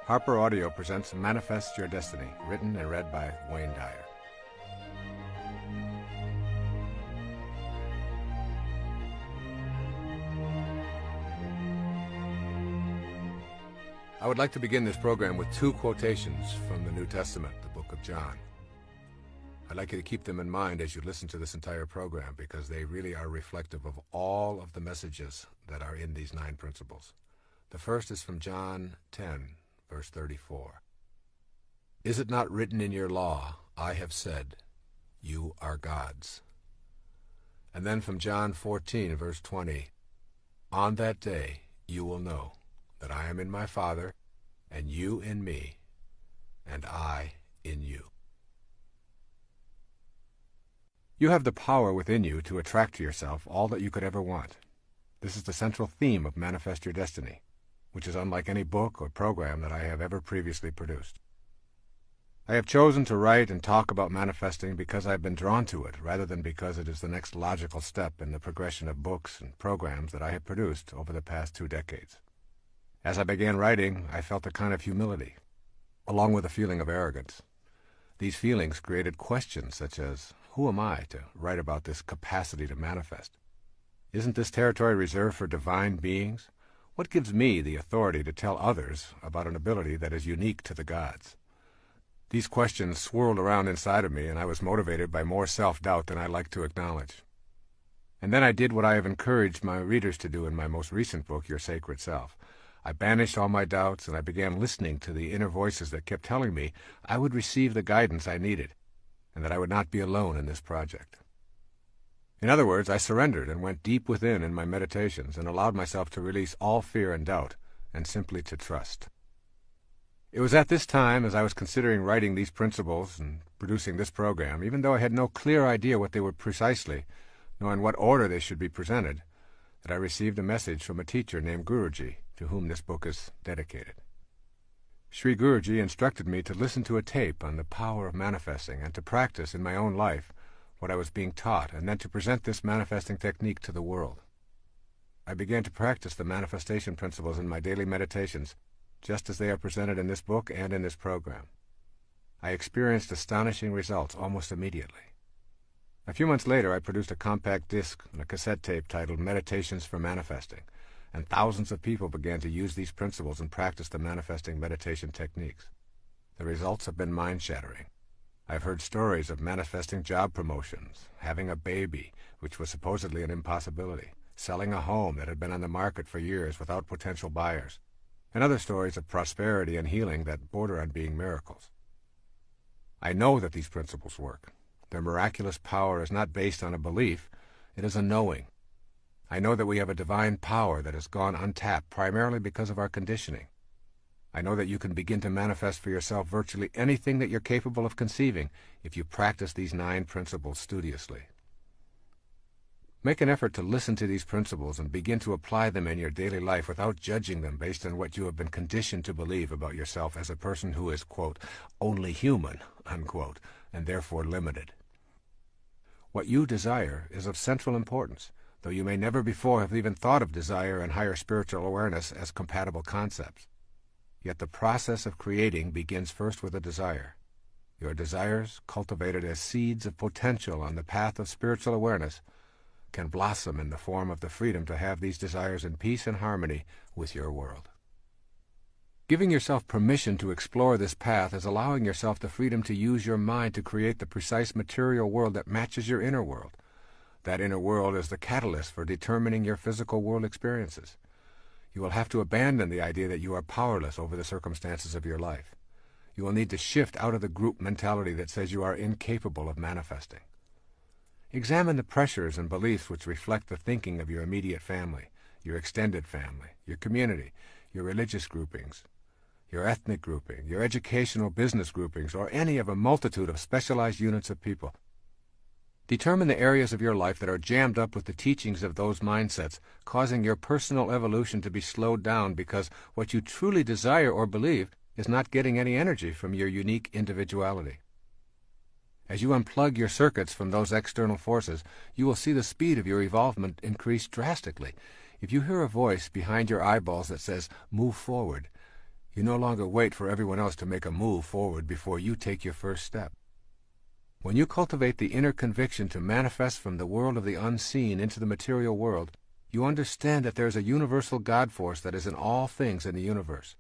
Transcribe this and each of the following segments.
Harper Audio presents Manifest Your Destiny, written and read by Wayne Dyer. I would like to begin this program with two quotations from the New Testament, the book of John. I'd like you to keep them in mind as you listen to this entire program, because they really are reflective of all of the messages that are in these 9 principles. The first is from John 10, verse 34. Is it not written in your law, I have said, you are gods? And then from John 14, verse 20, on that day you will know that I am in my Father, and you in me, and I in you. You have the power within you to attract to yourself all that you could ever want. This is the central theme of Manifest Your Destiny, which is unlike any book or program that I have ever previously produced. I have chosen to write and talk about manifesting because I've been drawn to it, rather than because it is the next logical step in the progression of books and programs that I have produced over the past 2 decades. As I began writing, I felt a kind of humility, along with a feeling of arrogance. These feelings created questions such as, who am I to write about this capacity to manifest? Isn't this territory reserved for divine beings? What gives me the authority to tell others about an ability that is unique to the gods? These questions swirled around inside of me, and I was motivated by more self-doubt than I like to acknowledge. And then I did what I have encouraged my readers to do in my most recent book, Your Sacred Self. I banished all my doubts, and I began listening to the inner voices that kept telling me I would receive the guidance I needed, and that I would not be alone in this project. In other words, I surrendered and went deep within in my meditations and allowed myself to release all fear and doubt and simply to trust. It was at this time, as I was considering writing these principles and producing this program, even though I had no clear idea what they were precisely, nor in what order they should be presented, that I received a message from a teacher named Guruji, to whom this book is dedicated. Sri Guruji instructed me to listen to a tape on the power of manifesting and to practice in my own life what I was being taught, and then to present this manifesting technique to the world. I began to practice the manifestation principles in my daily meditations, just as they are presented in this book and in this program. I experienced astonishing results almost immediately. A few months later, I produced a compact disc and a cassette tape titled Meditations for Manifesting, and thousands of people began to use these principles and practice the manifesting meditation techniques. The results have been mind-shattering. I've heard stories of manifesting job promotions, having a baby, which was supposedly an impossibility, selling a home that had been on the market for years without potential buyers, and other stories of prosperity and healing that border on being miracles. I know that these principles work. Their miraculous power is not based on a belief, it is a knowing. I know that we have a divine power that has gone untapped primarily because of our conditioning. I know that you can begin to manifest for yourself virtually anything that you're capable of conceiving if you practice these 9 principles studiously. Make an effort to listen to these principles and begin to apply them in your daily life without judging them based on what you have been conditioned to believe about yourself as a person who is, quote, only human, unquote, and therefore limited. What you desire is of central importance, though you may never before have even thought of desire and higher spiritual awareness as compatible concepts. Yet the process of creating begins first with a desire. Your desires, cultivated as seeds of potential on the path of spiritual awareness, can blossom in the form of the freedom to have these desires in peace and harmony with your world. Giving yourself permission to explore this path is allowing yourself the freedom to use your mind to create the precise material world that matches your inner world. That inner world is the catalyst for determining your physical world experiences. You will have to abandon the idea that you are powerless over the circumstances of your life. You will need to shift out of the group mentality that says you are incapable of manifesting. Examine the pressures and beliefs which reflect the thinking of your immediate family, your extended family, your community, your religious groupings, your ethnic grouping, your educational business groupings, or any of a multitude of specialized units of people. Determine the areas of your life that are jammed up with the teachings of those mindsets, causing your personal evolution to be slowed down because what you truly desire or believe is not getting any energy from your unique individuality. As you unplug your circuits from those external forces, you will see the speed of your evolvement increase drastically. If you hear a voice behind your eyeballs that says, "Move forward," You no longer wait for everyone else to make a move forward before you take your first step. When you cultivate the inner conviction to manifest from the world of the unseen into the material world, you understand that there is a universal God force that is in all things in the universe.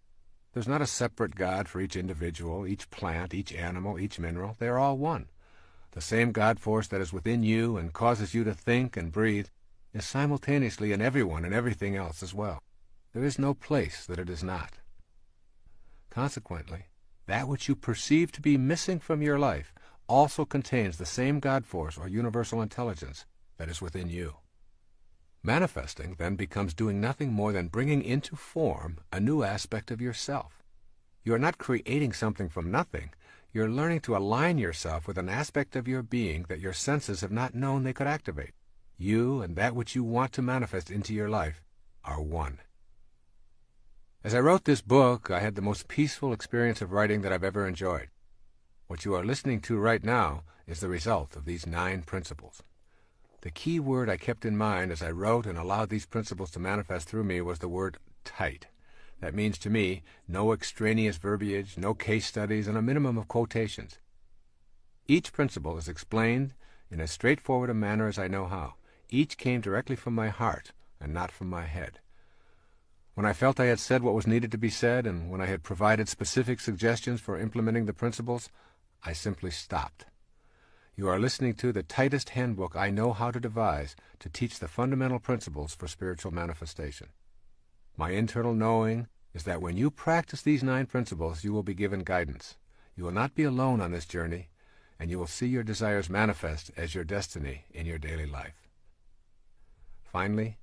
There's not a separate God for each individual, each plant, each animal, each mineral. They are all one. The same God force that is within you and causes you to think and breathe is simultaneously in everyone and everything else as well. There is no place that it is not. Consequently, that which you perceive to be missing from your life also contains the same God force or universal intelligence that is within you. Manifesting then becomes doing nothing more than bringing into form a new aspect of yourself. You are not creating something from nothing. You're learning to align yourself with an aspect of your being that your senses have not known they could activate. You and that which you want to manifest into your life are one. As I wrote this book, I had the most peaceful experience of writing that I've ever enjoyed. What you are listening to right now is the result of these 9 principles. The key word I kept in mind as I wrote and allowed these principles to manifest through me was the word tight. That means to me no extraneous verbiage, no case studies, and a minimum of quotations. Each principle is explained in as straightforward a manner as I know how. Each came directly from my heart and not from my head. When I felt I had said what was needed to be said, and when I had provided specific suggestions for implementing the principles, I simply stopped. You are listening to the tightest handbook I know how to devise to teach the fundamental principles for spiritual manifestation. My internal knowing is that when you practice these 9 principles, you will be given guidance. You will not be alone on this journey, and you will see your desires manifest as your destiny in your daily life. Finally,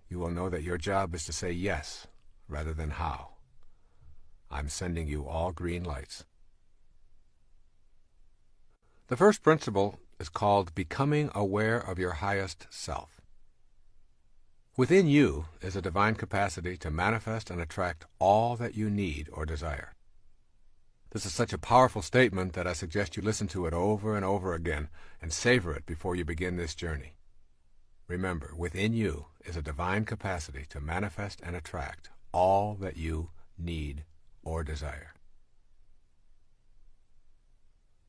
you will know that your job is to say yes rather than how. I'm sending you all green lights. The first principle is called becoming aware of your highest self. Within you is a divine capacity to manifest and attract all that you need or desire. This is such a powerful statement that I suggest you listen to it over and over again and savor it before you begin this journey. Remember, within you is a divine capacity to manifest and attract all that you need or desire.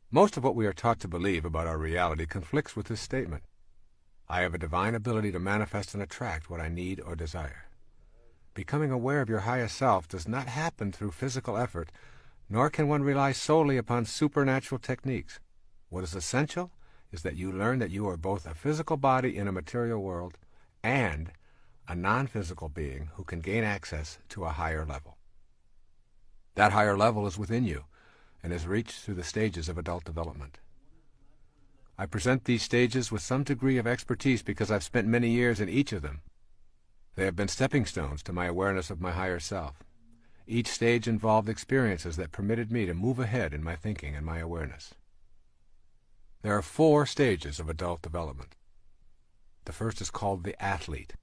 Most of what we are taught to believe about our reality conflicts with this statement. I have a divine ability to manifest and attract what I need or desire. Becoming aware of your highest self does not happen through physical effort, nor can one rely solely upon supernatural techniques. What is essential is that you learn that you are both a physical body in a material world and a non-physical being who can gain access to a higher level. That higher level is within you and is reached through the stages of adult development. I present these stages with some degree of expertise because I've spent many years in each of them. They have been stepping stones to my awareness of my higher self. Each stage involved experiences that permitted me to move ahead in my thinking and my awareness. There are 4 stages of adult development. The first is called the athlete.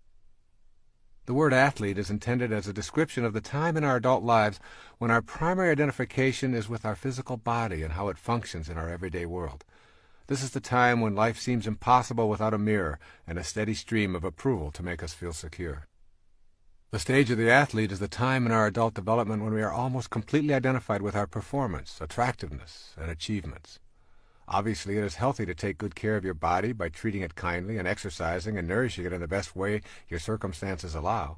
The word athlete is intended as a description of the time in our adult lives when our primary identification is with our physical body and how it functions in our everyday world. This is the time when life seems impossible without a mirror and a steady stream of approval to make us feel secure. The stage of the athlete is the time in our adult development when we are almost completely identified with our performance, attractiveness, and achievements. Obviously, it is healthy to take good care of your body by treating it kindly and exercising and nourishing it in the best way your circumstances allow.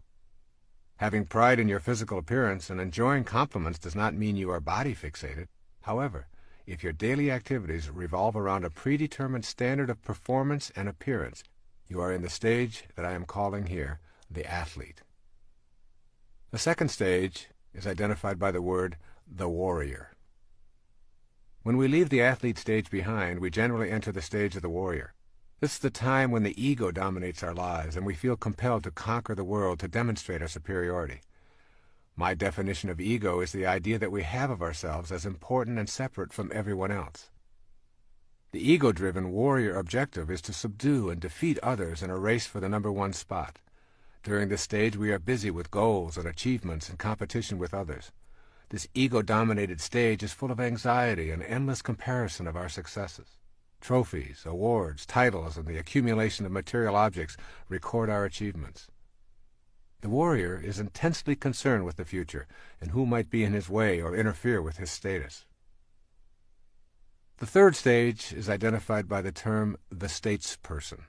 Having pride in your physical appearance and enjoying compliments does not mean you are body fixated. However, if your daily activities revolve around a predetermined standard of performance and appearance, you are in the stage that I am calling here the athlete. The second stage is identified by the word the warrior. When we leave the athlete stage behind, we generally enter the stage of the warrior. This is the time when the ego dominates our lives and we feel compelled to conquer the world to demonstrate our superiority. My definition of ego is the idea that we have of ourselves as important and separate from everyone else. The ego-driven warrior objective is to subdue and defeat others in a race for the #1 spot. During this stage, we are busy with goals and achievements and competition with others. This ego-dominated stage is full of anxiety and endless comparison of our successes. Trophies, awards, titles, and the accumulation of material objects record our achievements. The warrior is intensely concerned with the future and who might be in his way or interfere with his status. The third stage is identified by the term the statesperson.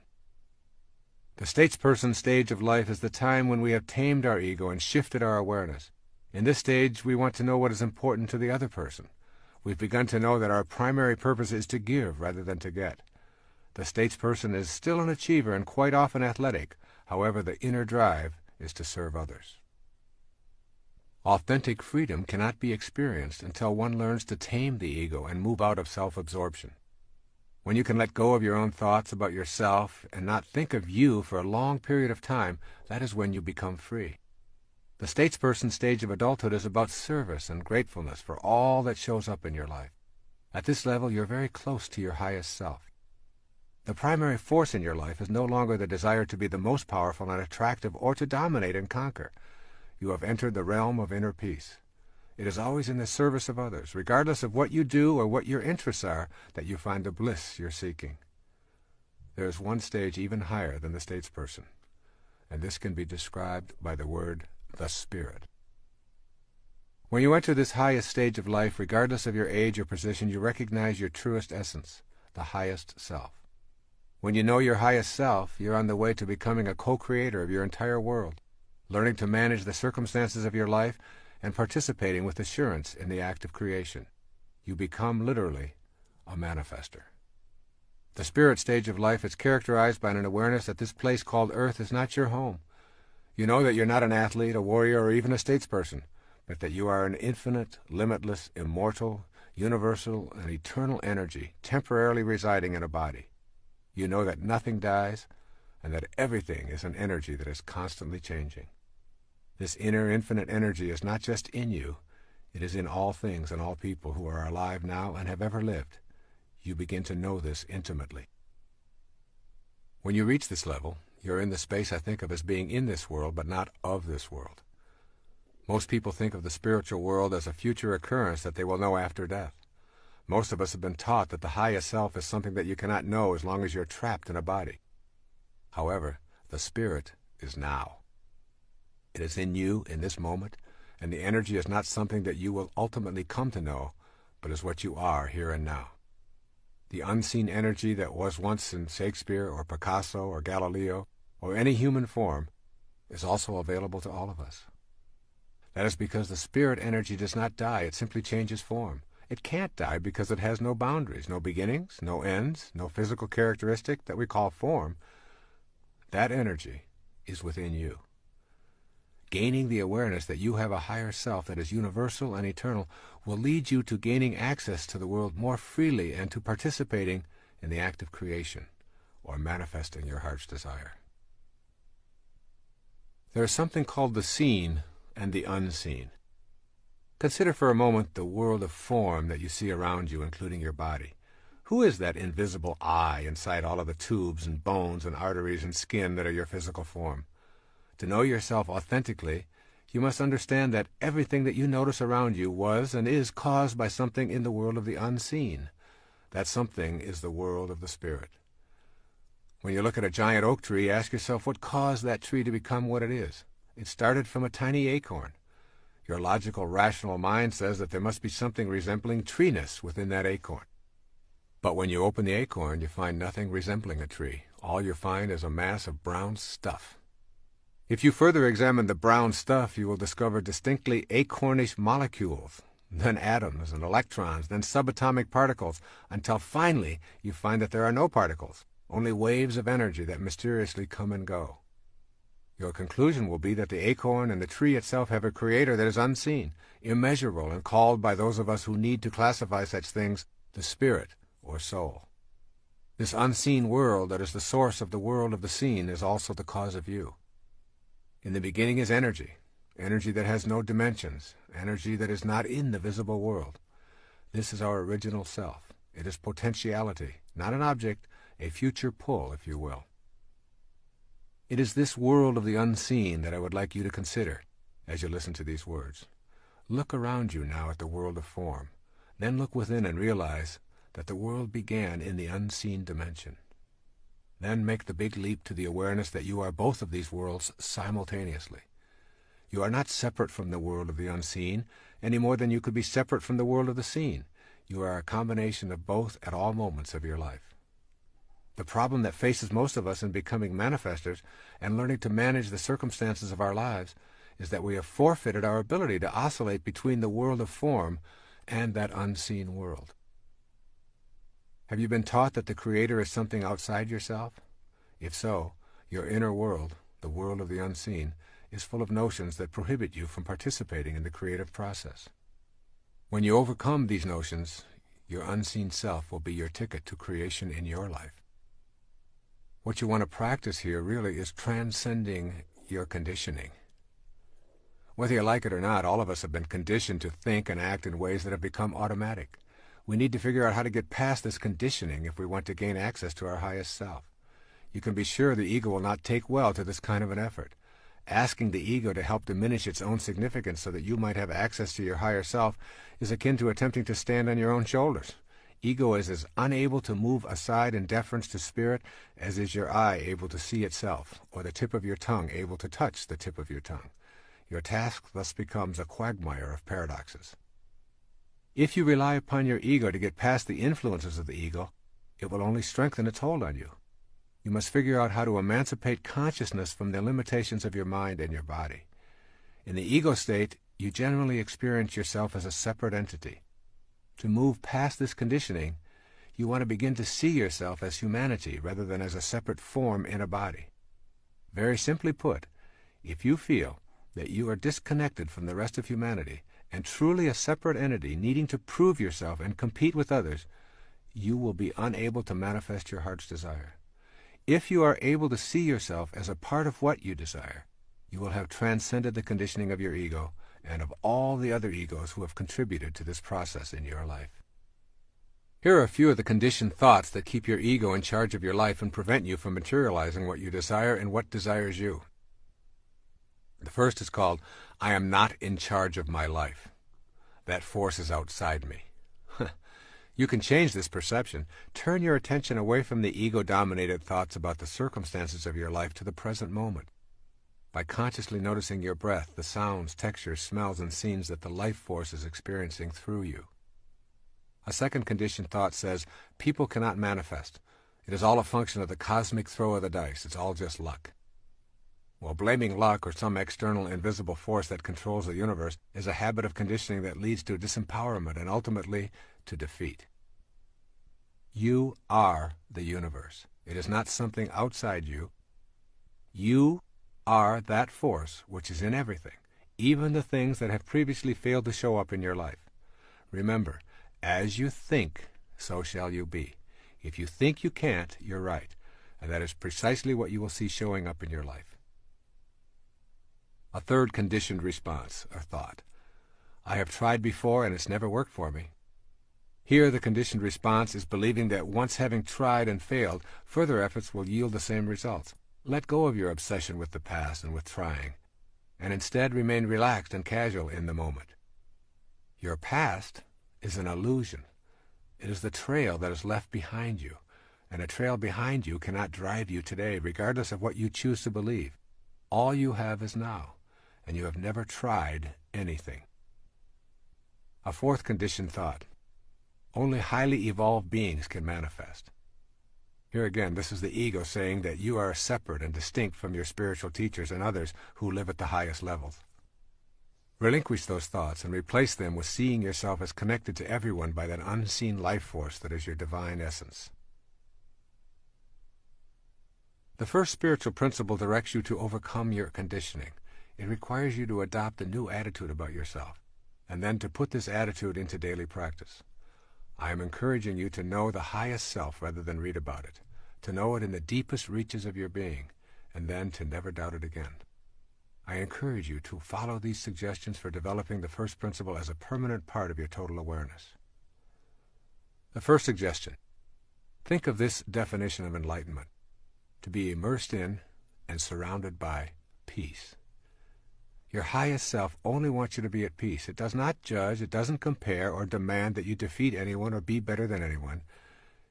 The statesperson stage of life is the time when we have tamed our ego and shifted our awareness. In this stage, we want to know what is important to the other person. We've begun to know that our primary purpose is to give rather than to get. The statesperson is still an achiever and quite often athletic. However, the inner drive is to serve others. Authentic freedom cannot be experienced until one learns to tame the ego and move out of self-absorption. When you can let go of your own thoughts about yourself and not think of you for a long period of time, that is when you become free. The statesperson stage of adulthood is about service and gratefulness for all that shows up in your life. At this level, you're very close to your highest self. The primary force in your life is no longer the desire to be the most powerful and attractive or to dominate and conquer. You have entered the realm of inner peace. It is always in the service of others, regardless of what you do or what your interests are, that you find the bliss you're seeking. There is one stage even higher than the statesperson, and this can be described by the word the spirit. When you enter this highest stage of life, regardless of your age or position, you recognize your truest essence, the highest self. When you know your highest self, you're on the way to becoming a co-creator of your entire world, learning to manage the circumstances of your life and participating with assurance in the act of creation. You become literally a manifester. The spirit stage of life is characterized by an awareness that this place called Earth is not your home. You know that you're not an athlete, a warrior, or even a statesperson, but that you are an infinite, limitless, immortal, universal, and eternal energy temporarily residing in a body. You know that nothing dies, and that everything is an energy that is constantly changing. This inner infinite energy is not just in you, it is in all things and all people who are alive now and have ever lived. You begin to know this intimately. When you reach this level, you're in the space I think of as being in this world, but not of this world. Most people think of the spiritual world as a future occurrence that they will know after death. Most of us have been taught that the highest self is something that you cannot know as long as you're trapped in a body. However, the spirit is now. It is in you in this moment, and the energy is not something that you will ultimately come to know, but is what you are here and now. The unseen energy that was once in Shakespeare or Picasso or Galileo or any human form is also available to all of us. That is because the spirit energy does not die, it simply changes form. It can't die because it has no boundaries, no beginnings, no ends, no physical characteristic that we call form. That energy is within you. Gaining the awareness that you have a higher self that is universal and eternal will lead you to gaining access to the world more freely and to participating in the act of creation, or manifesting your heart's desire. There is something called the seen and the unseen. Consider for a moment the world of form that you see around you, including your body. Who is that invisible I inside all of the tubes and bones and arteries and skin that are your physical form? To know yourself authentically, you must understand that everything that you notice around you was and is caused by something in the world of the unseen. That something is the world of the spirit. When you look at a giant oak tree, ask yourself what caused that tree to become what it is. It started from a tiny acorn. Your logical, rational mind says that there must be something resembling treeness within that acorn. But when you open the acorn, you find nothing resembling a tree. All you find is a mass of brown stuff. If you further examine the brown stuff, you will discover distinctly acornish molecules, then atoms and electrons, then subatomic particles, until finally you find that there are no particles, only waves of energy that mysteriously come and go. Your conclusion will be that the acorn and the tree itself have a creator that is unseen, immeasurable, and called by those of us who need to classify such things the spirit or soul. This unseen world that is the source of the world of the seen is also the cause of you. In the beginning is energy, energy that has no dimensions, energy that is not in the visible world. This is our original self. It is potentiality, not an object, a future pull, if you will. It is this world of the unseen that I would like you to consider as you listen to these words. Look around you now at the world of form. Then look within and realize that the world began in the unseen dimension. Then make the big leap to the awareness that you are both of these worlds simultaneously. You are not separate from the world of the unseen, any more than you could be separate from the world of the seen. You are a combination of both at all moments of your life. The problem that faces most of us in becoming manifestors and learning to manage the circumstances of our lives is that we have forfeited our ability to oscillate between the world of form and that unseen world. Have you been taught that the Creator is something outside yourself? If so, your inner world, the world of the unseen, is full of notions that prohibit you from participating in the creative process. When you overcome these notions, your unseen self will be your ticket to creation in your life. What you want to practice here really is transcending your conditioning. Whether you like it or not, all of us have been conditioned to think and act in ways that have become automatic. We need to figure out how to get past this conditioning if we want to gain access to our highest self. You can be sure the ego will not take well to this kind of an effort. Asking the ego to help diminish its own significance so that you might have access to your higher self is akin to attempting to stand on your own shoulders. Ego is as unable to move aside in deference to spirit as is your eye able to see itself, or the tip of your tongue able to touch the tip of your tongue. Your task thus becomes a quagmire of paradoxes. If you rely upon your ego to get past the influences of the ego, it will only strengthen its hold on you. You must figure out how to emancipate consciousness from the limitations of your mind and your body. In the ego state, you generally experience yourself as a separate entity. To move past this conditioning, you want to begin to see yourself as humanity rather than as a separate form in a body. Very simply put, if you feel that you are disconnected from the rest of humanity and truly a separate entity needing to prove yourself and compete with others, you will be unable to manifest your heart's desire. If you are able to see yourself as a part of what you desire, you will have transcended the conditioning of your ego and of all the other egos who have contributed to this process in your life. Here are a few of the conditioned thoughts that keep your ego in charge of your life and prevent you from materializing what you desire and what desires you. The first is called, I am not in charge of my life. That force is outside me. You can change this perception. Turn your attention away from the ego-dominated thoughts about the circumstances of your life to the present moment. By consciously noticing your breath, the sounds, textures, smells, and scenes that the life force is experiencing through you. A second conditioned thought says, people cannot manifest. It is all a function of the cosmic throw of the dice. It's all just luck. Well, blaming luck or some external invisible force that controls the universe is a habit of conditioning that leads to disempowerment and ultimately to defeat. You are the universe. It is not something outside you. You are that force which is in everything, even the things that have previously failed to show up in your life. Remember, as you think, so shall you be. If you think you can't, you're right, and that is precisely what you will see showing up in your life. A third conditioned response, or thought. I have tried before and it's never worked for me. Here the conditioned response is believing that once having tried and failed, further efforts will yield the same results. Let go of your obsession with the past and with trying, and instead remain relaxed and casual in the moment. Your past is an illusion. It is the trail that is left behind you, and a trail behind you cannot drive you today, regardless of what you choose to believe. All you have is now, and you have never tried anything. A fourth conditioned thought. Only highly evolved beings can manifest. Here again, this is the ego saying that you are separate and distinct from your spiritual teachers and others who live at the highest levels. Relinquish those thoughts and replace them with seeing yourself as connected to everyone by that unseen life force that is your divine essence. The first spiritual principle directs you to overcome your conditioning. It requires you to adopt a new attitude about yourself, and then to put this attitude into daily practice. I am encouraging you to know the highest self rather than read about it, to know it in the deepest reaches of your being, and then to never doubt it again. I encourage you to follow these suggestions for developing the first principle as a permanent part of your total awareness. The first suggestion. Think of this definition of enlightenment: to be immersed in and surrounded by peace. Your highest self only wants you to be at peace. It does not judge, it doesn't compare or demand that you defeat anyone or be better than anyone.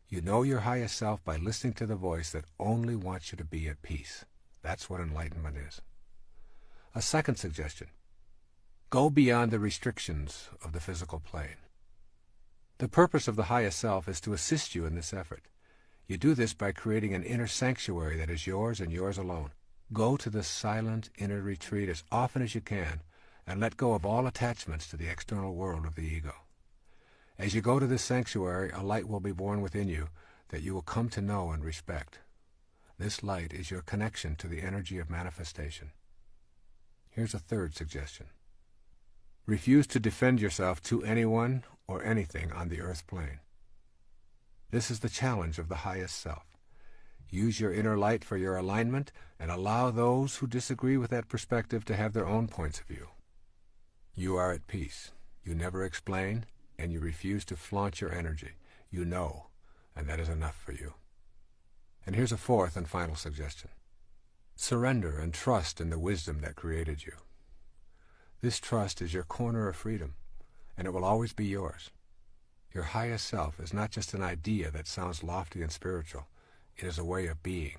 You know your highest self by listening to the voice that only wants you to be at peace. That's what enlightenment is. A second suggestion: go beyond the restrictions of the physical plane. The purpose of the highest self is to assist you in this effort. You do this by creating an inner sanctuary that is yours and yours alone. Go to this silent inner retreat as often as you can, and let go of all attachments to the external world of the ego. As you go to this sanctuary, a light will be born within you that you will come to know and respect. This light is your connection to the energy of manifestation. Here's a third suggestion: refuse to defend yourself to anyone or anything on the earth plane. This is the challenge of the highest self. Use your inner light for your alignment and allow those who disagree with that perspective to have their own points of view. You are at peace. You never explain, and you refuse to flaunt your energy. You know, and that is enough for you. And here's a fourth and final suggestion: surrender and trust in the wisdom that created you. This trust is your corner of freedom, and it will always be yours. Your highest self is not just an idea that sounds lofty and spiritual. It is a way of being.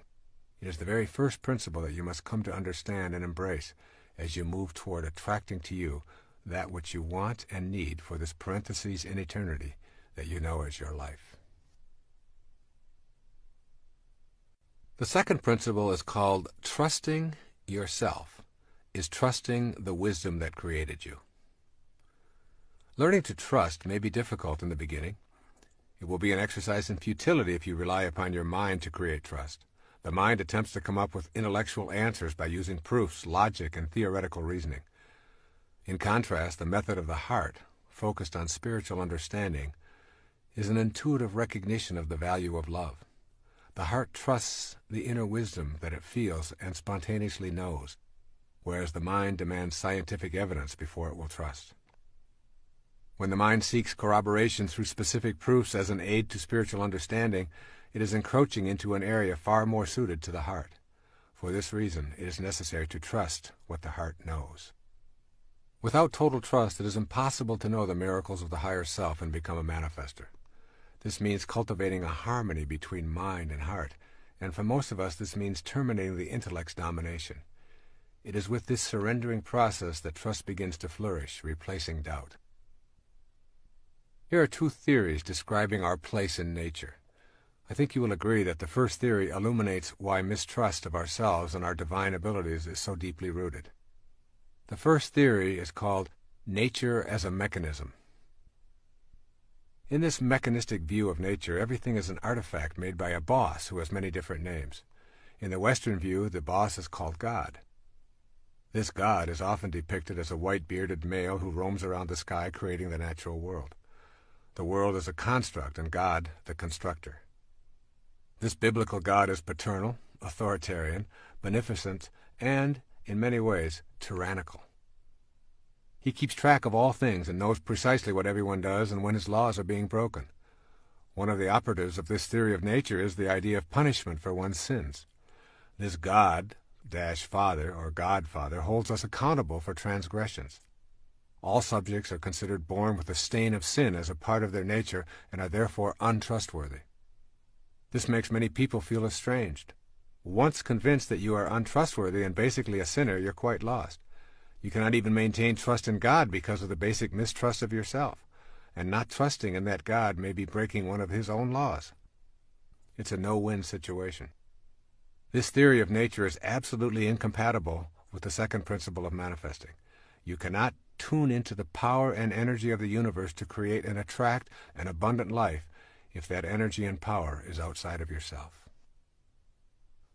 It is the very first principle that you must come to understand and embrace as you move toward attracting to you that which you want and need for this parenthesis in eternity that you know as your life. The second principle is called trusting yourself, is trusting the wisdom that created you. Learning to trust may be difficult in the beginning. It will be an exercise in futility if you rely upon your mind to create trust. The mind attempts to come up with intellectual answers by using proofs, logic, and theoretical reasoning. In contrast, the method of the heart, focused on spiritual understanding, is an intuitive recognition of the value of love. The heart trusts the inner wisdom that it feels and spontaneously knows, whereas the mind demands scientific evidence before it will trust. When the mind seeks corroboration through specific proofs as an aid to spiritual understanding, it is encroaching into an area far more suited to the heart. For this reason, it is necessary to trust what the heart knows. Without total trust, it is impossible to know the miracles of the higher self and become a manifester. This means cultivating a harmony between mind and heart, and for most of us this means terminating the intellect's domination. It is with this surrendering process that trust begins to flourish, replacing doubt. Here are two theories describing our place in nature. I think you will agree that the first theory illuminates why mistrust of ourselves and our divine abilities is so deeply rooted. The first theory is called nature as a mechanism. In this mechanistic view of nature, everything is an artifact made by a boss who has many different names. In the Western view, the boss is called God. This God is often depicted as a white-bearded male who roams around the sky creating the natural world. The world is a construct and God the constructor. This biblical God is paternal, authoritarian, beneficent, and, in many ways, tyrannical. He keeps track of all things and knows precisely what everyone does and when his laws are being broken. One of the operatives of this theory of nature is the idea of punishment for one's sins. This God-Father or Godfather holds us accountable for transgressions. All subjects are considered born with a stain of sin as a part of their nature and are therefore untrustworthy. This makes many people feel estranged. Once convinced that you are untrustworthy and basically a sinner, you're quite lost. You cannot even maintain trust in God because of the basic mistrust of yourself, and not trusting in that God may be breaking one of his own laws. It's a no-win situation. This theory of nature is absolutely incompatible with the second principle of manifesting. You cannot tune into the power and energy of the universe to create and attract an abundant life if that energy and power is outside of yourself.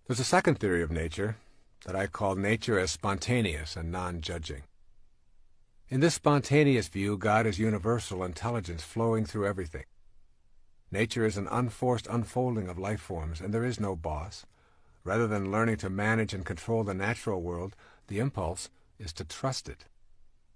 There's a second theory of nature that I call nature as spontaneous and non-judging. In this spontaneous view, God is universal intelligence flowing through everything. Nature is an unforced unfolding of life forms, and there is no boss. Rather than learning to manage and control the natural world, the impulse is to trust it.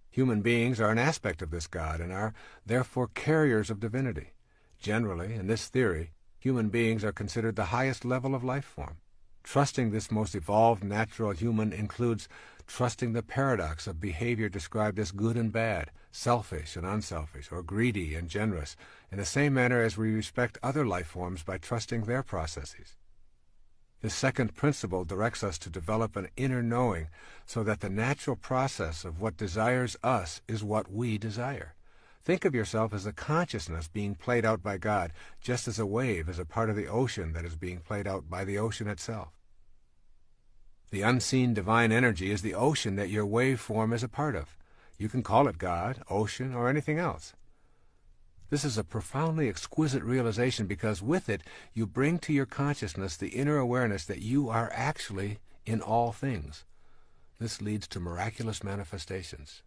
Human beings are an aspect of this God and are, therefore, carriers of divinity. Generally, in this theory, human beings are considered the highest level of life form. Trusting this most evolved natural human includes trusting the paradox of behavior described as good and bad, selfish and unselfish, or greedy and generous, in the same manner as we respect other life forms by trusting their processes. This second principle directs us to develop an inner knowing so that the natural process of what desires us is what we desire. Think of yourself as a consciousness being played out by God, just as a wave is a part of the ocean that is being played out by the ocean itself. The unseen divine energy is the ocean that your waveform is a part of. You can call it God, ocean, or anything else. This is a profoundly exquisite realization because with it you bring to your consciousness the inner awareness that you are actually in all things. This leads to miraculous manifestations.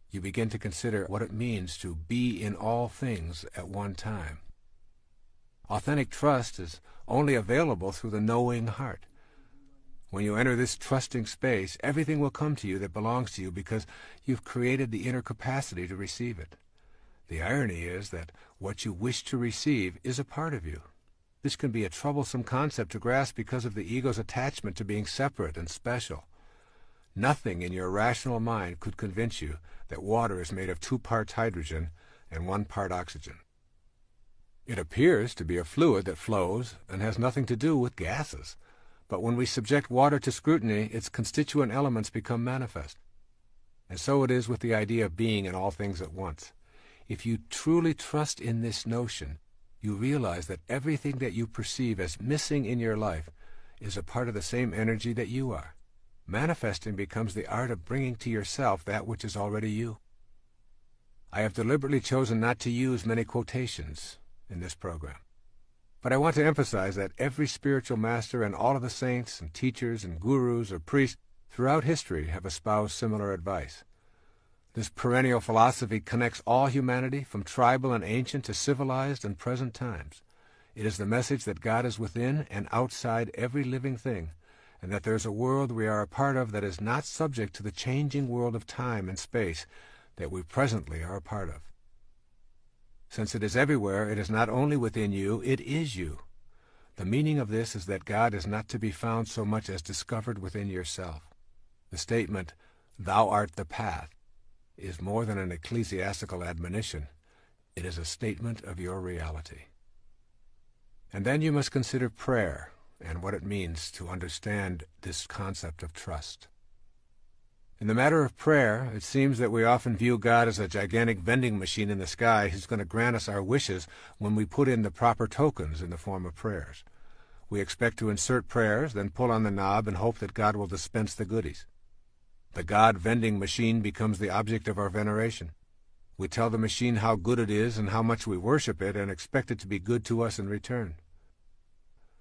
You begin to consider what it means to be in all things at one time. Authentic trust is only available through the knowing heart. When you enter this trusting space, everything will come to you that belongs to you because you've created the inner capacity to receive it. The irony is that what you wish to receive is a part of you. This can be a troublesome concept to grasp because of the ego's attachment to being separate and special. Nothing in your rational mind could convince you that water is made of 2 parts hydrogen and 1 part oxygen. It appears to be a fluid that flows and has nothing to do with gases. But when we subject water to scrutiny, its constituent elements become manifest. And so it is with the idea of being in all things at once. If you truly trust in this notion, you realize that everything that you perceive as missing in your life is a part of the same energy that you are. Manifesting becomes the art of bringing to yourself that which is already you. I have deliberately chosen not to use many quotations in this program. But I want to emphasize that every spiritual master and all of the saints and teachers and gurus or priests throughout history have espoused similar advice. This perennial philosophy connects all humanity, from tribal and ancient to civilized and present times. It is the message that God is within and outside every living thing, and that there is a world we are a part of that is not subject to the changing world of time and space that we presently are a part of. Since it is everywhere, it is not only within you, it is you. The meaning of this is that God is not to be found so much as discovered within yourself. The statement, "Thou art the path," is more than an ecclesiastical admonition. It is a statement of your reality. And then you must consider prayer and what it means to understand this concept of trust. In the matter of prayer, it seems that we often view God as a gigantic vending machine in the sky who's going to grant us our wishes when we put in the proper tokens in the form of prayers. We expect to insert prayers, then pull on the knob and hope that God will dispense the goodies. The God vending machine becomes the object of our veneration. We tell the machine how good it is and how much we worship it and expect it to be good to us in return.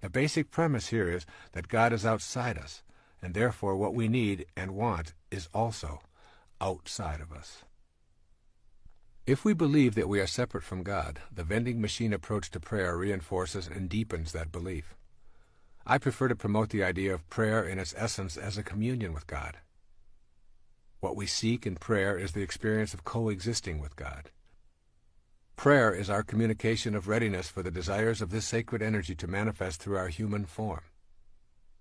The basic premise here is that God is outside us, and therefore what we need and want is also outside of us. If we believe that we are separate from God, the vending machine approach to prayer reinforces and deepens that belief. I prefer to promote the idea of prayer in its essence as a communion with God. What we seek in prayer is the experience of coexisting with God. Prayer is our communication of readiness for the desires of this sacred energy to manifest through our human form.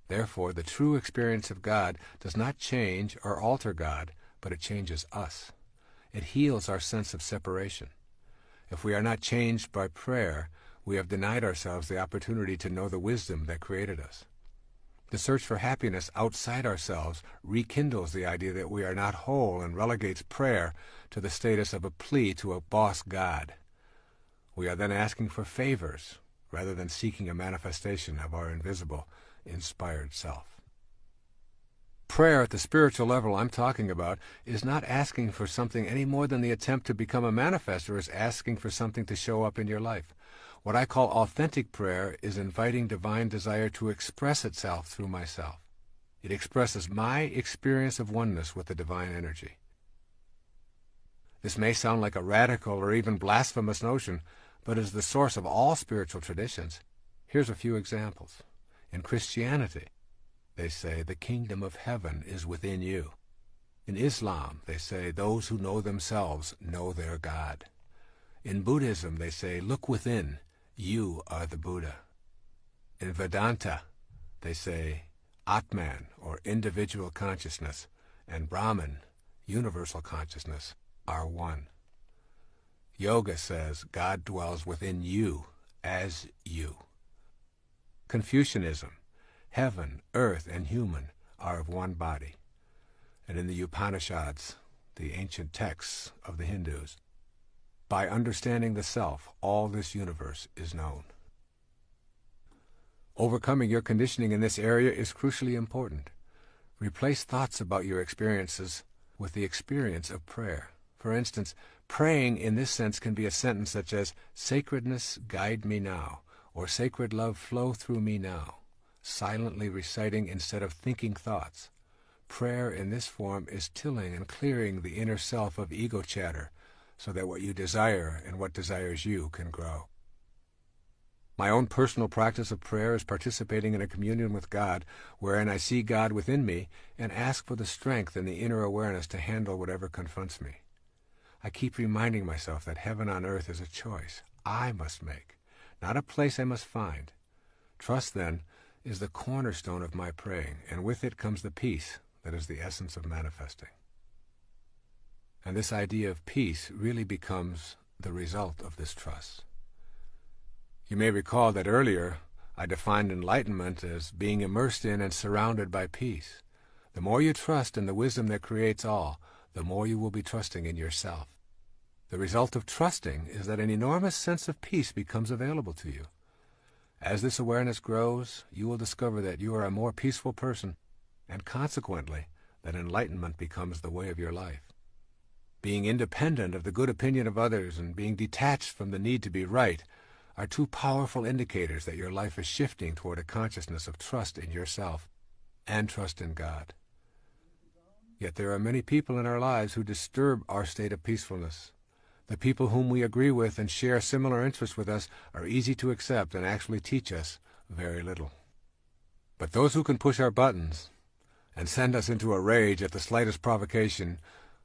Therefore, the true experience of God does not change or alter God, but it changes us. It heals our sense of separation. If we are not changed by prayer, we have denied ourselves the opportunity to know the wisdom that created us. The search for happiness outside ourselves rekindles the idea that we are not whole and relegates prayer to the status of a plea to a boss God. We are then asking for favors rather than seeking a manifestation of our invisible, inspired self. Prayer at the spiritual level I'm talking about is not asking for something any more than the attempt to become a manifester is asking for something to show up in your life. What I call authentic prayer is inviting divine desire to express itself through myself. It expresses my experience of oneness with the divine energy. This may sound like a radical or even blasphemous notion, but is the source of all spiritual traditions. Here's a few examples. In Christianity, they say the kingdom of heaven is within you. In Islam, they say those who know themselves know their God. In Buddhism, they say, look within, you are the Buddha. In Vedanta, they say Atman, or individual consciousness, and Brahman, universal consciousness, are one. Yoga says God dwells within you as you. Confucianism, heaven, earth, and human are of one body. And in the Upanishads, the ancient texts of the Hindus, by understanding the self, all this universe is known. Overcoming your conditioning in this area is crucially important. Replace thoughts about your experiences with the experience of prayer. For instance, praying in this sense can be a sentence such as, "Sacredness, guide me now," or "Sacred love, flow through me now," silently reciting instead of thinking thoughts. Prayer in this form is tilling and clearing the inner self of ego chatter, so that what you desire and what desires you can grow. My own personal practice of prayer is participating in a communion with God, wherein I see God within me and ask for the strength and the inner awareness to handle whatever confronts me. I keep reminding myself that heaven on earth is a choice I must make, not a place I must find. Trust, then, is the cornerstone of my praying, and with it comes the peace that is the essence of manifesting. And this idea of peace really becomes the result of this trust. You may recall that earlier I defined enlightenment as being immersed in and surrounded by peace. The more you trust in the wisdom that creates all, the more you will be trusting in yourself. The result of trusting is that an enormous sense of peace becomes available to you. As this awareness grows, you will discover that you are a more peaceful person, and consequently, that enlightenment becomes the way of your life. Being independent of the good opinion of others and being detached from the need to be right are two powerful indicators that your life is shifting toward a consciousness of trust in yourself and trust in God. Yet there are many people in our lives who disturb our state of peacefulness. The people whom we agree with and share similar interests with us are easy to accept and actually teach us very little. But those who can push our buttons and send us into a rage at the slightest provocation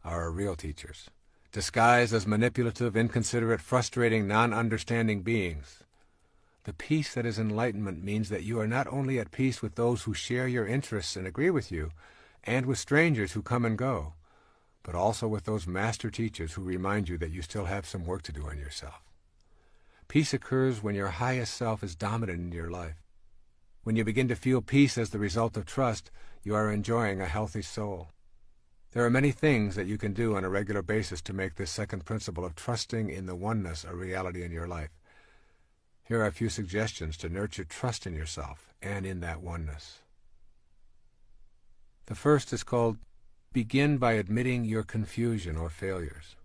are our real teachers, disguised as manipulative, inconsiderate, frustrating, non-understanding beings. The peace that is enlightenment means that you are not only at peace with those who share your interests and agree with you, and with strangers who come and go, but also with those master teachers who remind you that you still have some work to do on yourself. Peace occurs when your highest self is dominant in your life. When you begin to feel peace as the result of trust, you are enjoying a healthy soul. There are many things that you can do on a regular basis to make this second principle of trusting in the oneness a reality in your life. Here are a few suggestions to nurture trust in yourself and in that oneness. The first is called begin by admitting your confusion or failures.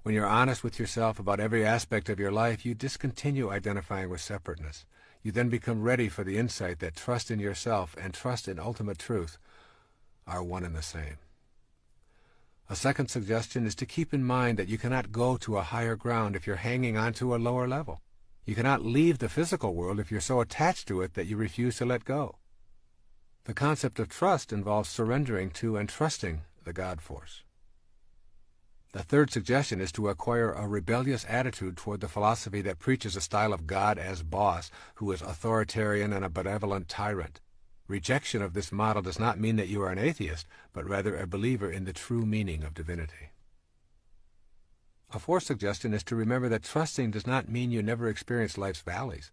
When you're honest with yourself about every aspect of your life, you discontinue identifying with separateness. You then become ready for the insight that trust in yourself and trust in ultimate truth are one and the same. A second suggestion is to keep in mind that you cannot go to a higher ground if you're hanging on to a lower level. You cannot leave the physical world if you're so attached to it that you refuse to let go. The concept of trust involves surrendering to and trusting the God force. The third suggestion is to acquire a rebellious attitude toward the philosophy that preaches a style of God as boss who is authoritarian and a benevolent tyrant. Rejection of this model does not mean that you are an atheist, but rather a believer in the true meaning of divinity. A fourth suggestion is to remember that trusting does not mean you never experience life's valleys.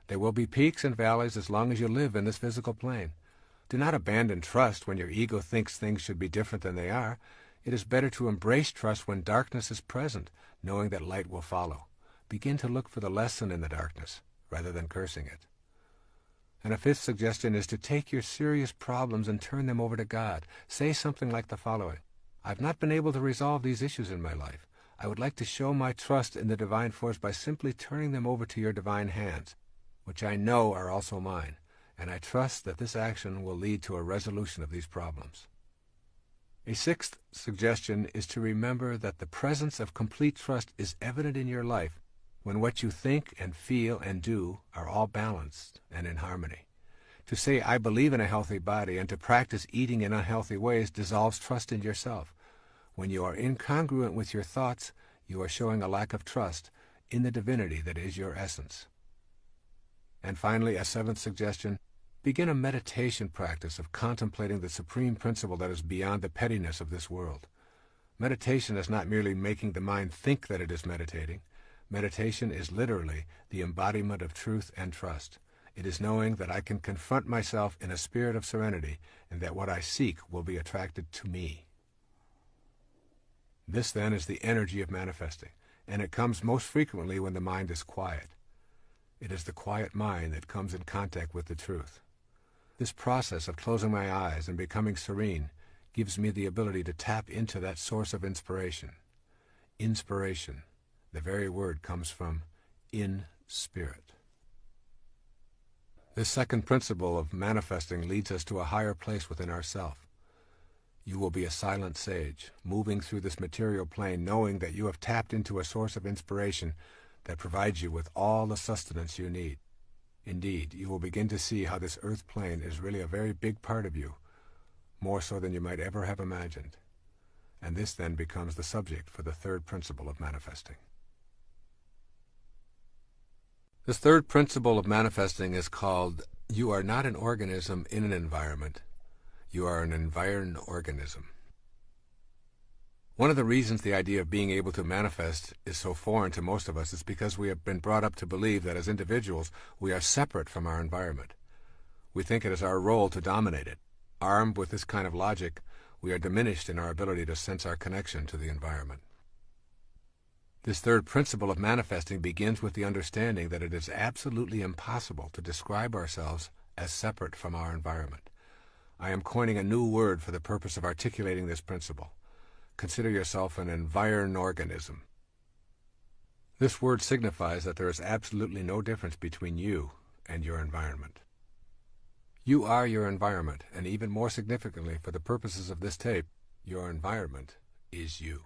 There will be peaks and valleys as long as you live in this physical plane. Do not abandon trust when your ego thinks things should be different than they are. It is better to embrace trust when darkness is present, knowing that light will follow. Begin to look for the lesson in the darkness, rather than cursing it. And a fifth suggestion is to take your serious problems and turn them over to God. Say something like the following: I've not been able to resolve these issues in my life. I would like to show my trust in the divine force by simply turning them over to your divine hands, which I know are also mine, and I trust that this action will lead to a resolution of these problems. A sixth suggestion is to remember that the presence of complete trust is evident in your life when what you think and feel and do are all balanced and in harmony. To say, I believe in a healthy body, and to practice eating in unhealthy ways dissolves trust in yourself. When you are incongruent with your thoughts, you are showing a lack of trust in the divinity that is your essence. And finally, a seventh suggestion: begin a meditation practice of contemplating the supreme principle that is beyond the pettiness of this world. Meditation is not merely making the mind think that it is meditating. Meditation is literally the embodiment of truth and trust. It is knowing that I can confront myself in a spirit of serenity, and that what I seek will be attracted to me. This, then, is the energy of manifesting, and it comes most frequently when the mind is quiet. It is the quiet mind that comes in contact with the truth. This process of closing my eyes and becoming serene gives me the ability to tap into that source of inspiration. Inspiration, the very word comes from in spirit. This second principle of manifesting leads us to a higher place within ourself. You will be a silent sage, moving through this material plane, knowing that you have tapped into a source of inspiration that provides you with all the sustenance you need. Indeed, you will begin to see how this earth plane is really a very big part of you, more so than you might ever have imagined. And this then becomes the subject for the third principle of manifesting. This third principle of manifesting is called, you are not an organism in an environment. You are an environed organism. One of the reasons the idea of being able to manifest is so foreign to most of us is because we have been brought up to believe that as individuals we are separate from our environment. We think it is our role to dominate it. Armed with this kind of logic, we are diminished in our ability to sense our connection to the environment. This third principle of manifesting begins with the understanding that it is absolutely impossible to describe ourselves as separate from our environment. I am coining a new word for the purpose of articulating this principle. Consider yourself an environed organism. This word signifies that there is absolutely no difference between you and your environment. You are your environment, and even more significantly for the purposes of this tape, your environment is you.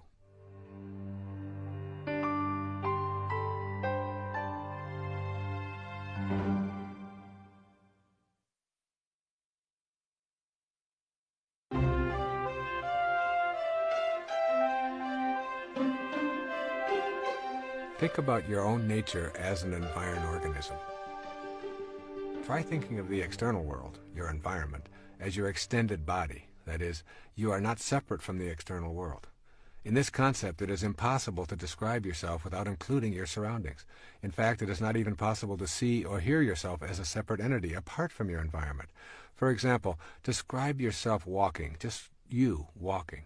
Think about your own nature as an environed organism. Try thinking of the external world, your environment, as your extended body. That is, you are not separate from the external world. In this concept, it is impossible to describe yourself without including your surroundings. In fact, it is not even possible to see or hear yourself as a separate entity apart from your environment. For example, describe yourself walking, just you walking.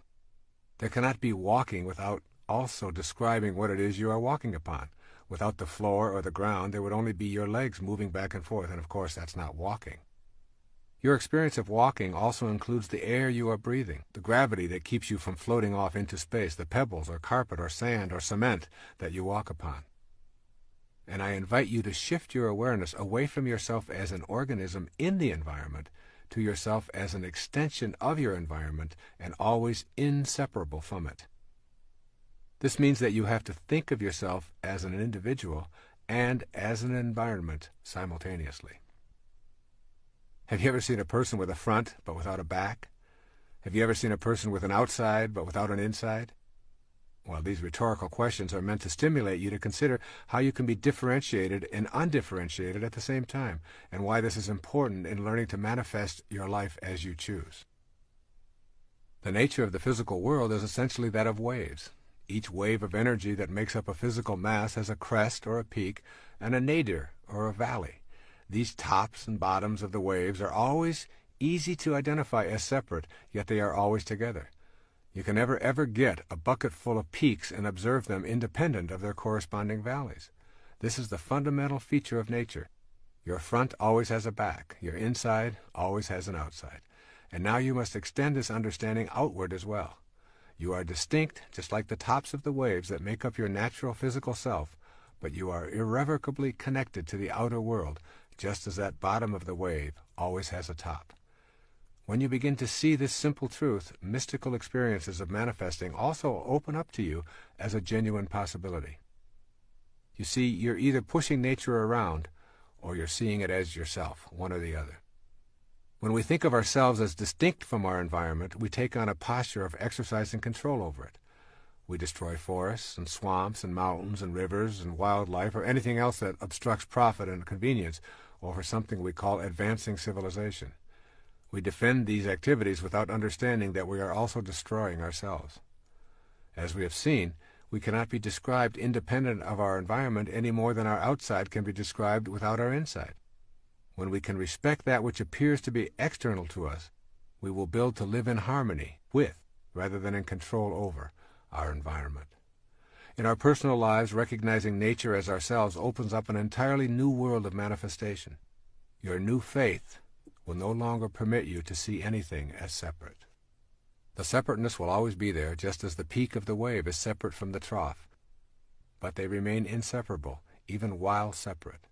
There cannot be walking without also describing what it is you are walking upon. Without the floor or the ground, there would only be your legs moving back and forth, and of course that's not walking. Your experience of walking also includes the air you are breathing, the gravity that keeps you from floating off into space, the pebbles or carpet or sand or cement that you walk upon. And I invite you to shift your awareness away from yourself as an organism in the environment to yourself as an extension of your environment and always inseparable from it. This means that you have to think of yourself as an individual and as an environment simultaneously. Have you ever seen a person with a front but without a back? Have you ever seen a person with an outside but without an inside? Well, these rhetorical questions are meant to stimulate you to consider how you can be differentiated and undifferentiated at the same time, and why this is important in learning to manifest your life as you choose. The nature of the physical world is essentially that of waves. Each wave of energy that makes up a physical mass has a crest or a peak and a nadir or a valley. These tops and bottoms of the waves are always easy to identify as separate, yet they are always together. You can never ever get a bucket full of peaks and observe them independent of their corresponding valleys. This is the fundamental feature of nature. Your front always has a back. Your inside always has an outside. And now you must extend this understanding outward as well. You are distinct, just like the tops of the waves that make up your natural physical self, but you are irrevocably connected to the outer world, just as that bottom of the wave always has a top. When you begin to see this simple truth, mystical experiences of manifesting also open up to you as a genuine possibility. You see, you're either pushing nature around, or you're seeing it as yourself, one or the other. When we think of ourselves as distinct from our environment, we take on a posture of exercising control over it. We destroy forests and swamps and mountains and rivers and wildlife or anything else that obstructs profit and convenience over something we call advancing civilization. We defend these activities without understanding that we are also destroying ourselves. As we have seen, we cannot be described independent of our environment any more than our outside can be described without our inside. When we can respect that which appears to be external to us, we will build to live in harmony with, rather than in control over, our environment. In our personal lives, recognizing nature as ourselves opens up an entirely new world of manifestation. Your new faith will no longer permit you to see anything as separate. The separateness will always be there, just as the peak of the wave is separate from the trough. But they remain inseparable, even while separate.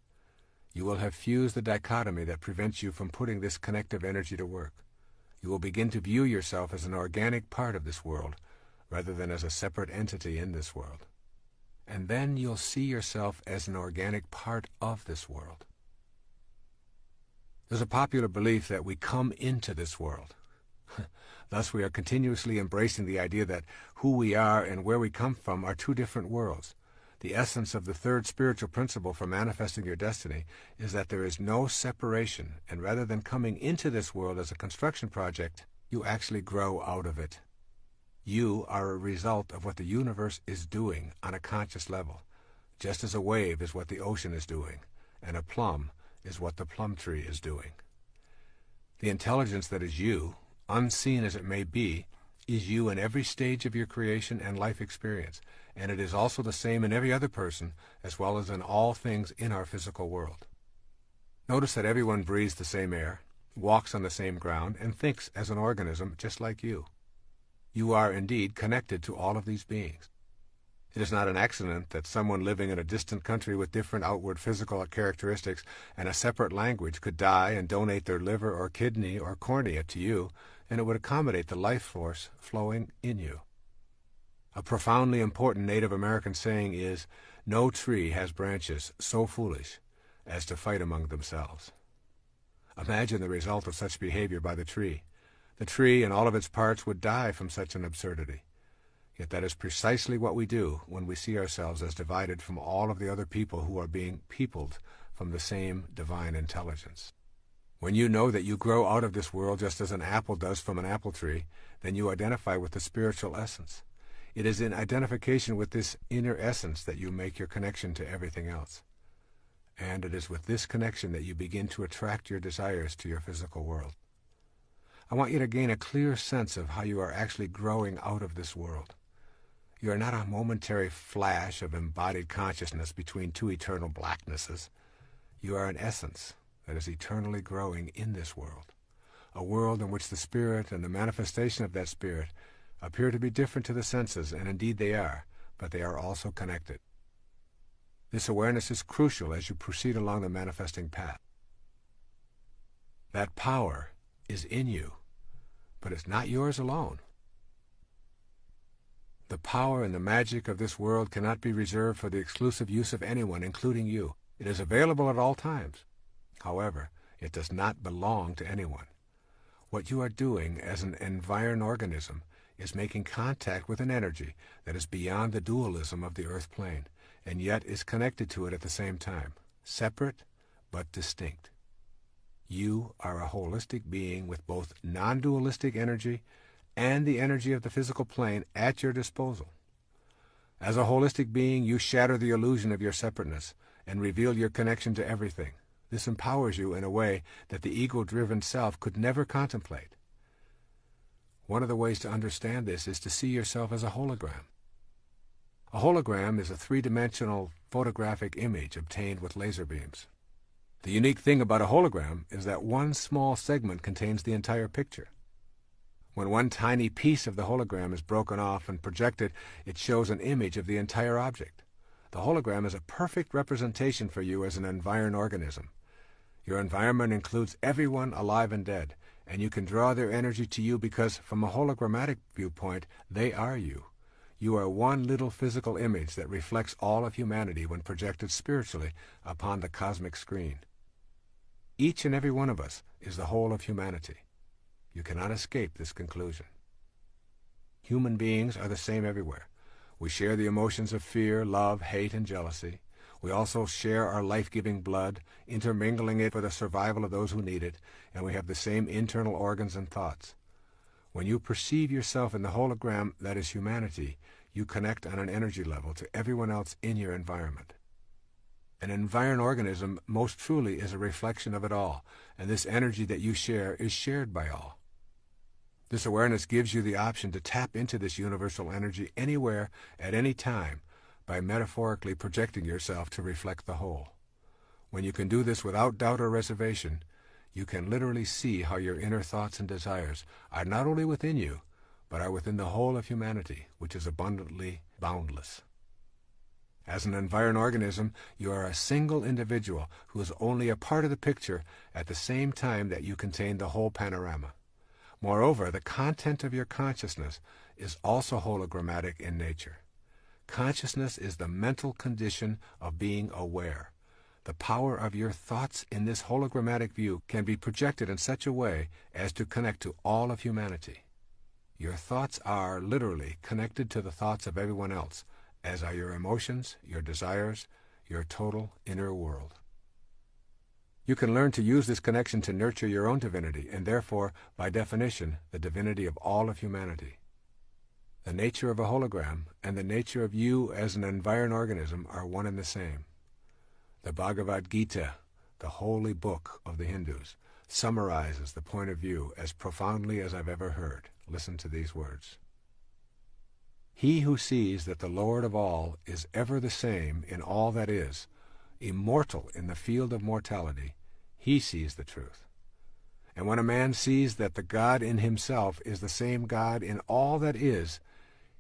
You will have fused the dichotomy that prevents you from putting this connective energy to work. You will begin to view yourself as an organic part of this world, rather than as a separate entity in this world. And then you'll see yourself as an organic part of this world. There's a popular belief that we come into this world. Thus we are continuously embracing the idea that who we are and where we come from are two different worlds. The essence of the third spiritual principle for manifesting your destiny is that there is no separation, and rather than coming into this world as a construction project, you actually grow out of it. You are a result of what the universe is doing on a conscious level, just as a wave is what the ocean is doing, and a plum is what the plum tree is doing. The intelligence that is you, unseen as it may be, is you in every stage of your creation and life experience, and it is also the same in every other person, as well as in all things in our physical world. Notice that everyone breathes the same air, walks on the same ground, and thinks as an organism just like you. You are indeed connected to all of these beings. It is not an accident that someone living in a distant country with different outward physical characteristics and a separate language could die and donate their liver or kidney or cornea to you, and it would accommodate the life force flowing in you. A profoundly important Native American saying is, "No tree has branches so foolish as to fight among themselves." Imagine the result of such behavior by the tree. The tree and all of its parts would die from such an absurdity. Yet that is precisely what we do when we see ourselves as divided from all of the other people who are being peopled from the same divine intelligence. When you know that you grow out of this world just as an apple does from an apple tree, then you identify with the spiritual essence. It is in identification with this inner essence that you make your connection to everything else. And it is with this connection that you begin to attract your desires to your physical world. I want you to gain a clear sense of how you are actually growing out of this world. You are not a momentary flash of embodied consciousness between two eternal blacknesses. You are an essence that is eternally growing in this world, a world in which the spirit and the manifestation of that spirit appear to be different to the senses, and indeed they are, but they are also connected. This awareness is crucial as you proceed along the manifesting path. That power is in you, but it's not yours alone. The power and the magic of this world cannot be reserved for the exclusive use of anyone, including you. It is available at all times. However, it does not belong to anyone. What you are doing as an environed organism is making contact with an energy that is beyond the dualism of the earth plane, and yet is connected to it at the same time, separate but distinct. You are a holistic being with both non-dualistic energy and the energy of the physical plane at your disposal. As a holistic being, you shatter the illusion of your separateness and reveal your connection to everything. This empowers you in a way that the ego-driven self could never contemplate. One of the ways to understand this is to see yourself as a hologram. A hologram is a three-dimensional photographic image obtained with laser beams. The unique thing about a hologram is that one small segment contains the entire picture. When one tiny piece of the hologram is broken off and projected, it shows an image of the entire object. The hologram is a perfect representation for you as an environed organism. Your environment includes everyone alive and dead, and you can draw their energy to you because, from a hologrammatic viewpoint, they are you. You are one little physical image that reflects all of humanity when projected spiritually upon the cosmic screen. Each and every one of us is the whole of humanity. You cannot escape this conclusion. Human beings are the same everywhere. We share the emotions of fear, love, hate, and jealousy. We also share our life-giving blood, intermingling it for the survival of those who need it, and we have the same internal organs and thoughts. When you perceive yourself in the hologram that is humanity, you connect on an energy level to everyone else in your environment. An environed organism most truly is a reflection of it all, and this energy that you share is shared by all. This awareness gives you the option to tap into this universal energy anywhere, at any time, by metaphorically projecting yourself to reflect the whole. When you can do this without doubt or reservation, you can literally see how your inner thoughts and desires are not only within you, but are within the whole of humanity, which is abundantly boundless. As an environed organism, you are a single individual who is only a part of the picture at the same time that you contain the whole panorama. Moreover, the content of your consciousness is also hologrammatic in nature. Consciousness is the mental condition of being aware. The power of your thoughts in this hologrammatic view can be projected in such a way as to connect to all of humanity. Your thoughts are, literally, connected to the thoughts of everyone else, as are your emotions, your desires, your total inner world. You can learn to use this connection to nurture your own divinity, and therefore, by definition, the divinity of all of humanity. The nature of a hologram and the nature of you as an environed organism are one and the same. The Bhagavad Gita, the holy book of the Hindus, summarizes the point of view as profoundly as I've ever heard. Listen to these words. He who sees that the Lord of all is ever the same in all that is, immortal in the field of mortality, he sees the truth. And when a man sees that the God in himself is the same God in all that is,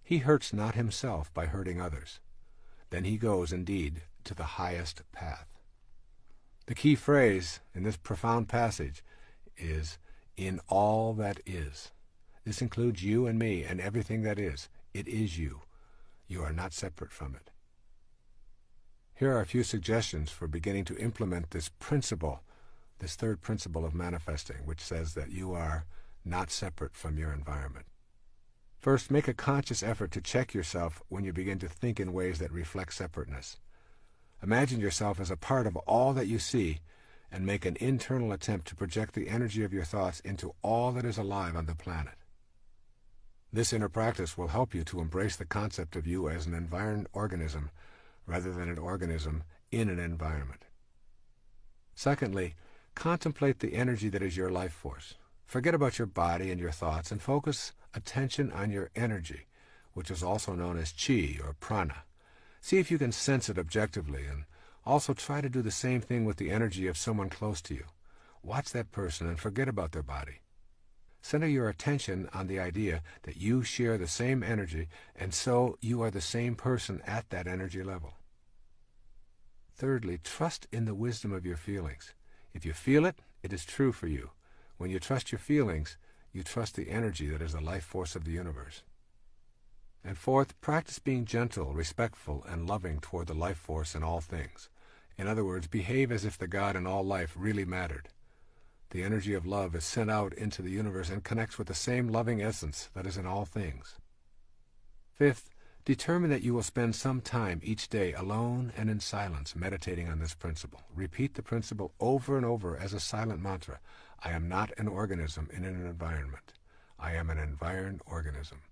he hurts not himself by hurting others. Then he goes, indeed, to the highest path. The key phrase in this profound passage is, in all that is. This includes you and me and everything that is. It is you. You are not separate from it. Here are a few suggestions for beginning to implement this principle, this third principle of manifesting, which says that you are not separate from your environment. First, make a conscious effort to check yourself when you begin to think in ways that reflect separateness. Imagine yourself as a part of all that you see, and make an internal attempt to project the energy of your thoughts into all that is alive on the planet. This inner practice will help you to embrace the concept of you as an environed organism rather than an organism in an environment. Secondly, contemplate the energy that is your life force. Forget about your body and your thoughts and focus attention on your energy, which is also known as chi or prana. See if you can sense it objectively, and also try to do the same thing with the energy of someone close to you. Watch that person and forget about their body. Center your attention on the idea that you share the same energy, and so you are the same person at that energy level. Thirdly, trust in the wisdom of your feelings. If you feel it, it is true for you. When you trust your feelings, you trust the energy that is the life force of the universe. And fourth, practice being gentle, respectful, and loving toward the life force in all things. In other words, behave as if the God in all life really mattered. The energy of love is sent out into the universe and connects with the same loving essence that is in all things. Fifth, determine that you will spend some time each day alone and in silence meditating on this principle. Repeat the principle over and over as a silent mantra. I am not an organism in an environment. I am an environed organism.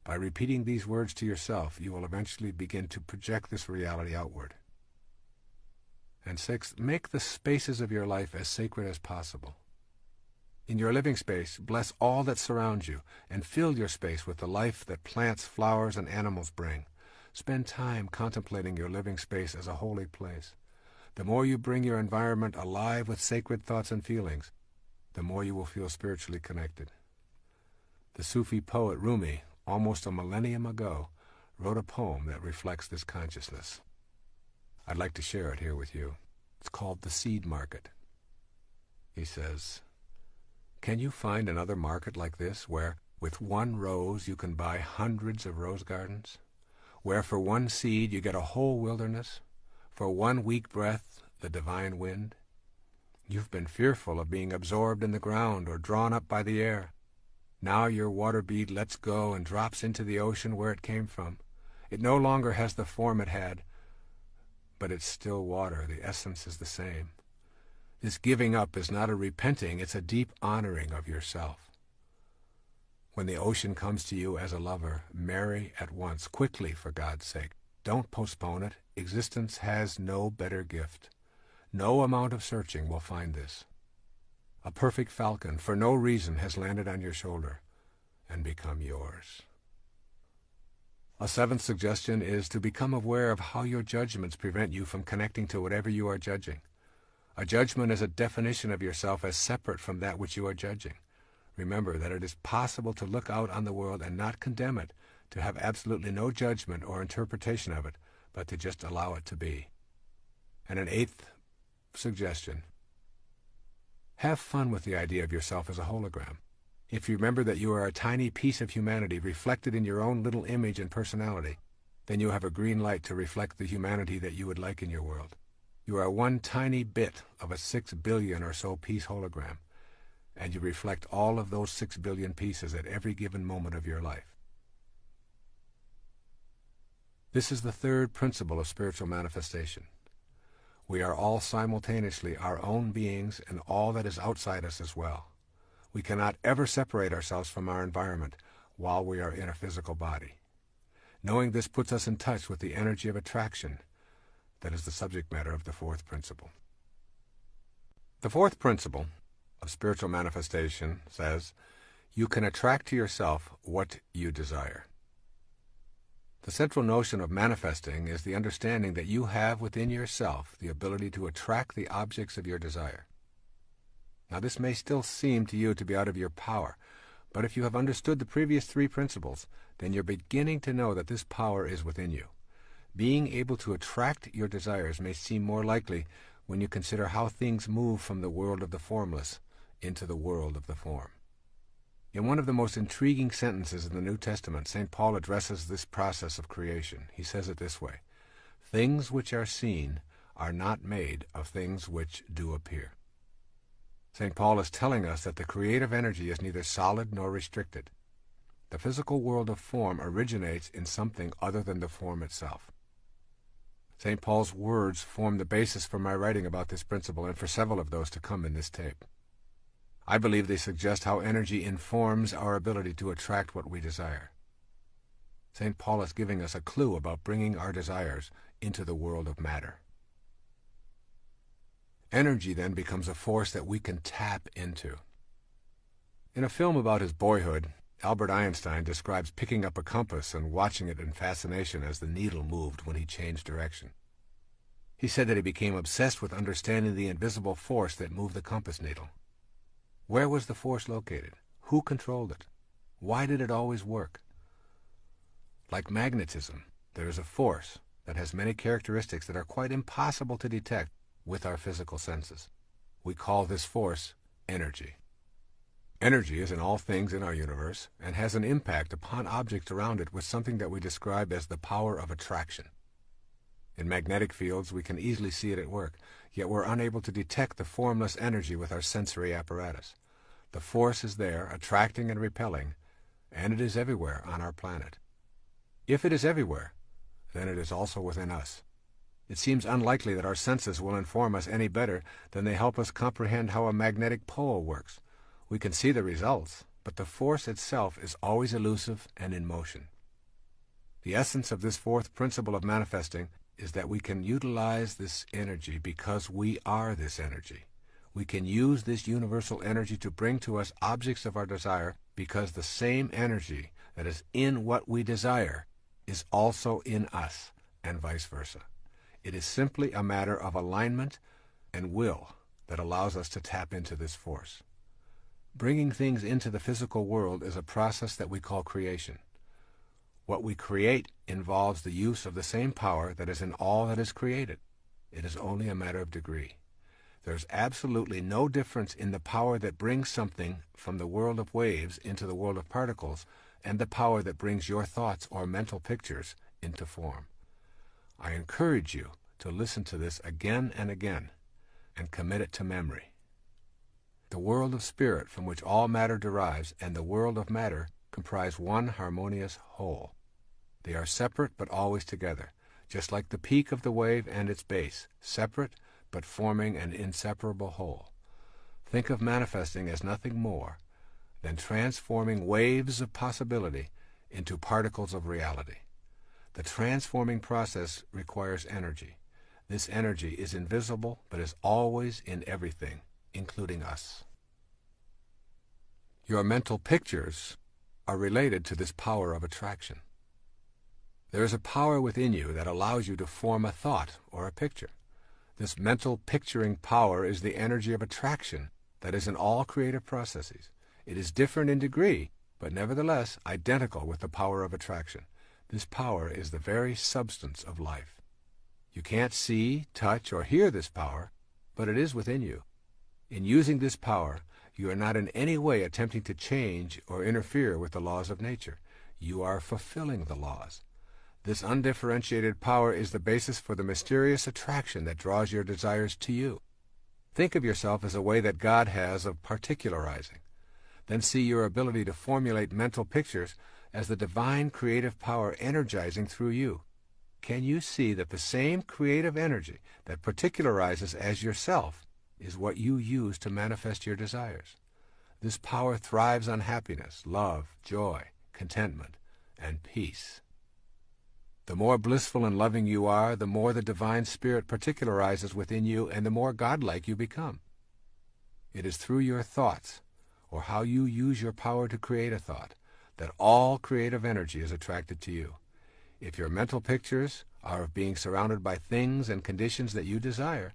By repeating these words to yourself, you will eventually begin to project this reality outward. And sixth, make the spaces of your life as sacred as possible. In your living space, bless all that surrounds you, and fill your space with the life that plants, flowers, and animals bring. Spend time contemplating your living space as a holy place. The more you bring your environment alive with sacred thoughts and feelings, the more you will feel spiritually connected. The Sufi poet Rumi, almost a millennium ago, wrote a poem that reflects this consciousness. I'd like to share it here with you. It's called The Seed Market. He says, "Can you find another market like this, where with one rose you can buy hundreds of rose gardens? Where for one seed you get a whole wilderness? For one weak breath, the divine wind? You've been fearful of being absorbed in the ground or drawn up by the air. Now your water bead lets go and drops into the ocean where it came from. It no longer has the form it had, but it's still water. The essence is the same. This giving up is not a repenting, it's a deep honoring of yourself. When the ocean comes to you as a lover, marry at once, quickly for God's sake. Don't postpone it. existence has no better gift. No amount of searching will find this. A perfect falcon, for no reason, has landed on your shoulder and become yours. A seventh suggestion is to become aware of how your judgments prevent you from connecting to whatever you are judging. A judgment is a definition of yourself as separate from that which you are judging. Remember that it is possible to look out on the world and not condemn it, to have absolutely no judgment or interpretation of it, but to just allow it to be. And an eighth suggestion: have fun with the idea of yourself as a hologram. If you remember that you are a tiny piece of humanity reflected in your own little image and personality, then you have a green light to reflect the humanity that you would like in your world. You are one tiny bit of a 6 billion or so piece hologram, and you reflect all of those 6 billion pieces at every given moment of your life. This is the third principle of spiritual manifestation. We are all simultaneously our own beings and all that is outside us as well. We cannot ever separate ourselves from our environment while we are in a physical body. Knowing this puts us in touch with the energy of attraction that is the subject matter of the fourth principle. The fourth principle of spiritual manifestation says, you can attract to yourself what you desire. The central notion of manifesting is the understanding that you have within yourself the ability to attract the objects of your desire. Now, this may still seem to you to be out of your power, but if you have understood the previous three principles, then you're beginning to know that this power is within you. Being able to attract your desires may seem more likely when you consider how things move from the world of the formless into the world of the form. In one of the most intriguing sentences in the New Testament, St. Paul addresses this process of creation. He says it this way: things which are seen are not made of things which do appear. St. Paul is telling us that the creative energy is neither solid nor restricted. The physical world of form originates in something other than the form itself. St. Paul's words form the basis for my writing about this principle and for several of those to come in this tape. I believe they suggest how energy informs our ability to attract what we desire. St. Paul is giving us a clue about bringing our desires into the world of matter. Energy then becomes a force that we can tap into. In a film about his boyhood, Albert Einstein describes picking up a compass and watching it in fascination as the needle moved when he changed direction. He said that he became obsessed with understanding the invisible force that moved the compass needle. Where was the force located? Who controlled it? Why did it always work? Like magnetism, there is a force that has many characteristics that are quite impossible to detect with our physical senses. We call this force energy. Energy is in all things in our universe and has an impact upon objects around it with something that we describe as the power of attraction. In magnetic fields, we can easily see it at work, yet we're unable to detect the formless energy with our sensory apparatus. The force is there, attracting and repelling, and it is everywhere on our planet. If it is everywhere, then it is also within us. It seems unlikely that our senses will inform us any better than they help us comprehend how a magnetic pole works. We can see the results, but the force itself is always elusive and in motion. The essence of this fourth principle of manifesting is that we can utilize this energy because we are this energy. We can use this universal energy to bring to us objects of our desire because the same energy that is in what we desire is also in us, and vice versa. It is simply a matter of alignment and will that allows us to tap into this force. Bringing things into the physical world is a process that we call creation. What we create involves the use of the same power that is in all that is created. It is only a matter of degree. There is absolutely no difference in the power that brings something from the world of waves into the world of particles and the power that brings your thoughts or mental pictures into form. I encourage you to listen to this again and again and commit it to memory. The world of spirit from which all matter derives and the world of matter comprise one harmonious whole. They are separate but always together, just like the peak of the wave and its base, separate but forming an inseparable whole. Think of manifesting as nothing more than transforming waves of possibility into particles of reality. The transforming process requires energy. This energy is invisible, but is always in everything, including us. Your mental pictures are related to this power of attraction. There is a power within you that allows you to form a thought or a picture. This mental picturing power is the energy of attraction that is in all creative processes. It is different in degree, but nevertheless identical with the power of attraction. This power is the very substance of life. You can't see, touch, or hear this power, but it is within you. In using this power, you are not in any way attempting to change or interfere with the laws of nature. You are fulfilling the laws. This undifferentiated power is the basis for the mysterious attraction that draws your desires to you. Think of yourself as a way that God has of particularizing. Then see your ability to formulate mental pictures as the divine creative power energizing through you. Can you see that the same creative energy that particularizes as yourself is what you use to manifest your desires? This power thrives on happiness, love, joy, contentment, and peace. The more blissful and loving you are, the more the divine spirit particularizes within you and the more godlike you become. It is through your thoughts, or how you use your power to create a thought, that all creative energy is attracted to you. If your mental pictures are of being surrounded by things and conditions that you desire,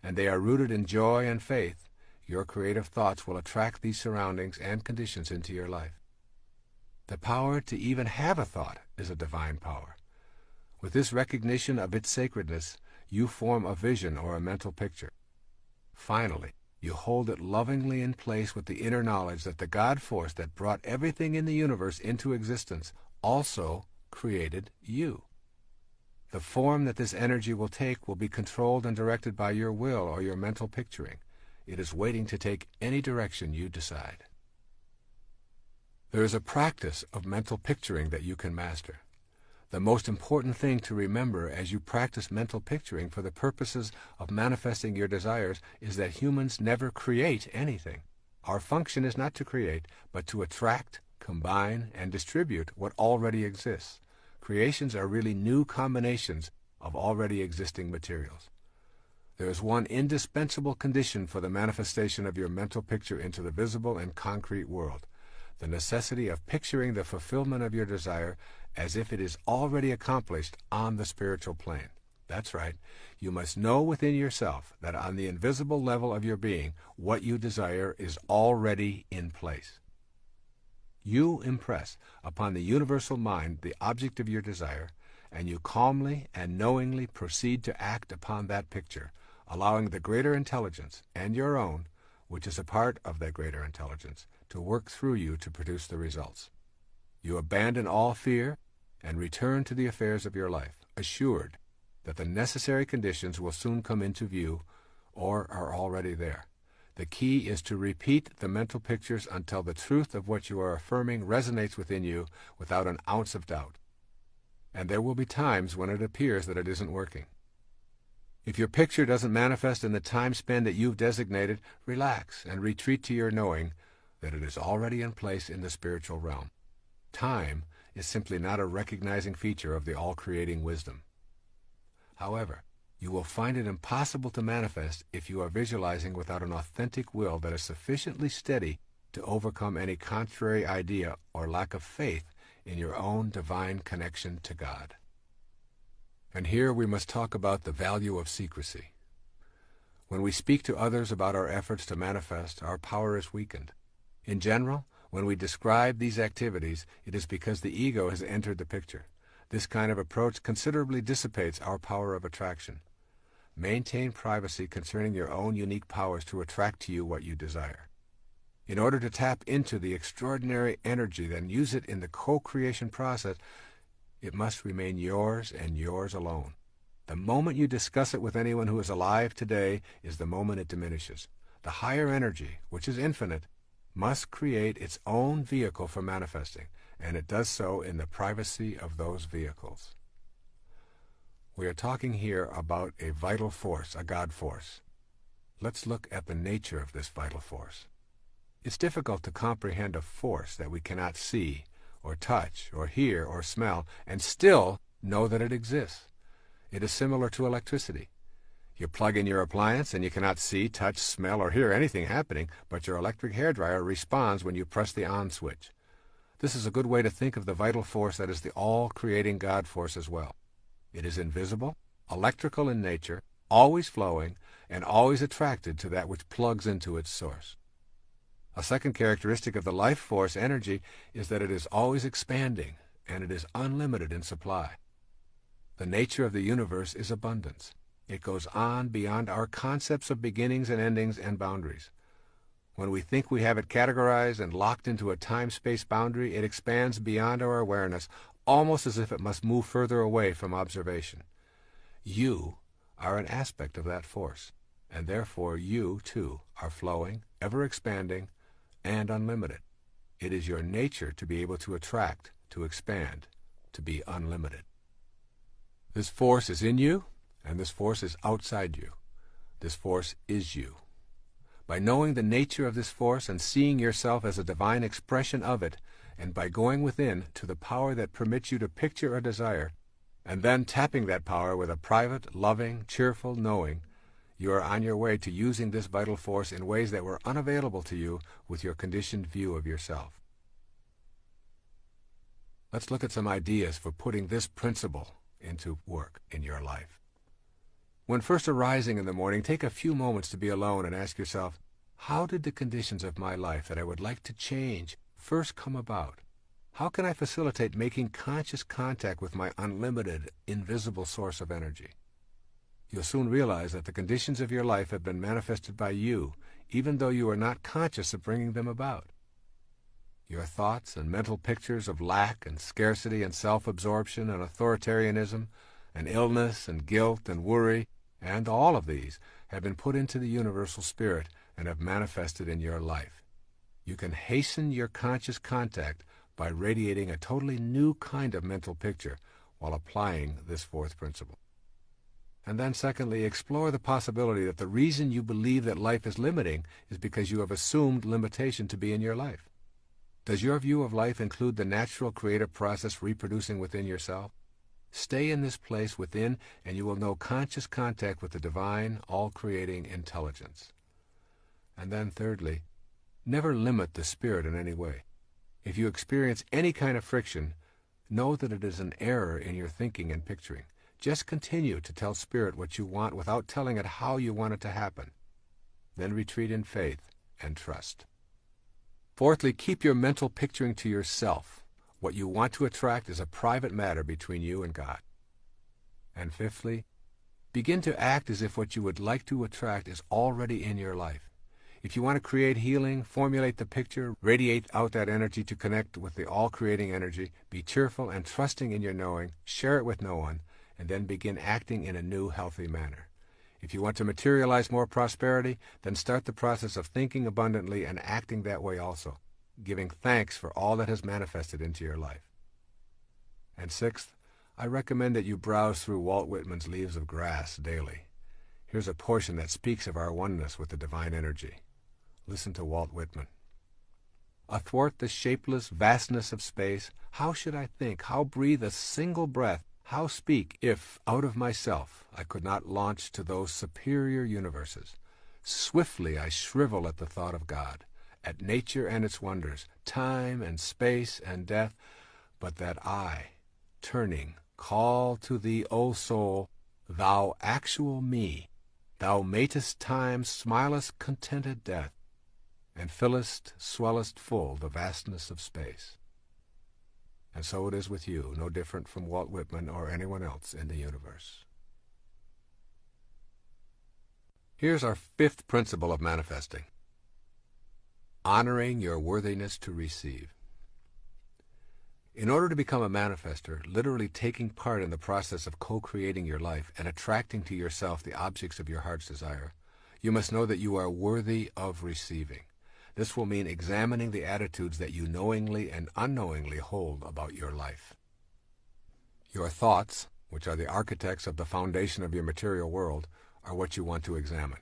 and they are rooted in joy and faith, your creative thoughts will attract these surroundings and conditions into your life. The power to even have a thought is a divine power. With this recognition of its sacredness, you form a vision or a mental picture. Finally, you hold it lovingly in place with the inner knowledge that the God force that brought everything in the universe into existence also created you. The form that this energy will take will be controlled and directed by your will or your mental picturing. It is waiting to take any direction you decide. There is a practice of mental picturing that you can master. The most important thing to remember as you practice mental picturing for the purposes of manifesting your desires is that humans never create anything. Our function is not to create, but to attract, combine, and distribute what already exists. Creations are really new combinations of already existing materials. There is one indispensable condition for the manifestation of your mental picture into the visible and concrete world: the necessity of picturing the fulfillment of your desire as if it is already accomplished on the spiritual plane. That's right. You must know within yourself that on the invisible level of your being, what you desire is already in place. You impress upon the universal mind the object of your desire, and you calmly and knowingly proceed to act upon that picture, allowing the greater intelligence and your own, which is a part of that greater intelligence, to work through you to produce the results. You abandon all fear and return to the affairs of your life, assured that the necessary conditions will soon come into view or are already there. The key is to repeat the mental pictures until the truth of what you are affirming resonates within you without an ounce of doubt. And there will be times when it appears that it isn't working. If your picture doesn't manifest in the time span that you've designated, relax and retreat to your knowing that it is already in place in the spiritual realm. Time is simply not a recognizing feature of the all-creating wisdom. However, you will find it impossible to manifest if you are visualizing without an authentic will that is sufficiently steady to overcome any contrary idea or lack of faith in your own divine connection to God. And here we must talk about the value of secrecy. When we speak to others about our efforts to manifest, our power is weakened. In general, when we describe these activities, it is because the ego has entered the picture. This kind of approach considerably dissipates our power of attraction. Maintain privacy concerning your own unique powers to attract to you what you desire. In order to tap into the extraordinary energy and use it in the co-creation process, it must remain yours and yours alone. The moment you discuss it with anyone who is alive today is the moment it diminishes. The higher energy, which is infinite, must create its own vehicle for manifesting, and it does so in the privacy of those vehicles. We are talking here about a vital force, a God force. Let's look at the nature of this vital force. It's difficult to comprehend a force that we cannot see, or touch, or hear, or smell, and still Know that it exists. It is similar to electricity. You plug in your appliance and you cannot see, touch, smell, or hear anything happening, but your electric hairdryer responds when you press the on switch. This is a good way to think of the vital force that is the all-creating God force as well. It is invisible, electrical in nature, always flowing, and always attracted to that which plugs into its source. A second characteristic of the life force energy is that it is always expanding, and it is unlimited in supply. The nature of the universe is abundance. It goes on beyond our concepts of beginnings and endings and boundaries. When we think we have it categorized and locked into a time-space boundary, it expands beyond our awareness, almost as if it must move further away from observation. You are an aspect of that force, and therefore you, too, are flowing, ever-expanding, and unlimited. It is your nature to be able to attract, to expand, to be unlimited. This force is in you, and this force is outside you. This force is you. By knowing the nature of this force and seeing yourself as a divine expression of it, and by going within to the power that permits you to picture a desire, and then tapping that power with a private, loving, cheerful knowing, you are on your way to using this vital force in ways that were unavailable to you with your conditioned view of yourself. Let's look at some ideas for putting this principle into work in your life. When first arising in the morning, take a few moments to be alone and ask yourself, how did the conditions of my life that I would like to change first come about? How can I facilitate making conscious contact with my unlimited, invisible source of energy? You'll soon realize that the conditions of your life have been manifested by you, even though you are not conscious of bringing them about. Your thoughts and mental pictures of lack and scarcity and self-absorption and authoritarianism and illness and guilt and worry, and all of these have been put into the universal spirit and have manifested in your life. You can hasten your conscious contact by radiating a totally new kind of mental picture while applying this fourth principle. And then secondly, explore the possibility that the reason you believe that life is limiting is because you have assumed limitation to be in your life. Does your view of life include the natural creative process reproducing within yourself? Stay in this place within, and you will know conscious contact with the divine, all-creating intelligence. And then thirdly, never limit the spirit in any way. If you experience any kind of friction, know that it is an error in your thinking and picturing. Just continue to tell Spirit what you want without telling it how you want it to happen. Then retreat in faith and trust. Fourthly, keep your mental picturing to yourself. What you want to attract is a private matter between you and God. And fifthly, begin to act as if what you would like to attract is already in your life. If you want to create healing, formulate the picture, radiate out that energy to connect with the all-creating energy, be cheerful and trusting in your knowing, share it with no one, and then begin acting in a new, healthy manner. If you want to materialize more prosperity, then start the process of thinking abundantly and acting that way also, giving thanks for all that has manifested into your life. And sixth, I recommend that you browse through Walt Whitman's Leaves of Grass daily. Here's a portion that speaks of our oneness with the divine energy. Listen to Walt Whitman. Athwart the shapeless vastness of space, how should I think, how breathe a single breath, how speak, if, out of myself, I could not launch to those superior universes? Swiftly I shrivel at the thought of God, at nature and its wonders, time and space and death, but that I, turning, call to thee, O soul, thou actual me, thou matest time, smilest contented death, and fillest, swellest full the vastness of space. And so it is with you, no different from Walt Whitman or anyone else in the universe. Here's our fifth principle of manifesting. Honoring your worthiness to receive. In order to become a manifester, literally taking part in the process of co-creating your life and attracting to yourself the objects of your heart's desire, you must know that you are worthy of receiving. This will mean examining the attitudes that you knowingly and unknowingly hold about your life. Your thoughts, which are the architects of the foundation of your material world, are what you want to examine.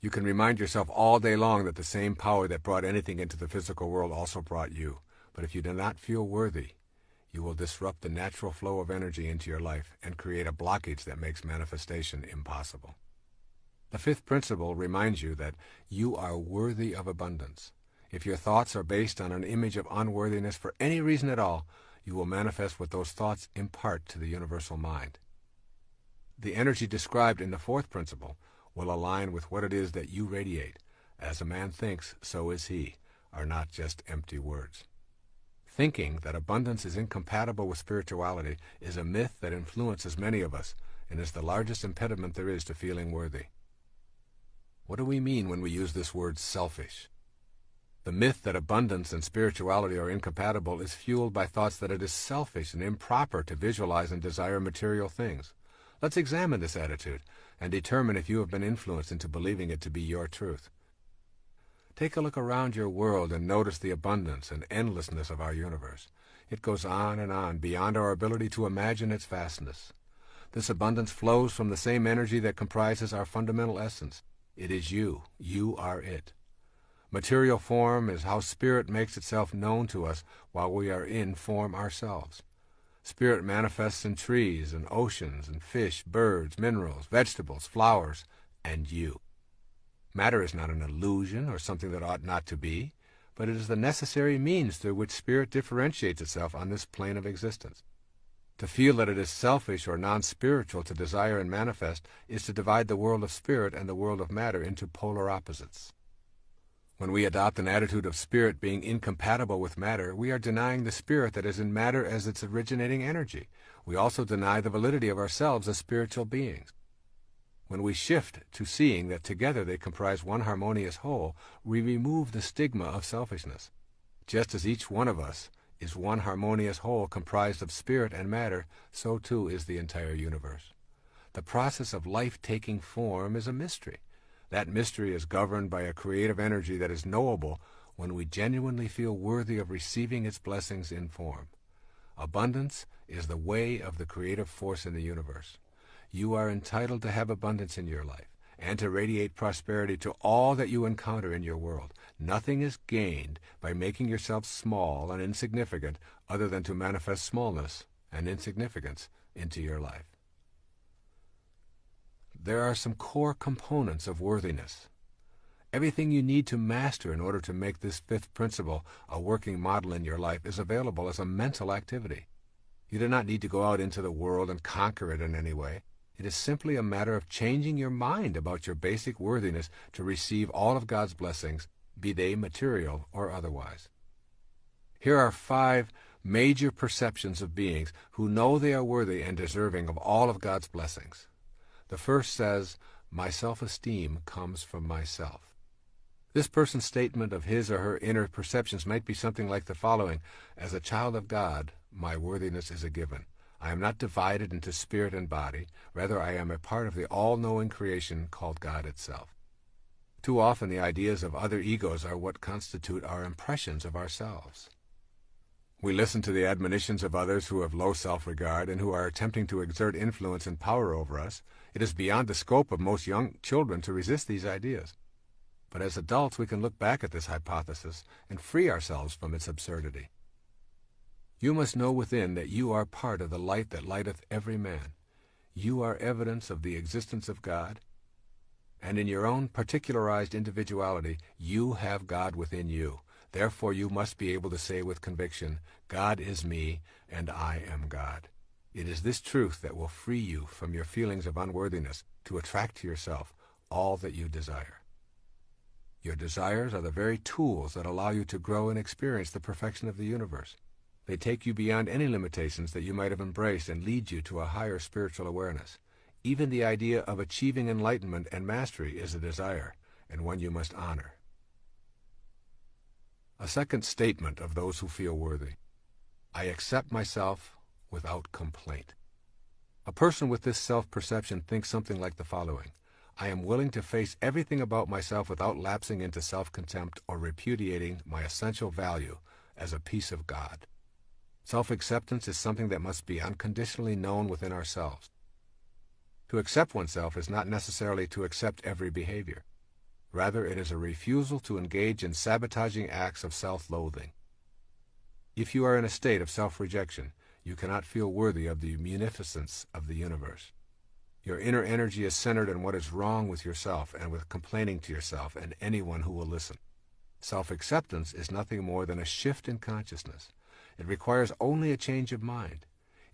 You can remind yourself all day long that the same power that brought anything into the physical world also brought you. But if you do not feel worthy, you will disrupt the natural flow of energy into your life and create a blockage that makes manifestation impossible. The fifth principle reminds you that you are worthy of abundance. If your thoughts are based on an image of unworthiness for any reason at all, you will manifest what those thoughts impart to the universal mind. The energy described in the fourth principle will align with what it is that you radiate. As a man thinks, so is he, are not just empty words. Thinking that abundance is incompatible with spirituality is a myth that influences many of us and is the largest impediment there is to feeling worthy. What do we mean when we use this word selfish? The myth that abundance and spirituality are incompatible is fueled by thoughts that it is selfish and improper to visualize and desire material things. Let's examine this attitude and determine if you have been influenced into believing it to be your truth. Take a look around your world and notice the abundance and endlessness of our universe. It goes on and on beyond our ability to imagine its vastness. This abundance flows from the same energy that comprises our fundamental essence. It is you. You are it. Material form is how spirit makes itself known to us while we are in form ourselves. Spirit manifests in trees and oceans and fish, birds, minerals, vegetables, flowers, and you. Matter is not an illusion or something that ought not to be, but it is the necessary means through which spirit differentiates itself on this plane of existence. To feel that it is selfish or non-spiritual to desire and manifest is to divide the world of spirit and the world of matter into polar opposites. When we adopt an attitude of spirit being incompatible with matter, we are denying the spirit that is in matter as its originating energy. We also deny the validity of ourselves as spiritual beings. When we shift to seeing that together they comprise one harmonious whole, we remove the stigma of selfishness. Just as each one of us is one harmonious whole comprised of spirit and matter, so too is the entire universe. The process of life taking form is a mystery. That mystery is governed by a creative energy that is knowable when we genuinely feel worthy of receiving its blessings in form. Abundance is the way of the creative force in the universe. You are entitled to have abundance in your life and to radiate prosperity to all that you encounter in your world. Nothing is gained by making yourself small and insignificant other than to manifest smallness and insignificance into your life. There are some core components of worthiness. Everything you need to master in order to make this fifth principle a working model in your life is available as a mental activity. You do not need to go out into the world and conquer it in any way. It is simply a matter of changing your mind about your basic worthiness to receive all of God's blessings, be they material or otherwise. Here are 5 major perceptions of beings who know they are worthy and deserving of all of God's blessings. The first says, "My self-esteem comes from myself." This person's statement of his or her inner perceptions might be something like the following: "As a child of God, my worthiness is a given. I am not divided into spirit and body. Rather, I am a part of the all-knowing creation called God itself." Too often the ideas of other egos are what constitute our impressions of ourselves. We listen to the admonitions of others who have low self-regard and who are attempting to exert influence and power over us. It is beyond the scope of most young children to resist these ideas. But as adults, we can look back at this hypothesis and free ourselves from its absurdity. You must know within that you are part of the light that lighteth every man. You are evidence of the existence of God, and in your own particularized individuality, you have God within you. Therefore, you must be able to say with conviction, "God is me, and I am God." It is this truth that will free you from your feelings of unworthiness to attract to yourself all that you desire. Your desires are the very tools that allow you to grow and experience the perfection of the universe. They take you beyond any limitations that you might have embraced and lead you to a higher spiritual awareness. Even the idea of achieving enlightenment and mastery is a desire, and one you must honor. A second statement of those who feel worthy: I accept myself without complaint. A person with this self-perception thinks something like the following: I am willing to face everything about myself without lapsing into self-contempt or repudiating my essential value as a piece of God. Self-acceptance is something that must be unconditionally known within ourselves. To accept oneself is not necessarily to accept every behavior. Rather, it is a refusal to engage in sabotaging acts of self-loathing. If you are in a state of self-rejection, you cannot feel worthy of the munificence of the universe. Your inner energy is centered on what is wrong with yourself and with complaining to yourself and anyone who will listen. Self-acceptance is nothing more than a shift in consciousness. It requires only a change of mind.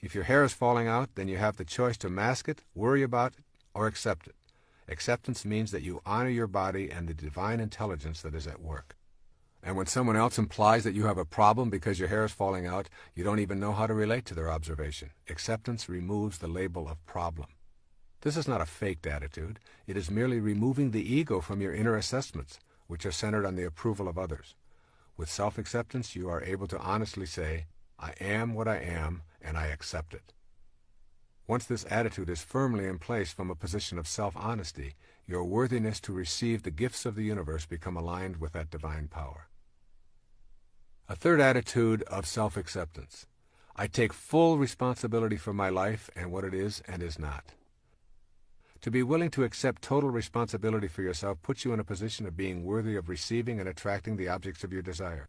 If your hair is falling out, then you have the choice to mask it, worry about it, or accept it. Acceptance means that you honor your body and the divine intelligence that is at work. And when someone else implies that you have a problem because your hair is falling out, you don't even know how to relate to their observation. Acceptance removes the label of problem. This is not a faked attitude. It is merely removing the ego from your inner assessments, which are centered on the approval of others. With self-acceptance, you are able to honestly say, I am what I am, and I accept it. Once this attitude is firmly in place from a position of self-honesty, your worthiness to receive the gifts of the universe become aligned with that divine power. A third attitude of self-acceptance. I take full responsibility for my life and what it is and is not. To be willing to accept total responsibility for yourself puts you in a position of being worthy of receiving and attracting the objects of your desire.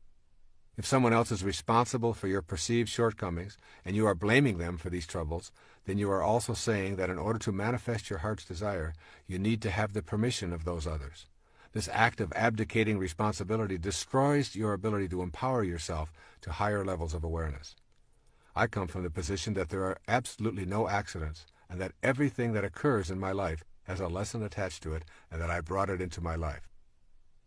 If someone else is responsible for your perceived shortcomings, and you are blaming them for these troubles, then you are also saying that in order to manifest your heart's desire, you need to have the permission of those others. This act of abdicating responsibility destroys your ability to empower yourself to higher levels of awareness. I come from the position that there are absolutely no accidents, and that everything that occurs in my life has a lesson attached to it, and that I brought it into my life.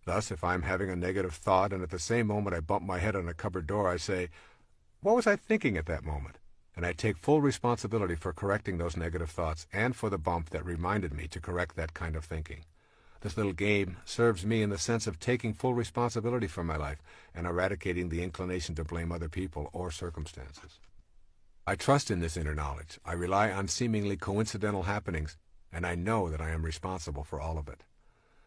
Thus, if I am having a negative thought, and at the same moment I bump my head on a cupboard door, I say, what was I thinking at that moment? And I take full responsibility for correcting those negative thoughts, and for the bump that reminded me to correct that kind of thinking. This little game serves me in the sense of taking full responsibility for my life, and eradicating the inclination to blame other people or circumstances. I trust in this inner knowledge. I rely on seemingly coincidental happenings, and I know that I am responsible for all of it.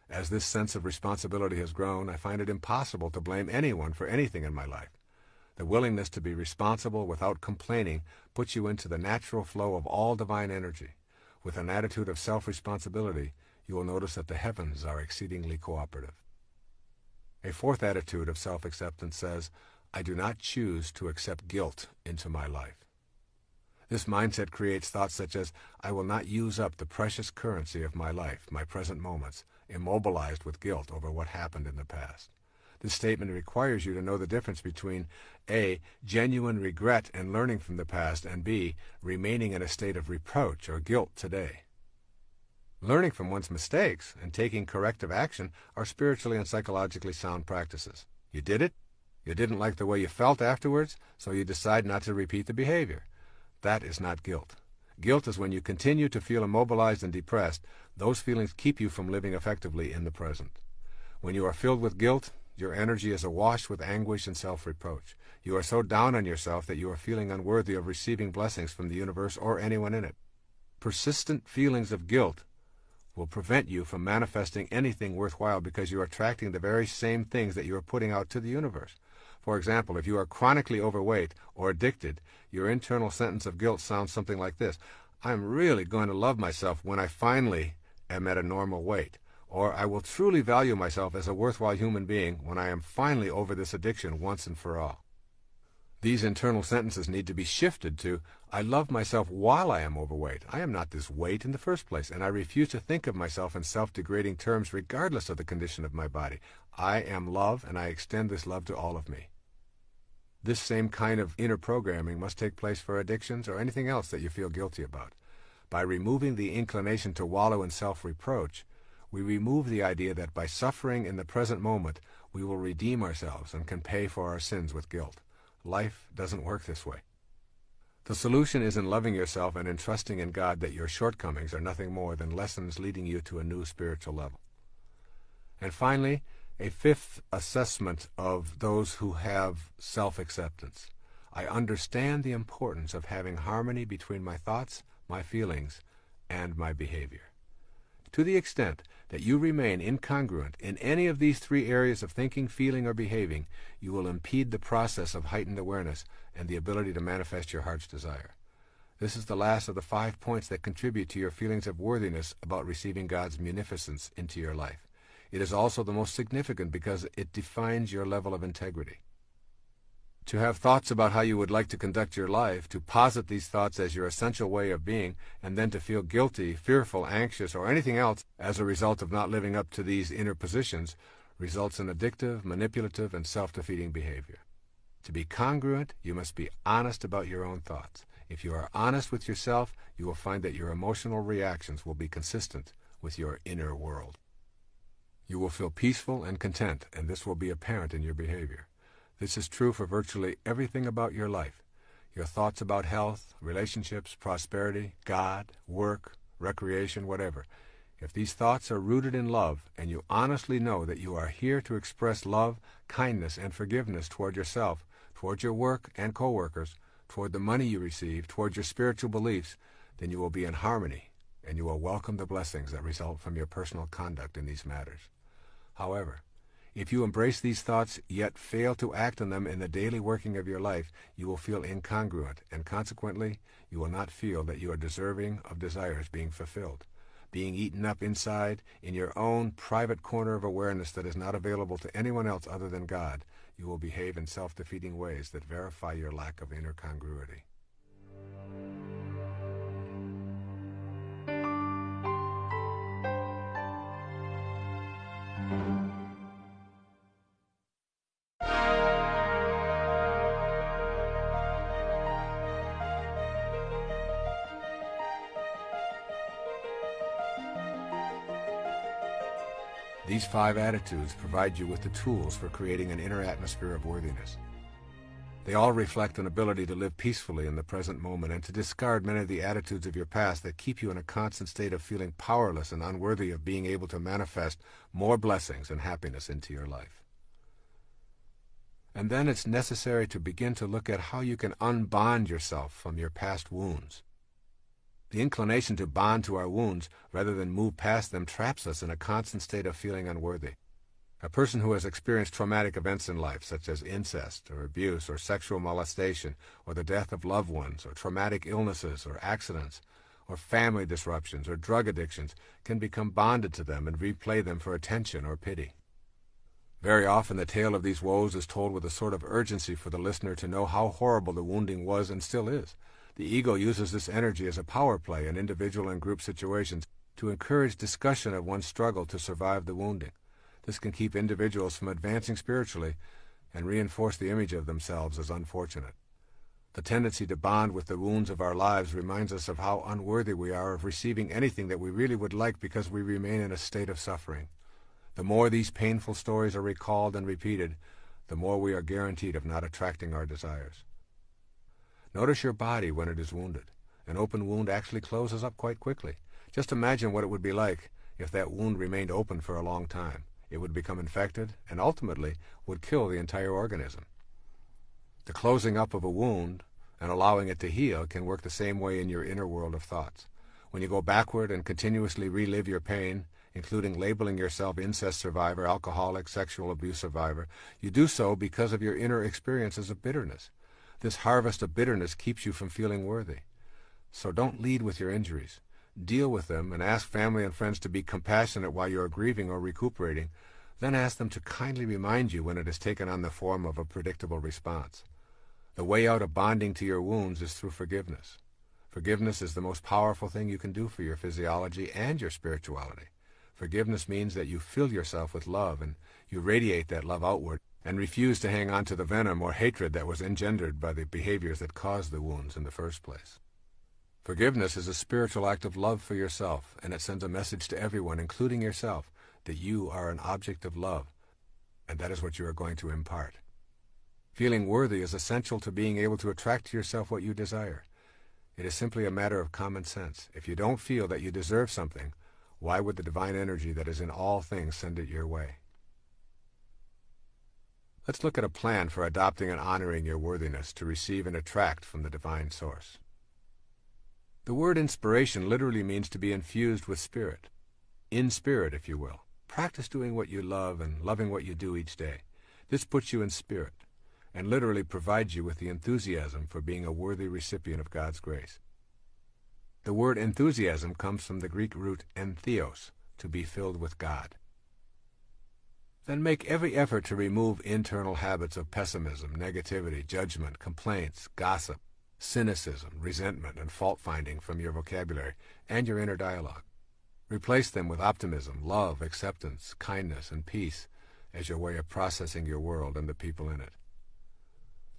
As this sense of responsibility has grown, I find it impossible to blame anyone for anything in my life. The willingness to be responsible without complaining puts you into the natural flow of all divine energy. With an attitude of self-responsibility, you will notice that the heavens are exceedingly cooperative. A fourth attitude of self-acceptance says, I do not choose to accept guilt into my life. This mindset creates thoughts such as, I will not use up the precious currency of my life, my present moments, immobilized with guilt over what happened in the past. This statement requires you to know the difference between A, genuine regret and learning from the past, and B, remaining in a state of reproach or guilt today. Learning from one's mistakes and taking corrective action are spiritually and psychologically sound practices. You did it, you didn't like the way you felt afterwards, so you decide not to repeat the behavior. That is not guilt. Guilt is when you continue to feel immobilized and depressed. Those feelings keep you from living effectively in the present. When you are filled with guilt, your energy is awash with anguish and self-reproach. You are so down on yourself that you are feeling unworthy of receiving blessings from the universe or anyone in it. Persistent feelings of guilt will prevent you from manifesting anything worthwhile because you are attracting the very same things that you are putting out to the universe. For example, if you are chronically overweight or addicted, your internal sentence of guilt sounds something like this. I'm really going to love myself when I finally am at a normal weight. Or I will truly value myself as a worthwhile human being when I am finally over this addiction once and for all. These internal sentences need to be shifted to, I love myself while I am overweight. I am not this weight in the first place, and I refuse to think of myself in self-degrading terms regardless of the condition of my body. I am love, and I extend this love to all of me. This same kind of inner programming must take place for addictions or anything else that you feel guilty about. By removing the inclination to wallow in self-reproach, we remove the idea that by suffering in the present moment, we will redeem ourselves and can pay for our sins with guilt. Life doesn't work this way. The solution is in loving yourself and in trusting in God that your shortcomings are nothing more than lessons leading you to a new spiritual level. And finally, a fifth assessment of those who have self-acceptance. I understand the importance of having harmony between my thoughts, my feelings, and my behavior. To the extent that you remain incongruent in any of these three areas of thinking, feeling, or behaving, you will impede the process of heightened awareness and the ability to manifest your heart's desire. This is the last of the 5 points that contribute to your feelings of worthiness about receiving God's munificence into your life. It is also the most significant because it defines your level of integrity. To have thoughts about how you would like to conduct your life, to posit these thoughts as your essential way of being, and then to feel guilty, fearful, anxious, or anything else as a result of not living up to these inner positions, results in addictive, manipulative, and self-defeating behavior. To be congruent, you must be honest about your own thoughts. If you are honest with yourself, you will find that your emotional reactions will be consistent with your inner world. You will feel peaceful and content, and this will be apparent in your behavior. This is true for virtually everything about your life. Your thoughts about health, relationships, prosperity, God, work, recreation, whatever. If these thoughts are rooted in love, and you honestly know that you are here to express love, kindness, and forgiveness toward yourself, toward your work and co-workers, toward the money you receive, toward your spiritual beliefs, then you will be in harmony, and you will welcome the blessings that result from your personal conduct in these matters. However, if you embrace these thoughts yet fail to act on them in the daily working of your life, you will feel incongruent, and consequently, you will not feel that you are deserving of desires being fulfilled, being eaten up inside in your own private corner of awareness that is not available to anyone else other than God. You will behave in self-defeating ways that verify your lack of inner congruity. These 5 attitudes provide you with the tools for creating an inner atmosphere of worthiness. They all reflect an ability to live peacefully in the present moment and to discard many of the attitudes of your past that keep you in a constant state of feeling powerless and unworthy of being able to manifest more blessings and happiness into your life. And then it's necessary to begin to look at how you can unbond yourself from your past wounds. The inclination to bond to our wounds, rather than move past them, traps us in a constant state of feeling unworthy. A person who has experienced traumatic events in life, such as incest, or abuse, or sexual molestation, or the death of loved ones, or traumatic illnesses, or accidents, or family disruptions, or drug addictions, can become bonded to them and replay them for attention or pity. Very often the tale of these woes is told with a sort of urgency for the listener to know how horrible the wounding was and still is. The ego uses this energy as a power play in individual and group situations to encourage discussion of one's struggle to survive the wounding. This can keep individuals from advancing spiritually and reinforce the image of themselves as unfortunate. The tendency to bond with the wounds of our lives reminds us of how unworthy we are of receiving anything that we really would like because we remain in a state of suffering. The more these painful stories are recalled and repeated, the more we are guaranteed of not attracting our desires. Notice your body when it is wounded. An open wound actually closes up quite quickly. Just imagine what it would be like if that wound remained open for a long time. It would become infected and ultimately would kill the entire organism. The closing up of a wound and allowing it to heal can work the same way in your inner world of thoughts. When you go backward and continuously relive your pain, including labeling yourself incest survivor, alcoholic, sexual abuse survivor, you do so because of your inner experiences of bitterness. This harvest of bitterness keeps you from feeling worthy. So don't lead with your injuries. Deal with them and ask family and friends to be compassionate while you are grieving or recuperating. Then ask them to kindly remind you when it has taken on the form of a predictable response. The way out of bonding to your wounds is through forgiveness. Forgiveness is the most powerful thing you can do for your physiology and your spirituality. Forgiveness means that you fill yourself with love and you radiate that love outward and refuse to hang on to the venom or hatred that was engendered by the behaviors that caused the wounds in the first place. Forgiveness is a spiritual act of love for yourself, and it sends a message to everyone, including yourself, that you are an object of love, and that is what you are going to impart. Feeling worthy is essential to being able to attract to yourself what you desire. It is simply a matter of common sense. If you don't feel that you deserve something, why would the divine energy that is in all things send it your way? Let's look at a plan for adopting and honoring your worthiness to receive and attract from the divine source. The word inspiration literally means to be infused with spirit. In spirit, if you will. Practice doing what you love and loving what you do each day. This puts you in spirit and literally provides you with the enthusiasm for being a worthy recipient of God's grace. The word enthusiasm comes from the Greek root entheos, to be filled with God. Then make every effort to remove internal habits of pessimism, negativity, judgment, complaints, gossip, cynicism, resentment, and fault-finding from your vocabulary and your inner dialogue. Replace them with optimism, love, acceptance, kindness, and peace as your way of processing your world and the people in it.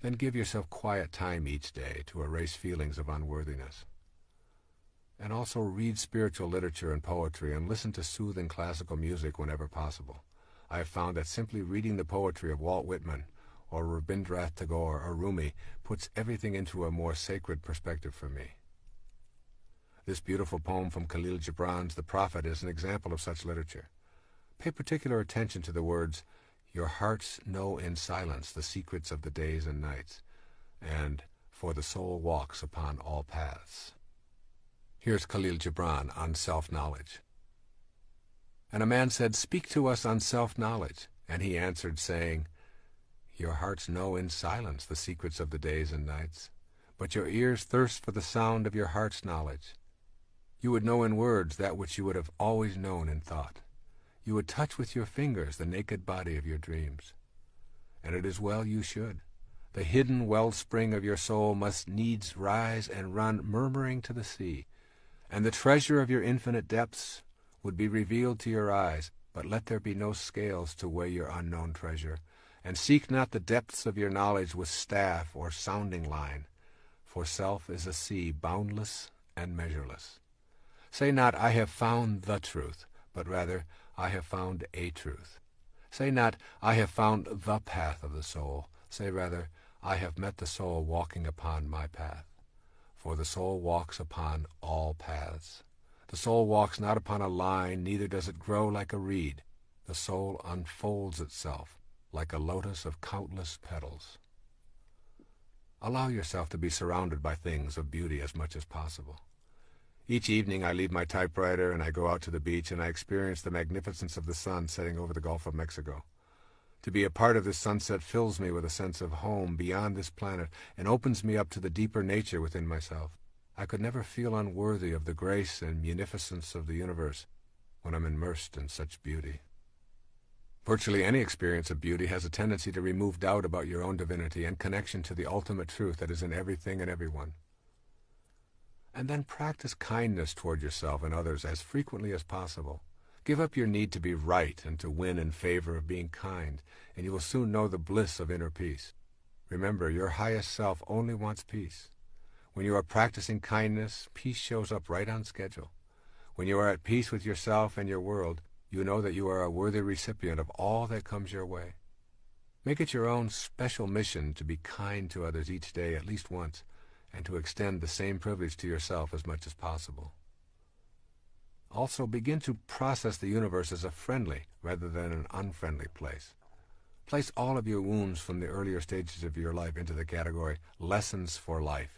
Then give yourself quiet time each day to erase feelings of unworthiness. And also read spiritual literature and poetry and listen to soothing classical music whenever possible. I have found that simply reading the poetry of Walt Whitman or Rabindranath Tagore or Rumi puts everything into a more sacred perspective for me. This beautiful poem from Khalil Gibran's The Prophet is an example of such literature. Pay particular attention to the words, "Your hearts know in silence the secrets of the days and nights," and "For the soul walks upon all paths." Here's Khalil Gibran on self-knowledge. And a man said, "Speak to us on self-knowledge." And he answered, saying, "Your hearts know in silence the secrets of the days and nights, but your ears thirst for the sound of your heart's knowledge. You would know in words that which you would have always known in thought. You would touch with your fingers the naked body of your dreams. And it is well you should. The hidden wellspring of your soul must needs rise and run murmuring to the sea, and the treasure of your infinite depths would be revealed to your eyes, but let there be no scales to weigh your unknown treasure, and seek not the depths of your knowledge with staff or sounding line, for self is a sea boundless and measureless. Say not, I have found the truth, but rather, I have found a truth. Say not, I have found the path of the soul. Say rather, I have met the soul walking upon my path. For the soul walks upon all paths. The soul walks not upon a line, neither does it grow like a reed. The soul unfolds itself like a lotus of countless petals. Allow yourself to be surrounded by things of beauty as much as possible. Each evening I leave my typewriter and I go out to the beach and I experience the magnificence of the sun setting over the Gulf of Mexico. To be a part of this sunset fills me with a sense of home beyond this planet and opens me up to the deeper nature within myself. I could never feel unworthy of the grace and munificence of the universe when I'm immersed in such beauty. Virtually any experience of beauty has a tendency to remove doubt about your own divinity and connection to the ultimate truth that is in everything and everyone. And then practice kindness toward yourself and others as frequently as possible. Give up your need to be right and to win in favor of being kind, and you will soon know the bliss of inner peace. Remember, your highest self only wants peace. When you are practicing kindness, peace shows up right on schedule. When you are at peace with yourself and your world, you know that you are a worthy recipient of all that comes your way. Make it your own special mission to be kind to others each day at least once, and to extend the same privilege to yourself as much as possible. Also, begin to process the universe as a friendly rather than an unfriendly place. Place all of your wounds from the earlier stages of your life into the category lessons for life.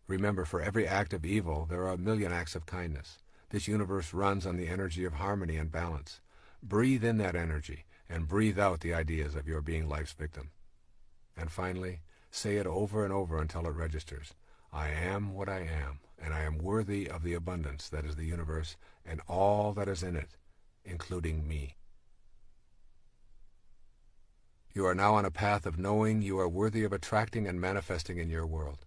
Remember, for every act of evil, there are a million acts of kindness. This universe runs on the energy of harmony and balance. Breathe in that energy and breathe out the ideas of your being life's victim. And finally, say it over and over until it registers. I am what I am, and I am worthy of the abundance that is the universe and all that is in it, including me. You are now on a path of knowing you are worthy of attracting and manifesting in your world.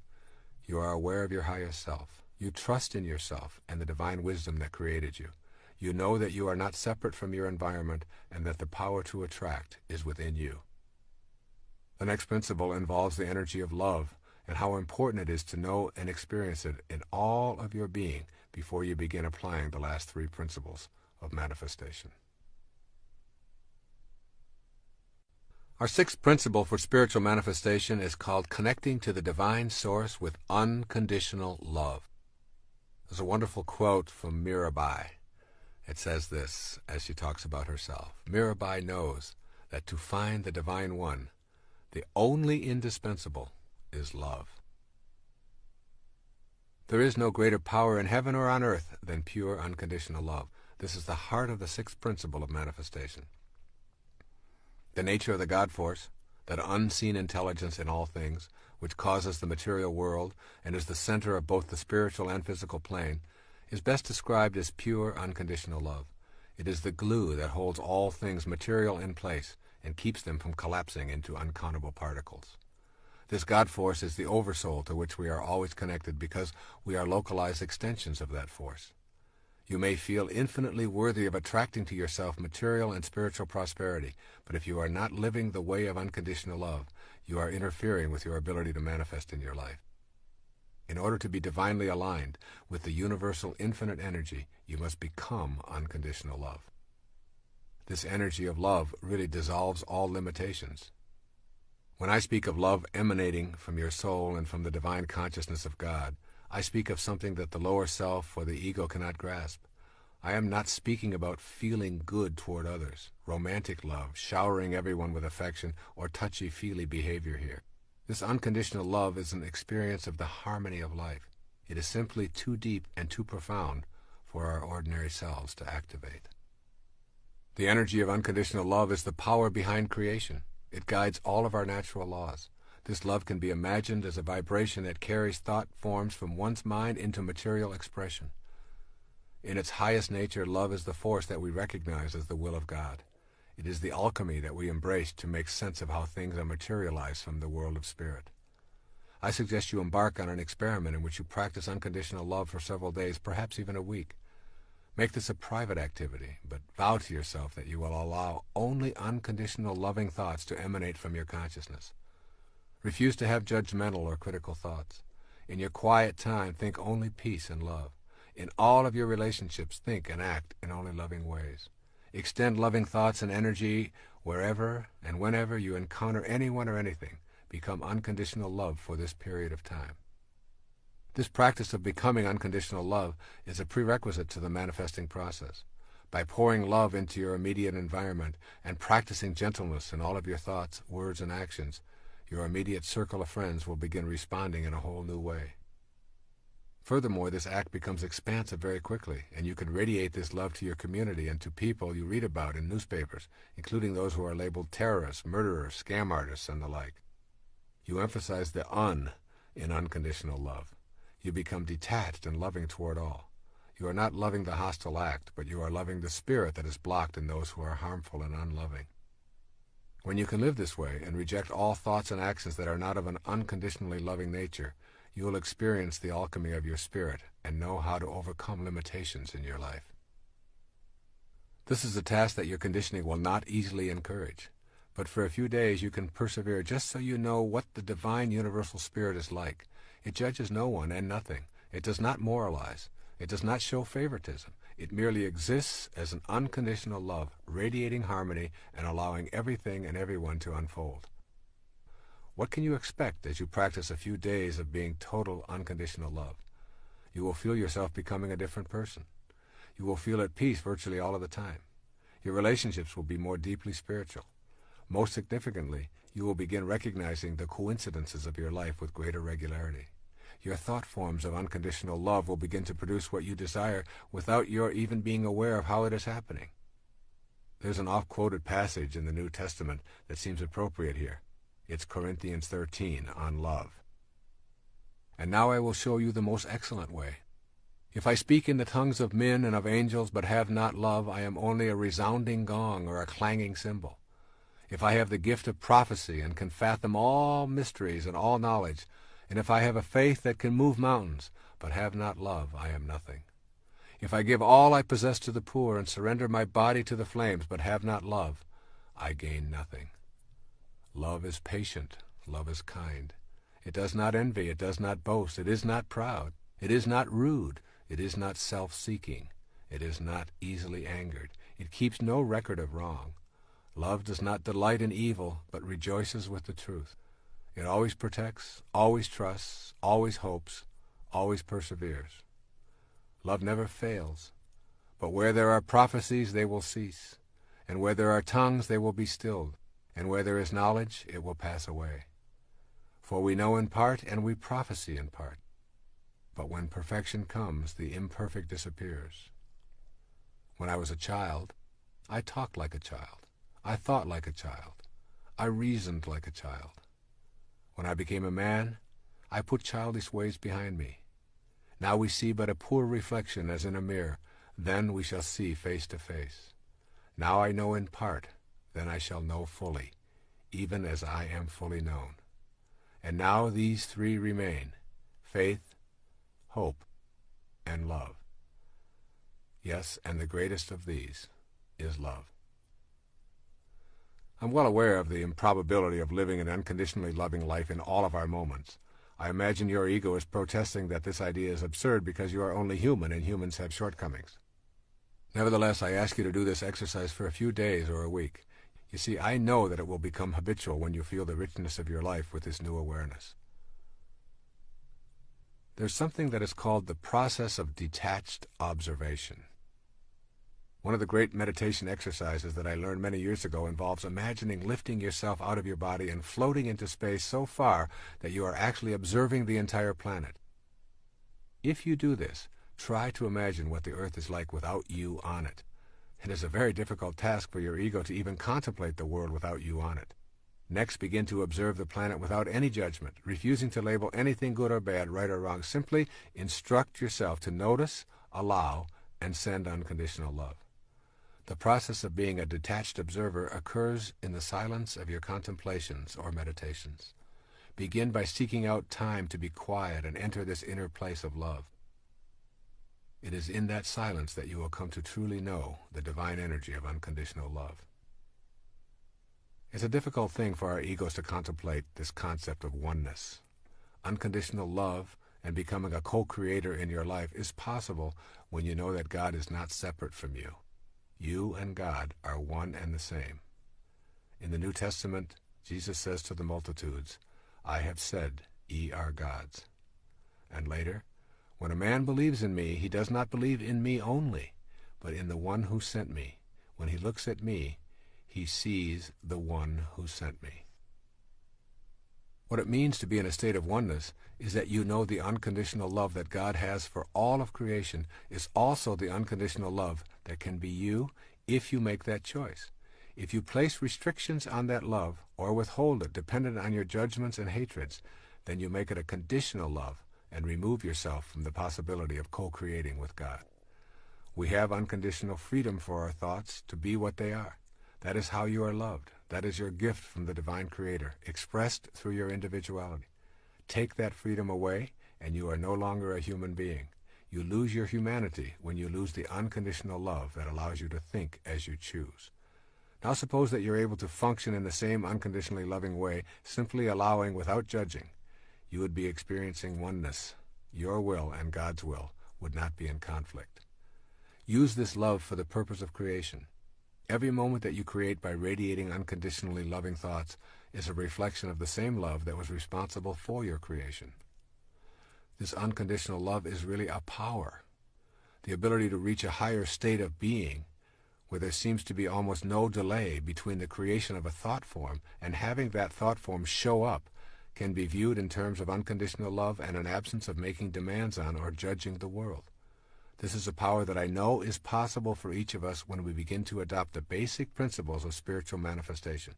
You are aware of your highest self. You trust in yourself and the divine wisdom that created you. You know that you are not separate from your environment and that the power to attract is within you. The next principle involves the energy of love and how important it is to know and experience it in all of your being before you begin applying the last three principles of manifestation. Our sixth principle for spiritual manifestation is called connecting to the divine source with unconditional love. There's a wonderful quote from Mirabai. It says this as she talks about herself. Mirabai knows that to find the divine one, the only indispensable is love. There is no greater power in heaven or on earth than pure unconditional love. This is the heart of the sixth principle of manifestation. The nature of the God force, that unseen intelligence in all things, which causes the material world and is the center of both the spiritual and physical plane, is best described as pure unconditional love. It is the glue that holds all things material in place and keeps them from collapsing into uncountable particles. This God force is the oversoul to which we are always connected because we are localized extensions of that force. You may feel infinitely worthy of attracting to yourself material and spiritual prosperity, but if you are not living the way of unconditional love, you are interfering with your ability to manifest in your life. In order to be divinely aligned with the universal infinite energy, you must become unconditional love. This energy of love really dissolves all limitations. When I speak of love emanating from your soul and from the divine consciousness of God, I speak of something that the lower self or the ego cannot grasp. I am not speaking about feeling good toward others, romantic love, showering everyone with affection, or touchy-feely behavior here. This unconditional love is an experience of the harmony of life. It is simply too deep and too profound for our ordinary selves to activate. The energy of unconditional love is the power behind creation. It guides all of our natural laws. This love can be imagined as a vibration that carries thought forms from one's mind into material expression. In its highest nature, love is the force that we recognize as the will of God. It is the alchemy that we embrace to make sense of how things are materialized from the world of spirit. I suggest you embark on an experiment in which you practice unconditional love for several days, perhaps even a week. Make this a private activity, but vow to yourself that you will allow only unconditional loving thoughts to emanate from your consciousness. Refuse to have judgmental or critical thoughts. In your quiet time, think only peace and love. In all of your relationships, think and act in only loving ways. Extend loving thoughts and energy wherever and whenever you encounter anyone or anything. Become unconditional love for this period of time. This practice of becoming unconditional love is a prerequisite to the manifesting process. By pouring love into your immediate environment and practicing gentleness in all of your thoughts, words, and actions, your immediate circle of friends will begin responding in a whole new way. Furthermore, this act becomes expansive very quickly, and you can radiate this love to your community and to people you read about in newspapers, including those who are labeled terrorists, murderers, scam artists, and the like. You emphasize the un in unconditional love. You become detached and loving toward all. You are not loving the hostile act, but you are loving the spirit that is blocked in those who are harmful and unloving. When you can live this way and reject all thoughts and actions that are not of an unconditionally loving nature, you will experience the alchemy of your spirit and know how to overcome limitations in your life. This is a task that your conditioning will not easily encourage, but for a few days you can persevere just so you know what the divine universal spirit is like. It judges no one and nothing. It does not moralize. It does not show favoritism. It merely exists as an unconditional love, radiating harmony and allowing everything and everyone to unfold. What can you expect as you practice a few days of being total unconditional love? You will feel yourself becoming a different person. You will feel at peace virtually all of the time. Your relationships will be more deeply spiritual. Most significantly, you will begin recognizing the coincidences of your life with greater regularity. Your thought forms of unconditional love will begin to produce what you desire without your even being aware of how it is happening. There's an oft-quoted passage in the New Testament that seems appropriate here. It's Corinthians 13 on love. And now I will show you the most excellent way. If I speak in the tongues of men and of angels but have not love, I am only a resounding gong or a clanging cymbal. If I have the gift of prophecy and can fathom all mysteries and all knowledge, and if I have a faith that can move mountains, but have not love, I am nothing. If I give all I possess to the poor and surrender my body to the flames, but have not love, I gain nothing. Love is patient. Love is kind. It does not envy. It does not boast. It is not proud. It is not rude. It is not self-seeking. It is not easily angered. It keeps no record of wrong. Love does not delight in evil, but rejoices with the truth. It always protects, always trusts, always hopes, always perseveres. Love never fails, but where there are prophecies, they will cease, and where there are tongues, they will be stilled, and where there is knowledge, it will pass away. For we know in part, and we prophesy in part. But when perfection comes, the imperfect disappears. When I was a child, I talked like a child. I thought like a child. I reasoned like a child. When I became a man, I put childish ways behind me. Now we see but a poor reflection as in a mirror. Then we shall see face to face. Now I know in part, then I shall know fully, even as I am fully known. And now these three remain: faith, hope, and love. Yes, and the greatest of these is love. I'm well aware of the improbability of living an unconditionally loving life in all of our moments. I imagine your ego is protesting that this idea is absurd because you are only human and humans have shortcomings. Nevertheless, I ask you to do this exercise for a few days or a week. You see, I know that it will become habitual when you feel the richness of your life with this new awareness. There's something that is called the process of detached observation. One of the great meditation exercises that I learned many years ago involves imagining lifting yourself out of your body and floating into space so far that you are actually observing the entire planet. If you do this, try to imagine what the Earth is like without you on it. It is a very difficult task for your ego to even contemplate the world without you on it. Next, begin to observe the planet without any judgment, refusing to label anything good or bad, right or wrong. Simply instruct yourself to notice, allow, and send unconditional love. The process of being a detached observer occurs in the silence of your contemplations or meditations. Begin by seeking out time to be quiet and enter this inner place of love. It is in that silence that you will come to truly know the divine energy of unconditional love. It's a difficult thing for our egos to contemplate this concept of oneness. Unconditional love and becoming a co-creator in your life is possible when you know that God is not separate from you. You and God are one and the same. In the New Testament, Jesus says to the multitudes, "I have said, ye are gods." And later, "When a man believes in me, he does not believe in me only, but in the one who sent me. When he looks at me, he sees the one who sent me." What it means to be in a state of oneness is that you know the unconditional love that God has for all of creation is also the unconditional love that can be you if you make that choice. If you place restrictions on that love or withhold it dependent on your judgments and hatreds, then you make it a conditional love and remove yourself from the possibility of co-creating with God. We have unconditional freedom for our thoughts to be what they are. That is how you are loved. That is your gift from the divine Creator, expressed through your individuality. Take that freedom away, and you are no longer a human being. You lose your humanity when you lose the unconditional love that allows you to think as you choose. Now suppose that you're able to function in the same unconditionally loving way, simply allowing without judging. You would be experiencing oneness. Your will and God's will would not be in conflict. Use this love for the purpose of creation. Every moment that you create by radiating unconditionally loving thoughts is a reflection of the same love that was responsible for your creation. This unconditional love is really a power, the ability to reach a higher state of being where there seems to be almost no delay between the creation of a thought form and having that thought form show up can be viewed in terms of unconditional love and an absence of making demands on or judging the world. This is a power that I know is possible for each of us when we begin to adopt the basic principles of spiritual manifestation.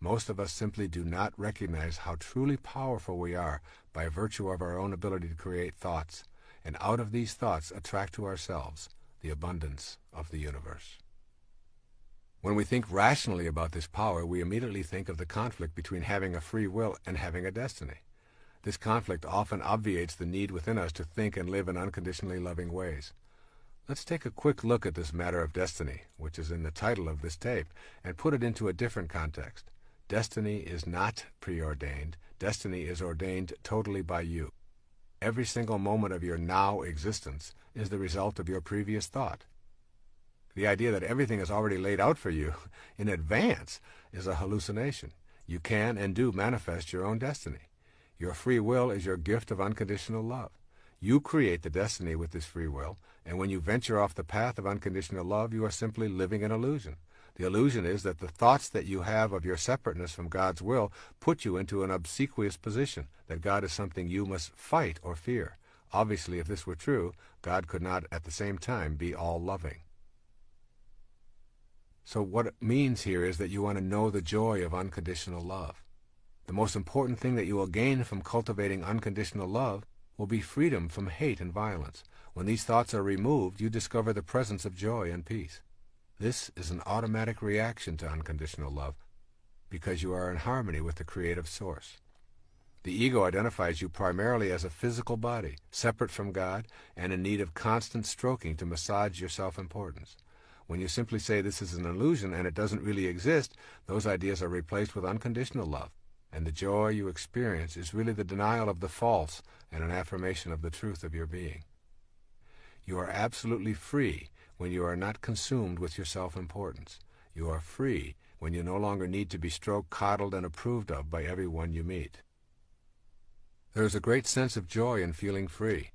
Most of us simply do not recognize how truly powerful we are by virtue of our own ability to create thoughts, and out of these thoughts attract to ourselves the abundance of the universe. When we think rationally about this power, we immediately think of the conflict between having a free will and having a destiny. This conflict often obviates the need within us to think and live in unconditionally loving ways. Let's take a quick look at this matter of destiny, which is in the title of this tape, and put it into a different context. Destiny is not preordained. Destiny is ordained totally by you. Every single moment of your now existence is the result of your previous thought. The idea that everything is already laid out for you in advance is a hallucination. You can and do manifest your own destiny. Your free will is your gift of unconditional love. You create the destiny with this free will, and when you venture off the path of unconditional love, you are simply living an illusion. The illusion is that the thoughts that you have of your separateness from God's will put you into an obsequious position, that God is something you must fight or fear. Obviously, if this were true, God could not at the same time be all-loving. So what it means here is that you want to know the joy of unconditional love. The most important thing that you will gain from cultivating unconditional love will be freedom from hate and violence. When these thoughts are removed, you discover the presence of joy and peace. This is an automatic reaction to unconditional love because you are in harmony with the creative source. The ego identifies you primarily as a physical body, separate from God, and in need of constant stroking to massage your self-importance. When you simply say this is an illusion and it doesn't really exist, those ideas are replaced with unconditional love, and the joy you experience is really the denial of the false and an affirmation of the truth of your being. You are absolutely free when you are not consumed with your self-importance. You are free when you no longer need to be stroked, coddled, and approved of by everyone you meet. There is a great sense of joy in feeling free.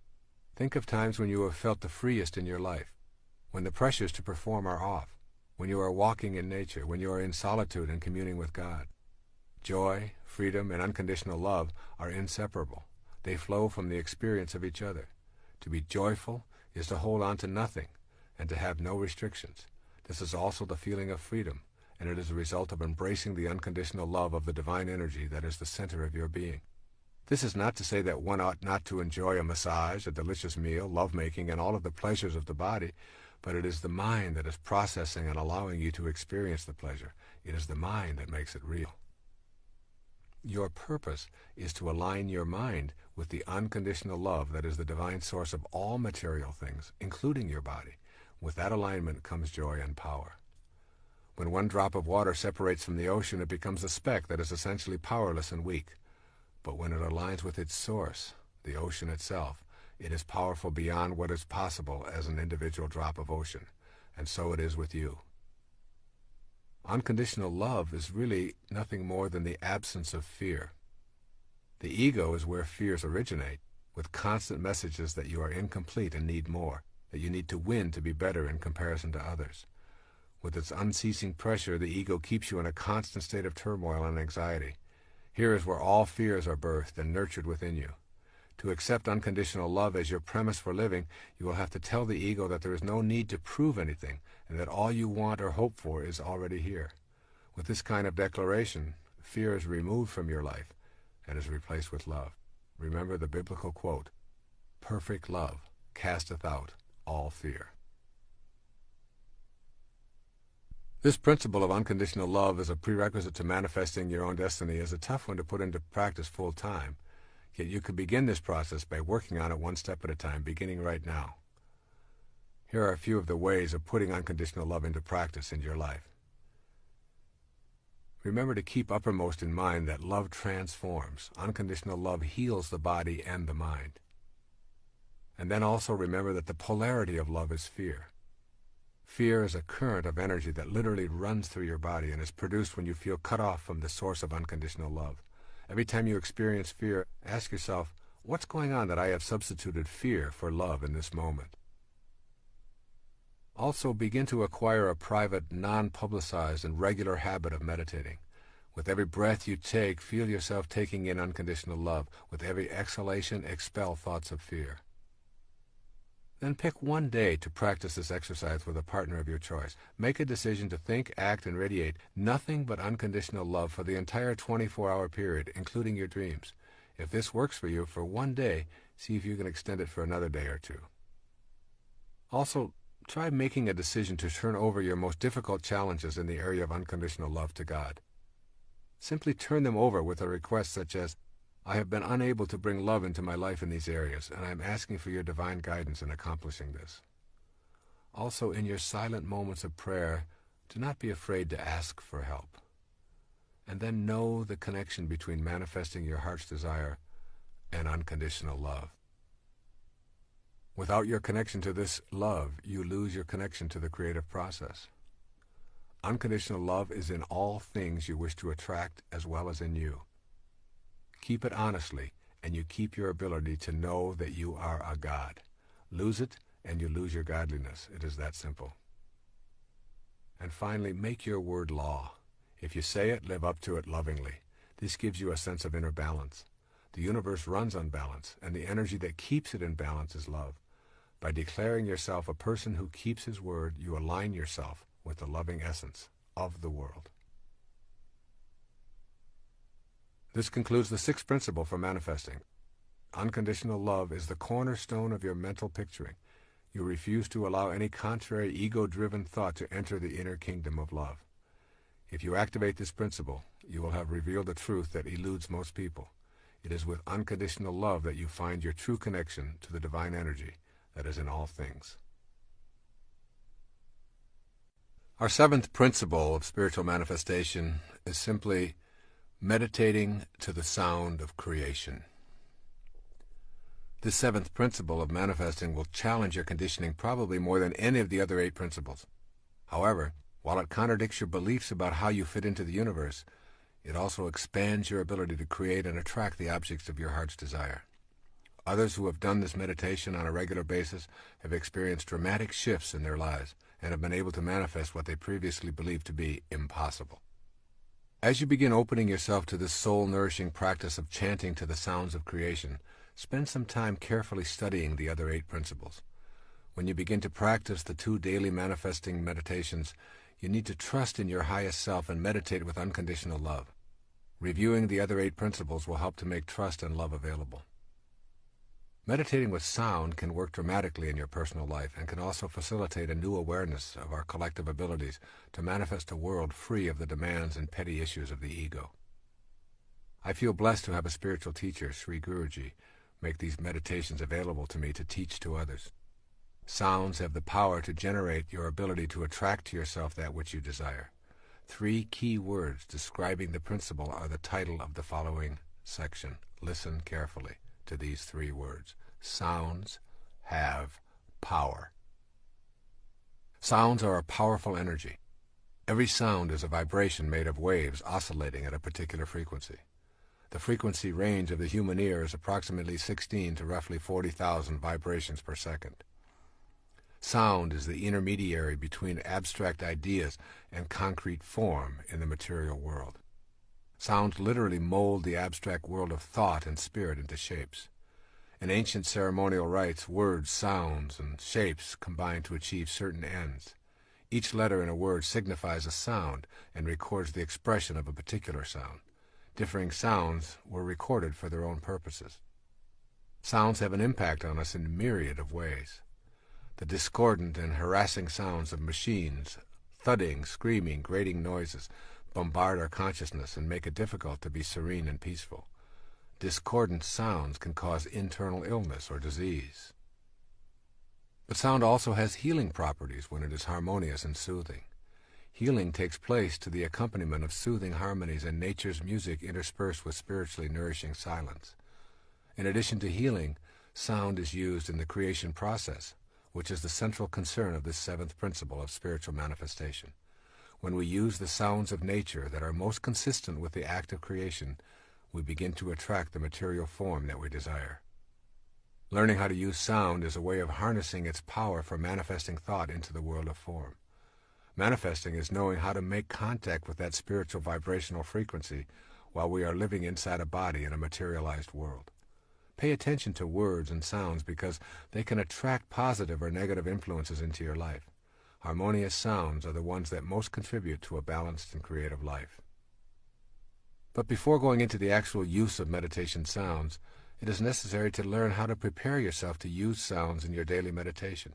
Think of times when you have felt the freest in your life, when the pressures to perform are off, when you are walking in nature, when you are in solitude and communing with God. Joy, freedom, and unconditional love are inseparable. They flow from the experience of each other. To be joyful is to hold on to nothing and to have no restrictions. This is also the feeling of freedom, and it is a result of embracing the unconditional love of the divine energy that is the center of your being. This is not to say that one ought not to enjoy a massage, a delicious meal, lovemaking, and all of the pleasures of the body, but it is the mind that is processing and allowing you to experience the pleasure. It is the mind that makes it real. Your purpose is to align your mind with the unconditional love that is the divine source of all material things, including your body. With that alignment comes joy and power. When one drop of water separates from the ocean, it becomes a speck that is essentially powerless and weak. But when it aligns with its source, the ocean itself, it is powerful beyond what is possible as an individual drop of ocean. And so it is with you. Unconditional love is really nothing more than the absence of fear. The ego is where fears originate, with constant messages that you are incomplete and need more, that you need to win to be better in comparison to others. With its unceasing pressure, the ego keeps you in a constant state of turmoil and anxiety. Here is where all fears are birthed and nurtured within you. To accept unconditional love as your premise for living, you will have to tell the ego that there is no need to prove anything, and that all you want or hope for is already here. With this kind of declaration, fear is removed from your life and is replaced with love. Remember the biblical quote, "Perfect love casteth out all fear." This principle of unconditional love as a prerequisite to manifesting your own destiny is a tough one to put into practice full time, yet you can begin this process by working on it one step at a time, beginning right now. Here are a few of the ways of putting unconditional love into practice in your life. Remember to keep uppermost in mind that love transforms. Unconditional love heals the body and the mind. And then also remember that the polarity of love is fear. Fear is a current of energy that literally runs through your body and is produced when you feel cut off from the source of unconditional love. Every time you experience fear, ask yourself, what's going on that I have substituted fear for love in this moment? Also, begin to acquire a private, non-publicized, and regular habit of meditating. With every breath you take, feel yourself taking in unconditional love. With every exhalation, expel thoughts of fear. Then pick one day to practice this exercise with a partner of your choice. Make a decision to think, act, and radiate nothing but unconditional love for the entire 24-hour period, including your dreams. If this works for you for one day, see if you can extend it for another day or two. Also, try making a decision to turn over your most difficult challenges in the area of unconditional love to God. Simply turn them over with a request such as, I have been unable to bring love into my life in these areas, and I am asking for your divine guidance in accomplishing this. Also, in your silent moments of prayer, do not be afraid to ask for help. And then know the connection between manifesting your heart's desire and unconditional love. Without your connection to this love, you lose your connection to the creative process. Unconditional love is in all things you wish to attract as well as in you. Keep it honestly, and you keep your ability to know that you are a God. Lose it, and you lose your godliness. It is that simple. And finally, make your word law. If you say it, live up to it lovingly. This gives you a sense of inner balance. The universe runs on balance, and the energy that keeps it in balance is love. By declaring yourself a person who keeps his word, you align yourself with the loving essence of the world. This concludes the sixth principle for manifesting. Unconditional love is the cornerstone of your mental picturing. You refuse to allow any contrary ego-driven thought to enter the inner kingdom of love. If you activate this principle, you will have revealed a truth that eludes most people. It is with unconditional love that you find your true connection to the divine energy that is in all things. Our seventh principle of spiritual manifestation is simply meditating to the sound of creation. This seventh principle of manifesting will challenge your conditioning probably more than any of the other 8 principles. However, while it contradicts your beliefs about how you fit into the universe, it also expands your ability to create and attract the objects of your heart's desire. Others who have done this meditation on a regular basis have experienced dramatic shifts in their lives and have been able to manifest what they previously believed to be impossible. As you begin opening yourself to this soul-nourishing practice of chanting to the sounds of creation, spend some time carefully studying the other 8 principles. When you begin to practice the 2 daily manifesting meditations, you need to trust in your highest self and meditate with unconditional love. Reviewing the other 8 principles will help to make trust and love available. Meditating with sound can work dramatically in your personal life and can also facilitate a new awareness of our collective abilities to manifest a world free of the demands and petty issues of the ego. I feel blessed to have a spiritual teacher, Sri Guruji, make these meditations available to me to teach to others. Sounds have the power to generate your ability to attract to yourself that which you desire. 3 key words describing the principle are the title of the following section. Listen carefully to these 3 words. Sounds have power. Sounds are a powerful energy. Every sound is a vibration made of waves oscillating at a particular frequency. The frequency range of the human ear is approximately 16 to roughly 40,000 vibrations per second. Sound is the intermediary between abstract ideas and concrete form in the material world. Sounds literally mold the abstract world of thought and spirit into shapes. In ancient ceremonial rites, words, sounds, and shapes combine to achieve certain ends. Each letter in a word signifies a sound and records the expression of a particular sound. Differing sounds were recorded for their own purposes. Sounds have an impact on us in a myriad of ways. The discordant and harassing sounds of machines, thudding, screaming, grating noises, bombard our consciousness and make it difficult to be serene and peaceful. Discordant sounds can cause internal illness or disease. But sound also has healing properties when it is harmonious and soothing. Healing takes place to the accompaniment of soothing harmonies and nature's music interspersed with spiritually nourishing silence. In addition to healing, sound is used in the creation process, which is the central concern of this 7th principle of spiritual manifestation. When we use the sounds of nature that are most consistent with the act of creation, we begin to attract the material form that we desire. Learning how to use sound is a way of harnessing its power for manifesting thought into the world of form. Manifesting is knowing how to make contact with that spiritual vibrational frequency while we are living inside a body in a materialized world. Pay attention to words and sounds because they can attract positive or negative influences into your life. Harmonious sounds are the ones that most contribute to a balanced and creative life. But before going into the actual use of meditation sounds, it is necessary to learn how to prepare yourself to use sounds in your daily meditation.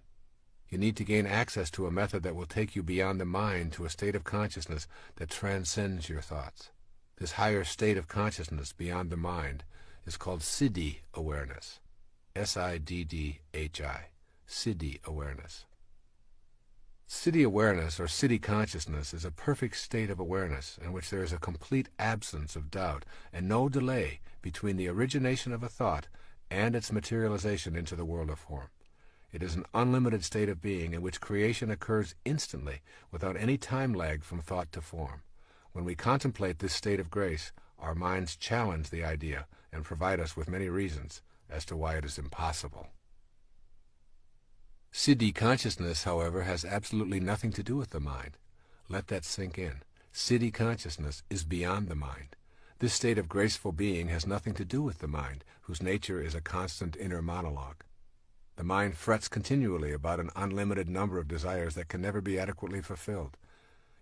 You need to gain access to a method that will take you beyond the mind to a state of consciousness that transcends your thoughts. This higher state of consciousness beyond the mind is called Siddhi awareness. S-I-D-D-H-I. Siddhi awareness. Siddhi awareness, or Siddhi consciousness, is a perfect state of awareness in which there is a complete absence of doubt and no delay between the origination of a thought and its materialization into the world of form. It is an unlimited state of being in which creation occurs instantly without any time lag from thought to form. When we contemplate this state of grace, our minds challenge the idea and provide us with many reasons as to why it is impossible. Siddhi consciousness, however, has absolutely nothing to do with the mind. Let that sink in. Siddhi consciousness is beyond the mind. This state of graceful being has nothing to do with the mind, whose nature is a constant inner monologue. The mind frets continually about an unlimited number of desires that can never be adequately fulfilled.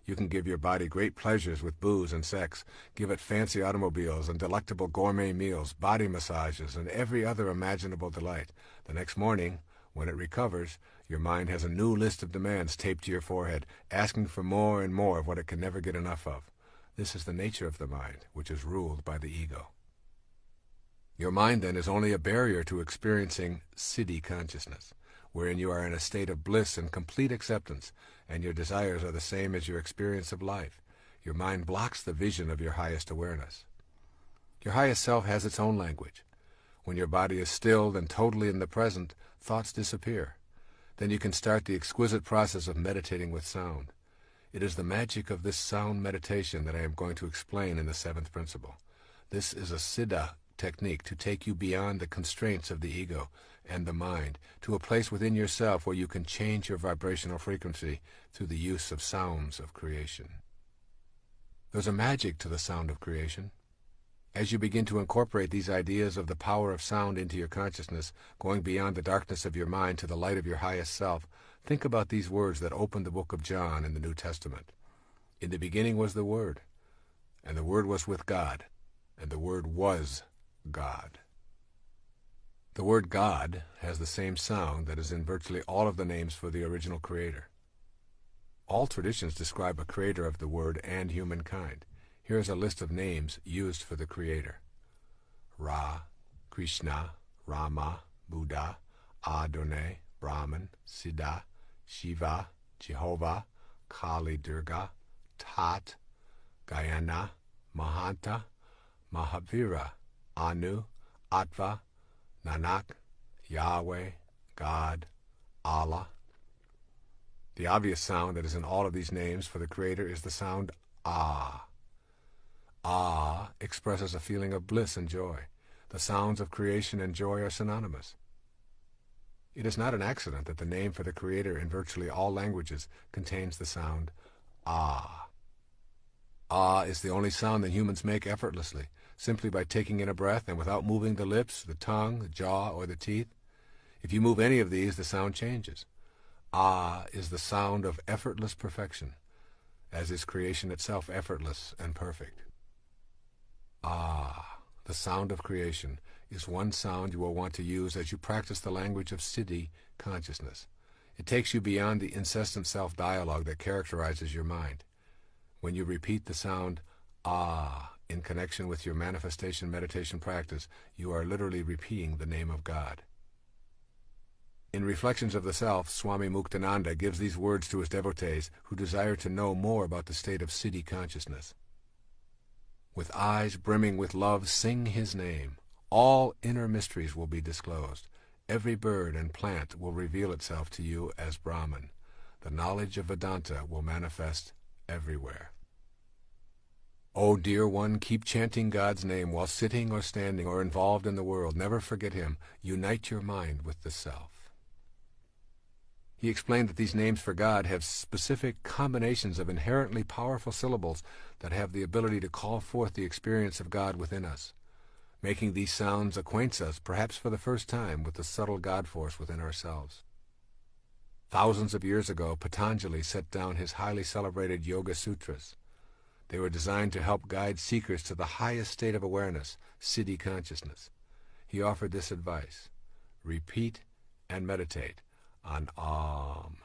You can give your body great pleasures with booze and sex, give it fancy automobiles and delectable gourmet meals, body massages, and every other imaginable delight. The next morning, when it recovers, your mind has a new list of demands taped to your forehead, asking for more and more of what it can never get enough of. This is the nature of the mind, which is ruled by the ego. Your mind, then, is only a barrier to experiencing siddhi consciousness, wherein you are in a state of bliss and complete acceptance, and your desires are the same as your experience of life. Your mind blocks the vision of your highest awareness. Your highest self has its own language. When your body is stilled and totally in the present, thoughts disappear. Then you can start the exquisite process of meditating with sound. It is the magic of this sound meditation that I am going to explain in the seventh principle. This is a siddha technique to take you beyond the constraints of the ego and the mind to a place within yourself where you can change your vibrational frequency through the use of sounds of creation. There's a magic to the sound of creation. As you begin to incorporate these ideas of the power of sound into your consciousness, going beyond the darkness of your mind to the light of your highest self, think about these words that open the book of John in the New Testament. In the beginning was the Word, and the Word was with God, and the Word was God. The word God has the same sound that is in virtually all of the names for the original creator. All traditions describe a creator of the word and humankind. Here is a list of names used for the creator: Ra, Krishna, Rama, Buddha, Adonai, Brahman, Siddha, Shiva, Jehovah, Kali Durga, Tat, Gayana, Mahanta, Mahavira, Anu, Atva, Nanak, Yahweh, God, Allah. The obvious sound that is in all of these names for the Creator is the sound Ah. Ah expresses a feeling of bliss and joy. The sounds of creation and joy are synonymous. It is not an accident that the name for the Creator in virtually all languages contains the sound Ah. Ah is the only sound that humans make effortlessly, simply by taking in a breath and without moving the lips, the tongue, the jaw, or the teeth. If you move any of these, the sound changes. Ah is the sound of effortless perfection, as is creation itself effortless and perfect. Ah, the sound of creation, is one sound you will want to use as you practice the language of siddhi consciousness. It takes you beyond the incessant self-dialogue that characterizes your mind. When you repeat the sound Ah in connection with your manifestation meditation practice, you are literally repeating the name of God. In Reflections of the Self, Swami Muktananda gives these words to his devotees who desire to know more about the state of siddhi consciousness. With eyes brimming with love, sing his name. All inner mysteries will be disclosed. Every bird and plant will reveal itself to you as Brahman. The knowledge of Vedanta will manifest everywhere. Oh, dear one, keep chanting God's name while sitting or standing or involved in the world. Never forget him. Unite your mind with the self. He explained that these names for God have specific combinations of inherently powerful syllables that have the ability to call forth the experience of God within us. Making these sounds acquaints us, perhaps for the first time, with the subtle God force within ourselves. Thousands of years ago, Patanjali set down his highly celebrated Yoga Sutras. They were designed to help guide seekers to the highest state of awareness, siddhi consciousness. He offered this advice: repeat and meditate on Om.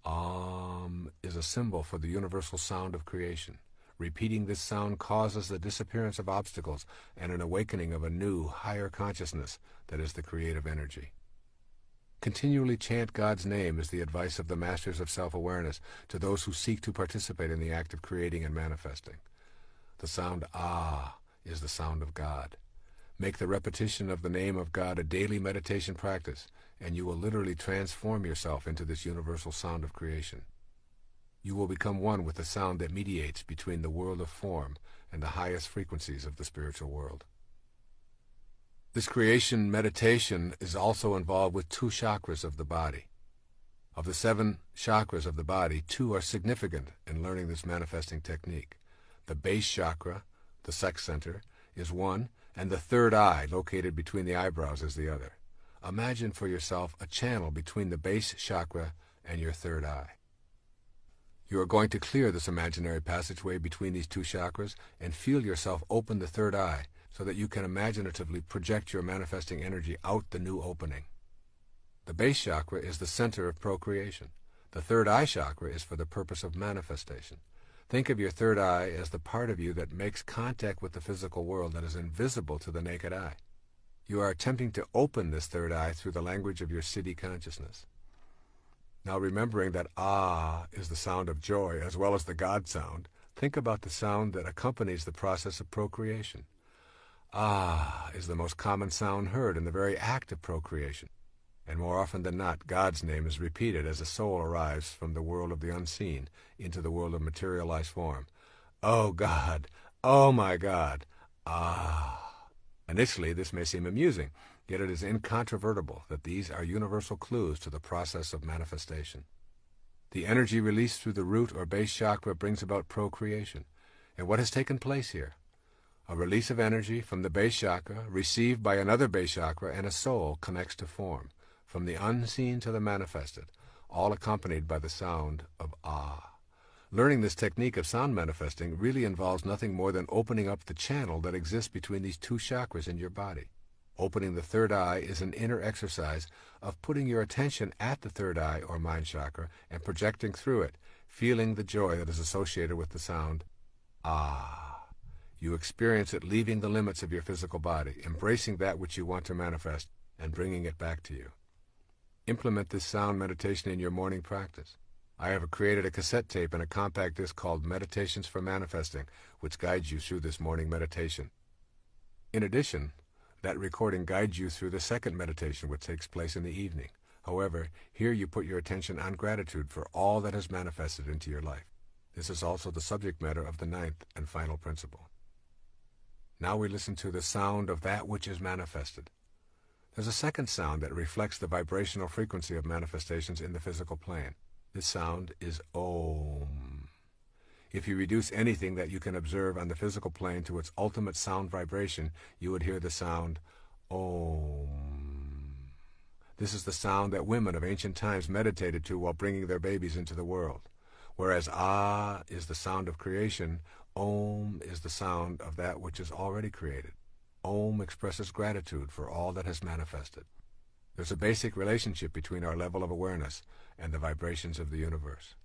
Om is a symbol for the universal sound of creation. Repeating this sound causes the disappearance of obstacles and an awakening of a new, higher consciousness that is the creative energy. Continually chant God's name is the advice of the masters of self-awareness to those who seek to participate in the act of creating and manifesting. The sound Ah is the sound of God. Make the repetition of the name of God a daily meditation practice, and you will literally transform yourself into this universal sound of creation. You will become one with the sound that mediates between the world of form and the highest frequencies of the spiritual world. This creation meditation is also involved with 2 chakras of the body. Of the 7 chakras of the body, 2 are significant in learning this manifesting technique. The base chakra, the sex center, is one, and the third eye, located between the eyebrows, is the other. Imagine for yourself a channel between the base chakra and your third eye. You are going to clear this imaginary passageway between these two chakras and feel yourself open the third eye so that you can imaginatively project your manifesting energy out the new opening. The base chakra is the center of procreation. The third eye chakra is for the purpose of manifestation. Think of your third eye as the part of you that makes contact with the physical world that is invisible to the naked eye. You are attempting to open this third eye through the language of your siddhi consciousness. Now, remembering that ah is the sound of joy as well as the God sound, think about the sound that accompanies the process of procreation. Ah is the most common sound heard in the very act of procreation. And more often than not, God's name is repeated as a soul arrives from the world of the unseen into the world of materialized form. Oh God! Oh my God! Ah! Initially, this may seem amusing, yet it is incontrovertible that these are universal clues to the process of manifestation. The energy released through the root or base chakra brings about procreation. And what has taken place here? A release of energy from the base chakra, received by another base chakra, and a soul connects to form, from the unseen to the manifested, all accompanied by the sound of ah. Learning this technique of sound manifesting really involves nothing more than opening up the channel that exists between these two chakras in your body. Opening the third eye is an inner exercise of putting your attention at the third eye or mind chakra and projecting through it, feeling the joy that is associated with the sound ah. You experience it leaving the limits of your physical body, embracing that which you want to manifest, and bringing it back to you. Implement this sound meditation in your morning practice. I have created a cassette tape and a compact disc called Meditations for Manifesting, which guides you through this morning meditation. In addition, that recording guides you through the second meditation, which takes place in the evening. However, here you put your attention on gratitude for all that has manifested into your life. This is also the subject matter of the ninth and final principle. Now we listen to the sound of that which is manifested. There's a second sound that reflects the vibrational frequency of manifestations in the physical plane. This sound is Om. If you reduce anything that you can observe on the physical plane to its ultimate sound vibration, you would hear the sound Om. This is the sound that women of ancient times meditated to while bringing their babies into the world. Whereas Ah is the sound of creation, Om is the sound of that which is already created. Om expresses gratitude for all that has manifested. There's a basic relationship between our level of awareness and the vibrations of the universe.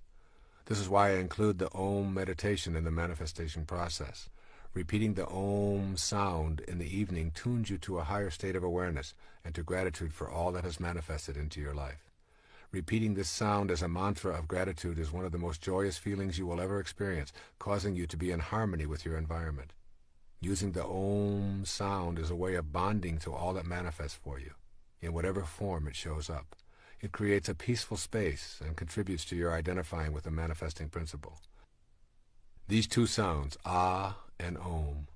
This is why I include the Om meditation in the manifestation process. Repeating the Om sound in the evening tunes you to a higher state of awareness and to gratitude for all that has manifested into your life. Repeating this sound as a mantra of gratitude is one of the most joyous feelings you will ever experience, causing you to be in harmony with your environment. Using the Om sound is a way of bonding to all that manifests for you, in whatever form it shows up. It creates a peaceful space and contributes to your identifying with the manifesting principle. These two sounds, Ah and Om,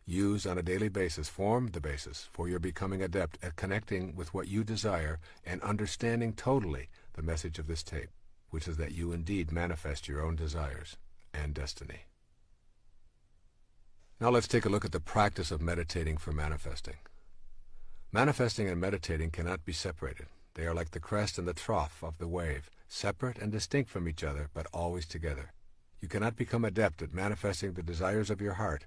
used on a daily basis, form the basis for your becoming adept at connecting with what you desire and understanding totally the message of this tape, which is that you indeed manifest your own desires and destiny. Now let's take a look at the practice of meditating for manifesting. Manifesting and meditating cannot be separated. They are like the crest and the trough of the wave, separate and distinct from each other, but always together. You cannot become adept at manifesting the desires of your heart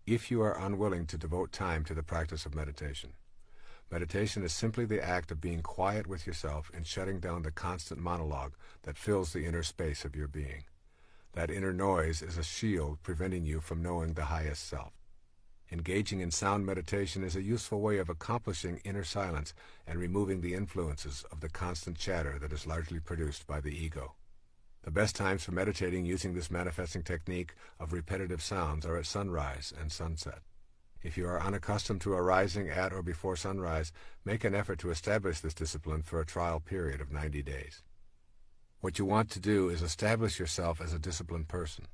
if you are unwilling to devote time to the practice of meditation. Meditation is simply the act of being quiet with yourself and shutting down the constant monologue that fills the inner space of your being. That inner noise is a shield preventing you from knowing the highest self. Engaging in sound meditation is a useful way of accomplishing inner silence and removing the influences of the constant chatter that is largely produced by the ego. The best times for meditating using this manifesting technique of repetitive sounds are at sunrise and sunset. If you are unaccustomed to arising at or before sunrise, make an effort to establish this discipline for a trial period of 90 days. What you want to do is establish yourself as a disciplined person.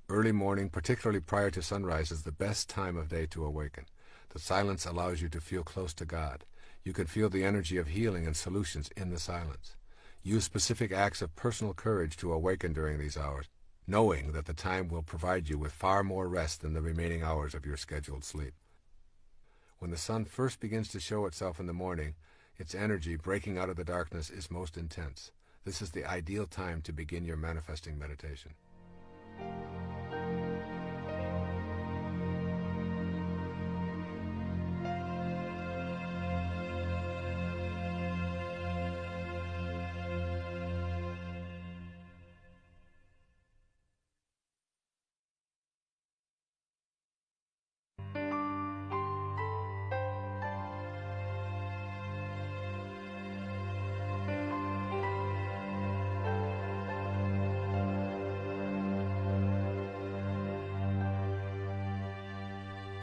Early morning, particularly prior to sunrise, is the best time of day to awaken. The silence allows you to feel close to God. You can feel the energy of healing and solutions in the silence. Use specific acts of personal courage to awaken during these hours, knowing that the time will provide you with far more rest than the remaining hours of your scheduled sleep. When the sun first begins to show itself in the morning, its energy breaking out of the darkness is most intense. This is the ideal time to begin your manifesting meditation.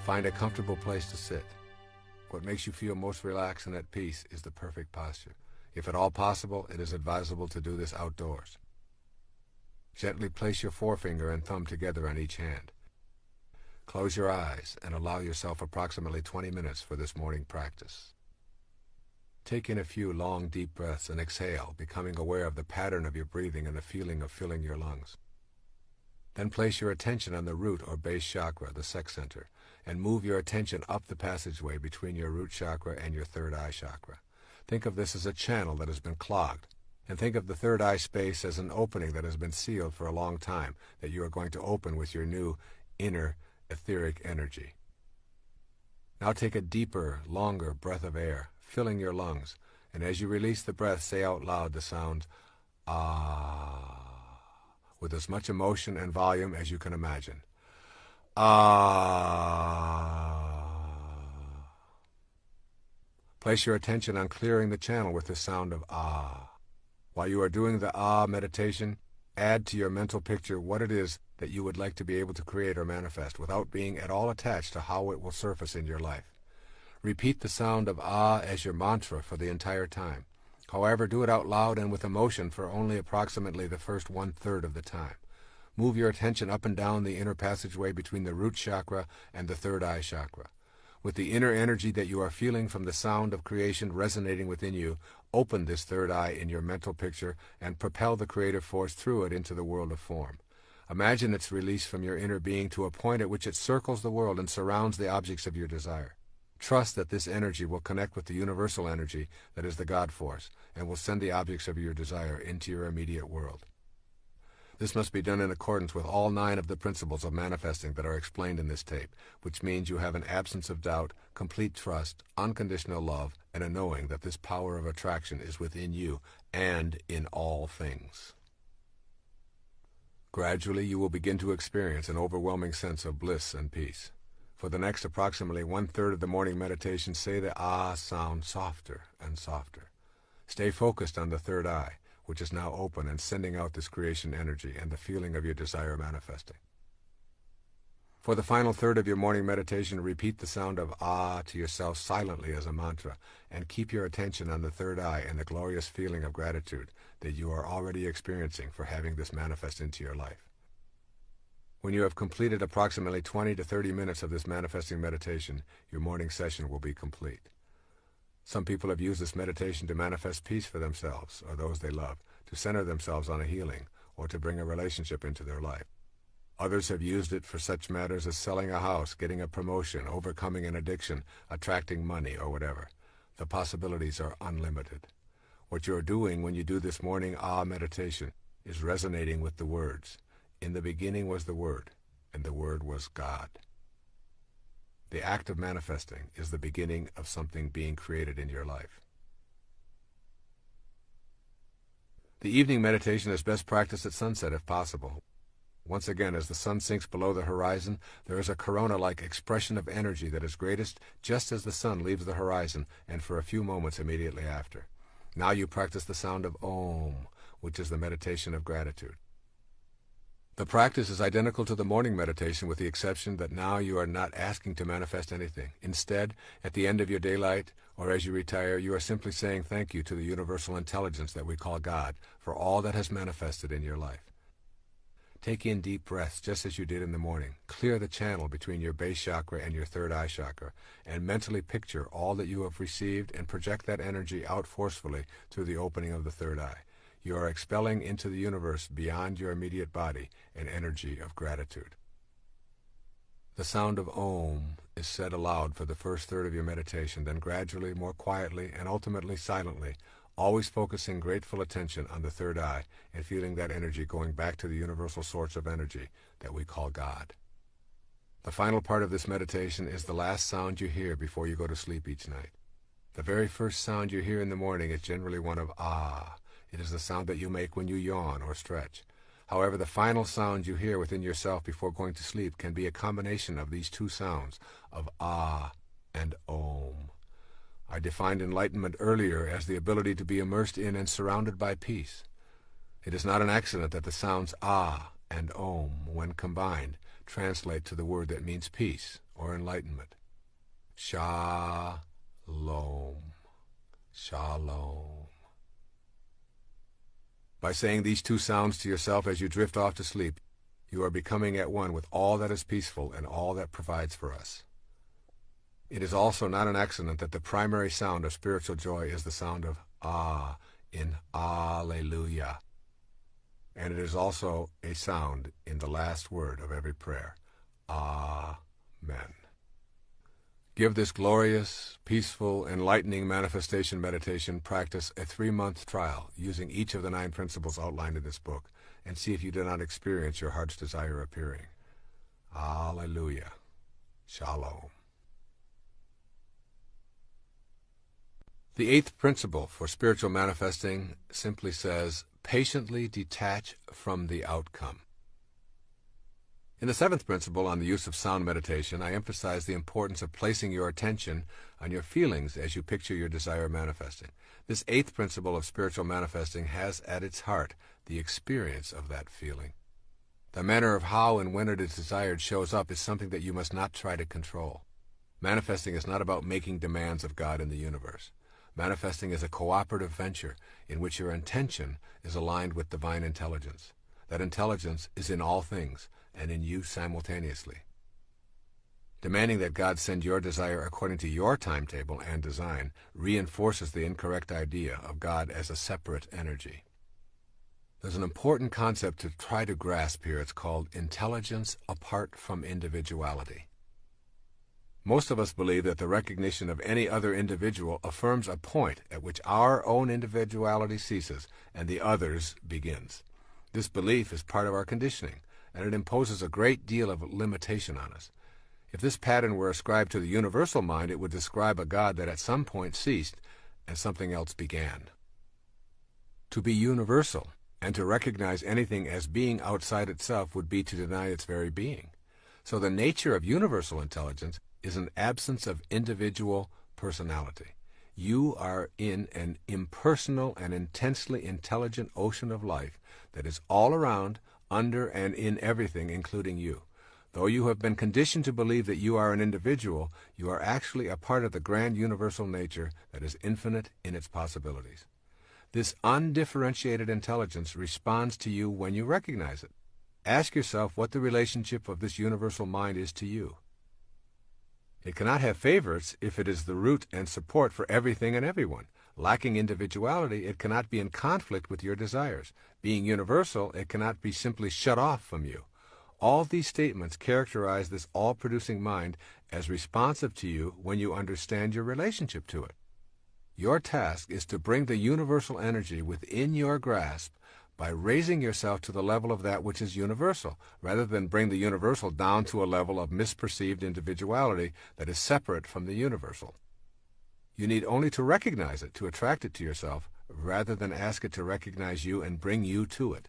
Find a comfortable place to sit. What makes you feel most relaxed and at peace is the perfect posture. If at all possible, it is advisable to do this outdoors. Gently place your forefinger and thumb together on each hand. Close your eyes and allow yourself approximately 20 minutes for this morning practice. Take in a few long, deep breaths and exhale, becoming aware of the pattern of your breathing and the feeling of filling your lungs. Then place your attention on the root or base chakra, the sex center, and move your attention up the passageway between your root chakra and your third eye chakra. Think of this as a channel that has been clogged, and think of the third eye space as an opening that has been sealed for a long time that you are going to open with your new inner etheric energy. Now take a deeper, longer breath of air, filling your lungs, and as you release the breath, say out loud the sound ah, with as much emotion and volume as you can imagine. Ah. Place your attention on clearing the channel with the sound of ah. While you are doing the ah meditation, add to your mental picture what it is that you would like to be able to create or manifest without being at all attached to how it will surface in your life. Repeat the sound of ah as your mantra for the entire time. However, do it out loud and with emotion for only approximately the first 1/3 of the time. Move your attention up and down the inner passageway between the root chakra and the third eye chakra. With the inner energy that you are feeling from the sound of creation resonating within you, open this third eye in your mental picture and propel the creative force through it into the world of form. Imagine its release from your inner being to a point at which it circles the world and surrounds the objects of your desire. Trust that this energy will connect with the universal energy that is the God force and will send the objects of your desire into your immediate world. This must be done in accordance with all 9 of the principles of manifesting that are explained in this tape, which means you have an absence of doubt, complete trust, unconditional love, and a knowing that this power of attraction is within you and in all things. Gradually, you will begin to experience an overwhelming sense of bliss and peace. For the next approximately 1/3 of the morning meditation, say the ah sound softer and softer. Stay focused on the third eye, which is now open and sending out this creation energy and the feeling of your desire manifesting. For the final third of your morning meditation, repeat the sound of ah to yourself silently as a mantra, and keep your attention on the third eye and the glorious feeling of gratitude that you are already experiencing for having this manifest into your life. When you have completed approximately 20 to 30 minutes of this manifesting meditation, your morning session will be complete. Some people have used this meditation to manifest peace for themselves or those they love, to center themselves on a healing, or to bring a relationship into their life. Others have used it for such matters as selling a house, getting a promotion, overcoming an addiction, attracting money, or whatever. The possibilities are unlimited. What you are doing when you do this morning ah meditation is resonating with the words. In the beginning was the Word, and the Word was God. The act of manifesting is the beginning of something being created in your life. The evening meditation is best practiced at sunset if possible. Once again, as the sun sinks below the horizon, there is a corona-like expression of energy that is greatest just as the sun leaves the horizon and for a few moments immediately after. Now you practice the sound of Om, which is the meditation of gratitude. The practice is identical to the morning meditation with the exception that now you are not asking to manifest anything. Instead, at the end of your daylight or as you retire, you are simply saying thank you to the universal intelligence that we call God for all that has manifested in your life. Take in deep breaths just as you did in the morning. Clear the channel between your base chakra and your third eye chakra, and mentally picture all that you have received and project that energy out forcefully through the opening of the third eye. You are expelling into the universe beyond your immediate body an energy of gratitude. The sound of Om is said aloud for the first third of your meditation, then gradually, more quietly, and ultimately silently, always focusing grateful attention on the third eye and feeling that energy going back to the universal source of energy that we call God. The final part of this meditation is the last sound you hear before you go to sleep each night. The very first sound you hear in the morning is generally one of ah. It is the sound that you make when you yawn or stretch. However, the final sound you hear within yourself before going to sleep can be a combination of these two sounds, of ah and om. I defined enlightenment earlier as the ability to be immersed in and surrounded by peace. It is not an accident that the sounds ah and om, when combined, translate to the word that means peace or enlightenment. Shalom. Shalom. By saying these two sounds to yourself as you drift off to sleep, you are becoming at one with all that is peaceful and all that provides for us. It is also not an accident that the primary sound of spiritual joy is the sound of ah in Alleluia. And it is also a sound in the last word of every prayer, Amen. Give this glorious, peaceful, enlightening manifestation meditation practice a 3-month trial using each of the 9 principles outlined in this book, and see if you do not experience your heart's desire appearing. Alleluia. Shalom. The 8th principle for spiritual manifesting simply says, patiently detach from the outcome. In the 7th principle on the use of sound meditation, I emphasize the importance of placing your attention on your feelings as you picture your desire manifesting. This 8th principle of spiritual manifesting has at its heart the experience of that feeling. The manner of how and when it is desired shows up is something that you must not try to control. Manifesting is not about making demands of God in the universe. Manifesting is a cooperative venture in which your intention is aligned with divine intelligence. That intelligence is in all things and in you simultaneously. Demanding that God send your desire according to your timetable and design reinforces the incorrect idea of God as a separate energy. There's an important concept to try to grasp here. It's called intelligence apart from individuality. Most of us believe that the recognition of any other individual affirms a point at which our own individuality ceases and the other's begins. This belief is part of our conditioning, and it imposes a great deal of limitation on us. If this pattern were ascribed to the universal mind, it would describe a God that at some point ceased and something else began. To be universal and to recognize anything as being outside itself would be to deny its very being. So the nature of universal intelligence is an absence of individual personality. You are in an impersonal and intensely intelligent ocean of life that is all around, under, and in everything, including you. Though you have been conditioned to believe that you are an individual, you are actually a part of the grand universal nature that is infinite in its possibilities. This undifferentiated intelligence responds to you when you recognize it. Ask yourself what the relationship of this universal mind is to you. It cannot have favorites if it is the root and support for everything and everyone. Lacking individuality, it cannot be in conflict with your desires. Being universal, it cannot be simply shut off from you. All these statements characterize this all-producing mind as responsive to you when you understand your relationship to it. Your task is to bring the universal energy within your grasp by raising yourself to the level of that which is universal, rather than bring the universal down to a level of misperceived individuality that is separate from the universal. You need only to recognize it to attract it to yourself, rather than ask it to recognize you and bring you to it.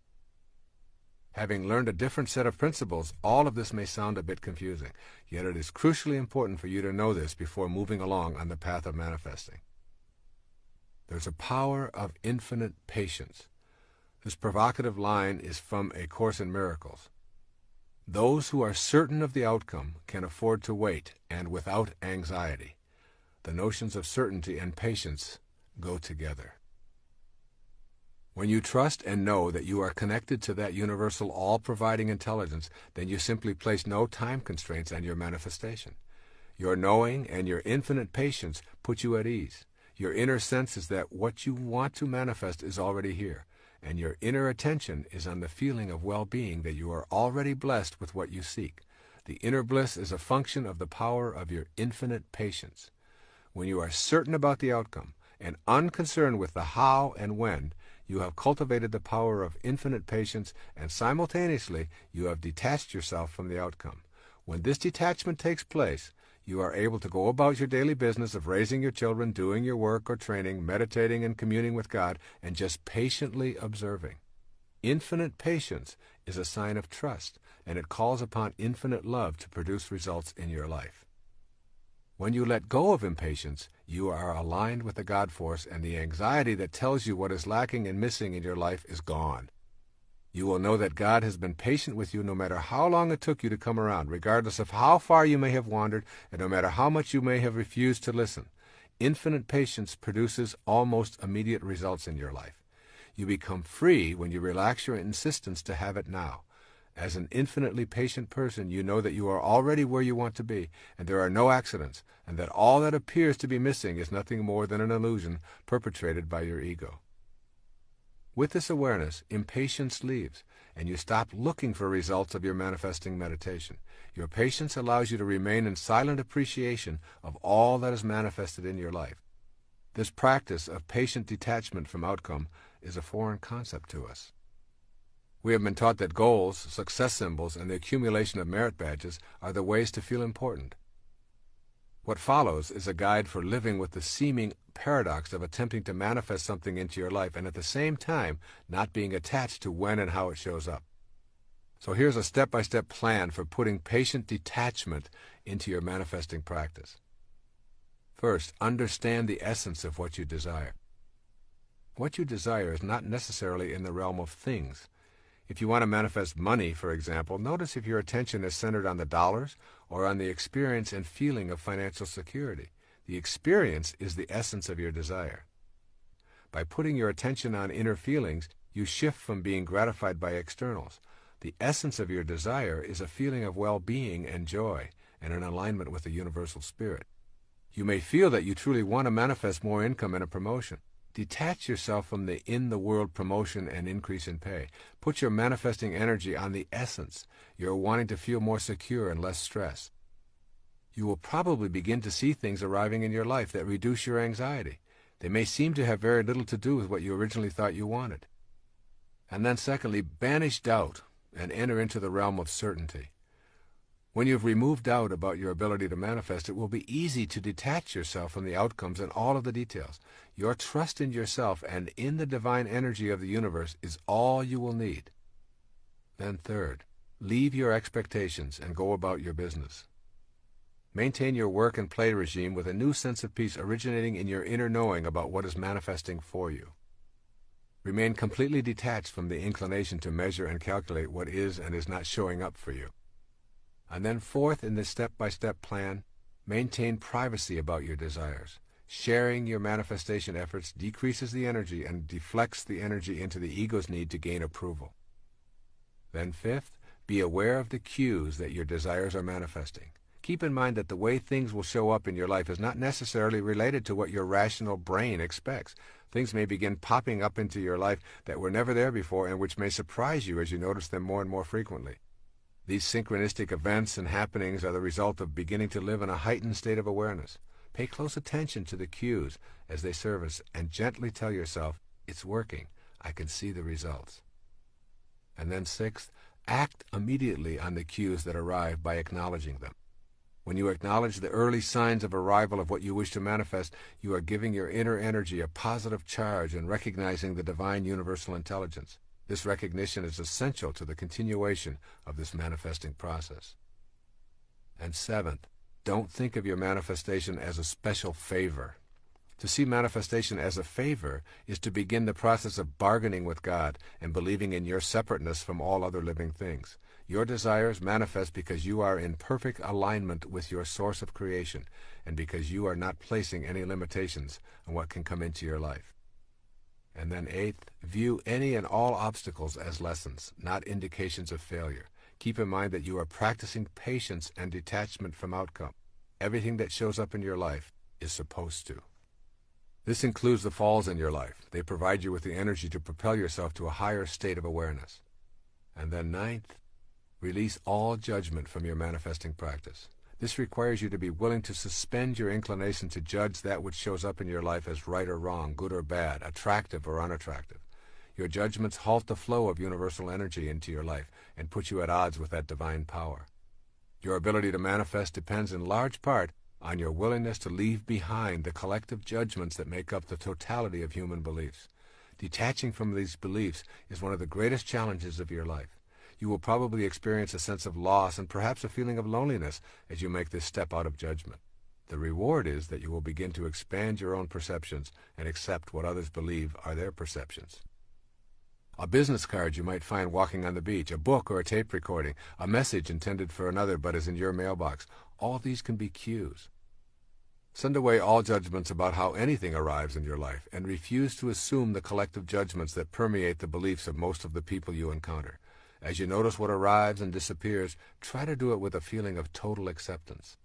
Having learned a different set of principles, all of this may sound a bit confusing, yet it is crucially important for you to know this before moving along on the path of manifesting. There's a power of infinite patience. This provocative line is from A Course in Miracles. Those who are certain of the outcome can afford to wait, and without anxiety. The notions of certainty and patience go together. When you trust and know that you are connected to that universal all-providing intelligence, then you simply place no time constraints on your manifestation. Your knowing and your infinite patience put you at ease. Your inner sense is that what you want to manifest is already here, and your inner attention is on the feeling of well-being that you are already blessed with what you seek. The inner bliss is a function of the power of your infinite patience. When you are certain about the outcome, and unconcerned with the how and when, you have cultivated the power of infinite patience, and simultaneously you have detached yourself from the outcome. When this detachment takes place, you are able to go about your daily business of raising your children, doing your work or training, meditating and communing with God, and just patiently observing. Infinite patience is a sign of trust, and it calls upon infinite love to produce results in your life. When you let go of impatience, you are aligned with the God force, and the anxiety that tells you what is lacking and missing in your life is gone. You will know that God has been patient with you no matter how long it took you to come around, regardless of how far you may have wandered, and no matter how much you may have refused to listen. Infinite patience produces almost immediate results in your life. You become free when you relax your insistence to have it now. As an infinitely patient person, you know that you are already where you want to be, and there are no accidents, and that all that appears to be missing is nothing more than an illusion perpetrated by your ego. With this awareness, impatience leaves, and you stop looking for results of your manifesting meditation. Your patience allows you to remain in silent appreciation of all that is manifested in your life. This practice of patient detachment from outcome is a foreign concept to us. We have been taught that goals, success symbols, and the accumulation of merit badges are the ways to feel important. What follows is a guide for living with the seeming paradox of attempting to manifest something into your life and at the same time not being attached to when and how it shows up. So here's a step-by-step plan for putting patient detachment into your manifesting practice. First, understand the essence of what you desire. What you desire is not necessarily in the realm of things. If you want to manifest money, for example, notice if your attention is centered on the dollars or on the experience and feeling of financial security. The experience is the essence of your desire. By putting your attention on inner feelings, you shift from being gratified by externals. The essence of your desire is a feeling of well-being and joy and an alignment with the universal spirit. You may feel that you truly want to manifest more income and a promotion. Detach yourself from the in-the-world promotion and increase in pay. Put your manifesting energy on the essence. You're wanting to feel more secure and less stress. You will probably begin to see things arriving in your life that reduce your anxiety. They may seem to have very little to do with what you originally thought you wanted. And then secondly, banish doubt and enter into the realm of certainty. When you've removed doubt about your ability to manifest, it will be easy to detach yourself from the outcomes and all of the details. Your trust in yourself and in the divine energy of the universe is all you will need. Then third, leave your expectations and go about your business. Maintain your work and play regime with a new sense of peace originating in your inner knowing about what is manifesting for you. Remain completely detached from the inclination to measure and calculate what is and is not showing up for you. And then fourth, in this step-by-step plan, maintain privacy about your desires. Sharing your manifestation efforts decreases the energy and deflects the energy into the ego's need to gain approval. Then fifth, be aware of the cues that your desires are manifesting. Keep in mind that the way things will show up in your life is not necessarily related to what your rational brain expects. Things may begin popping up into your life that were never there before and which may surprise you as you notice them more and more frequently. These synchronistic events and happenings are the result of beginning to live in a heightened state of awareness. Pay close attention to the cues as they surface and gently tell yourself, it's working, I can see the results. And then sixth, act immediately on the cues that arrive by acknowledging them. When you acknowledge the early signs of arrival of what you wish to manifest, you are giving your inner energy a positive charge and recognizing the divine universal intelligence. This recognition is essential to the continuation of this manifesting process. And seventh, don't think of your manifestation as a special favor. To see manifestation as a favor is to begin the process of bargaining with God and believing in your separateness from all other living things. Your desires manifest because you are in perfect alignment with your source of creation and because you are not placing any limitations on what can come into your life. And then eighth, view any and all obstacles as lessons, not indications of failure. Keep in mind that you are practicing patience and detachment from outcome. Everything that shows up in your life is supposed to. This includes the falls in your life. They provide you with the energy to propel yourself to a higher state of awareness. And then ninth, release all judgment from your manifesting practice. This requires you to be willing to suspend your inclination to judge that which shows up in your life as right or wrong, good or bad, attractive or unattractive. Your judgments halt the flow of universal energy into your life and put you at odds with that divine power. Your ability to manifest depends in large part on your willingness to leave behind the collective judgments that make up the totality of human beliefs. Detaching from these beliefs is one of the greatest challenges of your life. You will probably experience a sense of loss and perhaps a feeling of loneliness as you make this step out of judgment. The reward is that you will begin to expand your own perceptions and accept what others believe are their perceptions. A business card you might find walking on the beach, a book or a tape recording, a message intended for another but is in your mailbox, all these can be cues. Send away all judgments about how anything arrives in your life and refuse to assume the collective judgments that permeate the beliefs of most of the people you encounter. As you notice what arrives and disappears, try to do it with a feeling of total acceptance.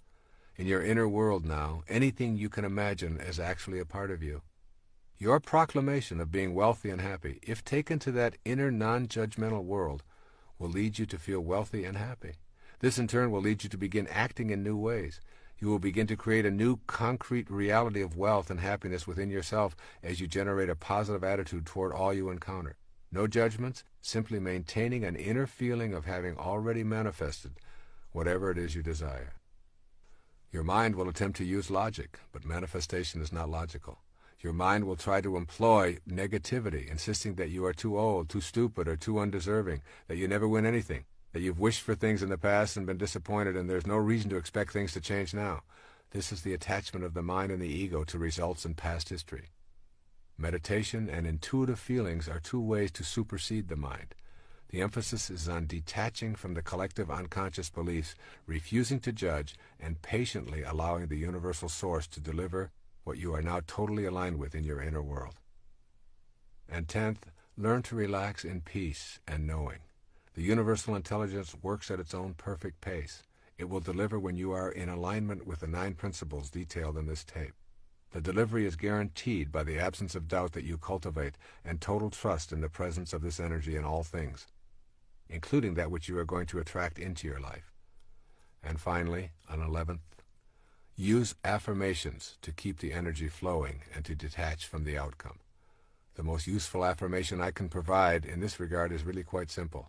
In your inner world now, anything you can imagine is actually a part of you. Your proclamation of being wealthy and happy, if taken to that inner non-judgmental world, will lead you to feel wealthy and happy. This in turn will lead you to begin acting in new ways. You will begin to create a new concrete reality of wealth and happiness within yourself as you generate a positive attitude toward all you encounter. No judgments, simply maintaining an inner feeling of having already manifested whatever it is you desire. Your mind will attempt to use logic, but manifestation is not logical. Your mind will try to employ negativity, insisting that you are too old, too stupid, or too undeserving, that you never win anything, that you've wished for things in the past and been disappointed and there's no reason to expect things to change now. This is the attachment of the mind and the ego to results in past history. Meditation and intuitive feelings are two ways to supersede the mind. The emphasis is on detaching from the collective unconscious beliefs, refusing to judge, and patiently allowing the universal source to deliver what you are now totally aligned with in your inner world. And 10th, learn to relax in peace and knowing. The universal intelligence works at its own perfect pace. It will deliver when you are in alignment with the 9 principles detailed in this tape. The delivery is guaranteed by the absence of doubt that you cultivate and total trust in the presence of this energy in all things, including that which you are going to attract into your life. And finally, on 11th, use affirmations to keep the energy flowing and to detach from the outcome. The most useful affirmation I can provide in this regard is really quite simple.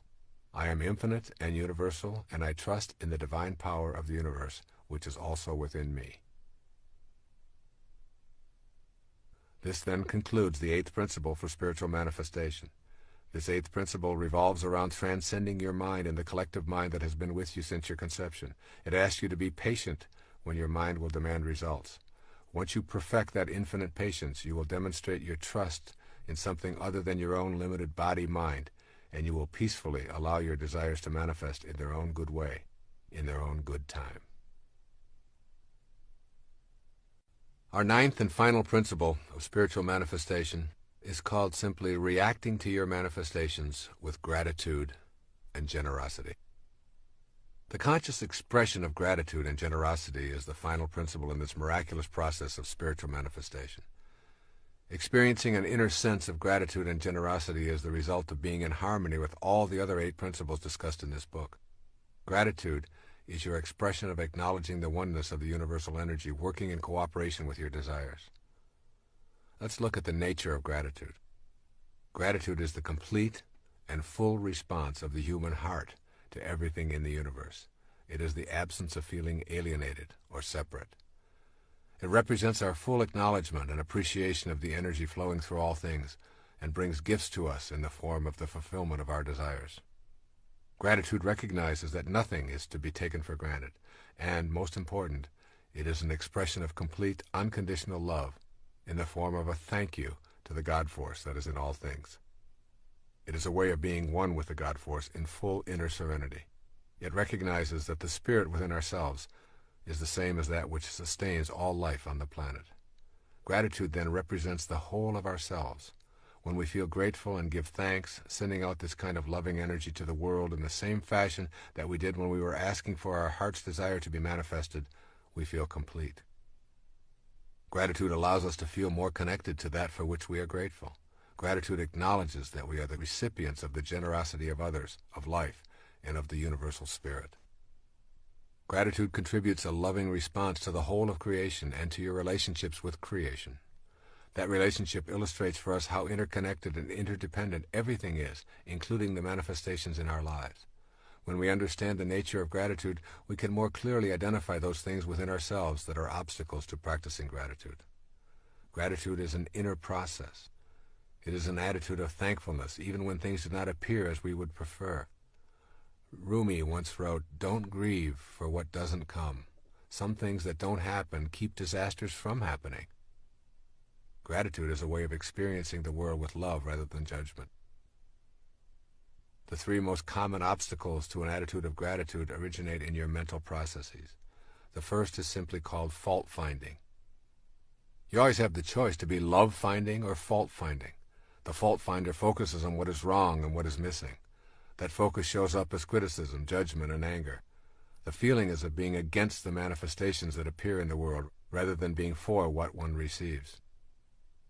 I am infinite and universal, and I trust in the divine power of the universe, which is also within me. This then concludes the 8th principle for spiritual manifestation. This 8th principle revolves around transcending your mind and the collective mind that has been with you since your conception. It asks you to be patient when your mind will demand results. Once you perfect that infinite patience, you will demonstrate your trust in something other than your own limited body-mind, and you will peacefully allow your desires to manifest in their own good way, in their own good time. Our 9th and final principle of spiritual manifestation is called simply reacting to your manifestations with gratitude and generosity. The conscious expression of gratitude and generosity is the final principle in this miraculous process of spiritual manifestation. Experiencing an inner sense of gratitude and generosity is the result of being in harmony with all the other 8 principles discussed in this book. Gratitude is your expression of acknowledging the oneness of the universal energy working in cooperation with your desires. Let's look at the nature of gratitude. Gratitude is the complete and full response of the human heart to everything in the universe. It is the absence of feeling alienated or separate. It represents our full acknowledgement and appreciation of the energy flowing through all things and brings gifts to us in the form of the fulfillment of our desires. Gratitude recognizes that nothing is to be taken for granted, and, most important, it is an expression of complete, unconditional love in the form of a thank you to the God Force that is in all things. It is a way of being one with the God Force in full inner serenity. It recognizes that the spirit within ourselves is the same as that which sustains all life on the planet. Gratitude then represents the whole of ourselves. When we feel grateful and give thanks, sending out this kind of loving energy to the world in the same fashion that we did when we were asking for our heart's desire to be manifested, we feel complete. Gratitude allows us to feel more connected to that for which we are grateful. Gratitude acknowledges that we are the recipients of the generosity of others, of life, and of the universal spirit. Gratitude contributes a loving response to the whole of creation and to your relationships with creation. That relationship illustrates for us how interconnected and interdependent everything is, including the manifestations in our lives. When we understand the nature of gratitude, we can more clearly identify those things within ourselves that are obstacles to practicing gratitude. Gratitude is an inner process. It is an attitude of thankfulness, even when things do not appear as we would prefer. Rumi once wrote, "Don't grieve for what doesn't come. Some things that don't happen keep disasters from happening." Gratitude is a way of experiencing the world with love rather than judgment. The three most common obstacles to an attitude of gratitude originate in your mental processes. The first is simply called fault-finding. You always have the choice to be love-finding or fault-finding. The fault-finder focuses on what is wrong and what is missing. That focus shows up as criticism, judgment, and anger. The feeling is of being against the manifestations that appear in the world rather than being for what one receives.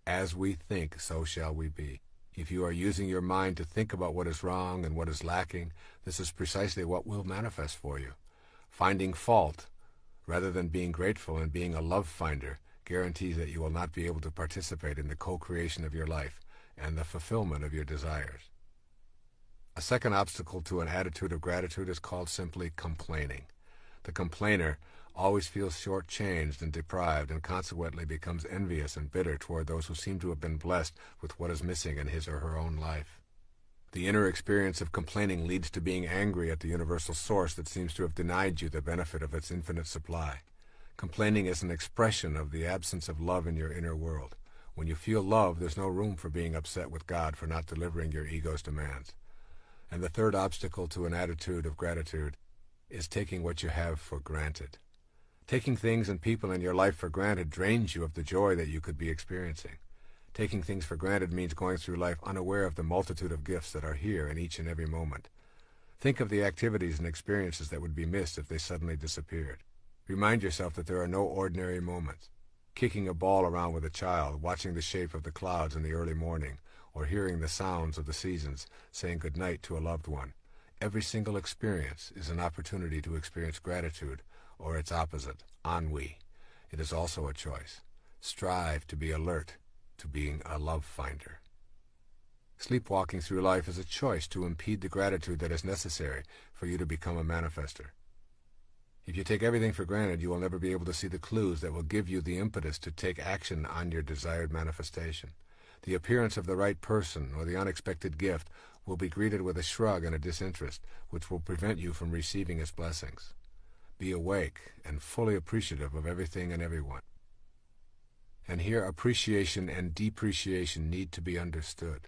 As we think, so shall we be. If you are using your mind to think about what is wrong and what is lacking, this is precisely what will manifest for you. Finding fault, rather than being grateful and being a love finder, guarantees that you will not be able to participate in the co-creation of your life and the fulfillment of your desires. A second obstacle to an attitude of gratitude is called simply complaining. The complainer always feels shortchanged and deprived and consequently becomes envious and bitter toward those who seem to have been blessed with what is missing in his or her own life. The inner experience of complaining leads to being angry at the universal source that seems to have denied you the benefit of its infinite supply. Complaining is an expression of the absence of love in your inner world. When you feel love, there's no room for being upset with God for not delivering your ego's demands. And the third obstacle to an attitude of gratitude is taking what you have for granted. Taking things and people in your life for granted drains you of the joy that you could be experiencing. Taking things for granted means going through life unaware of the multitude of gifts that are here in each and every moment. Think of the activities and experiences that would be missed if they suddenly disappeared. Remind yourself that there are no ordinary moments. Kicking a ball around with a child, watching the shape of the clouds in the early morning, or hearing the sounds of the seasons, saying good night to a loved one. Every single experience is an opportunity to experience gratitude, or its opposite, ennui. It is also a choice. Strive to be alert to being a love finder. Sleepwalking through life is a choice to impede the gratitude that is necessary for you to become a manifester. If you take everything for granted, you will never be able to see the clues that will give you the impetus to take action on your desired manifestation. The appearance of the right person or the unexpected gift will be greeted with a shrug and a disinterest, which will prevent you from receiving its blessings. Be awake and fully appreciative of everything and everyone. And here appreciation and depreciation need to be understood.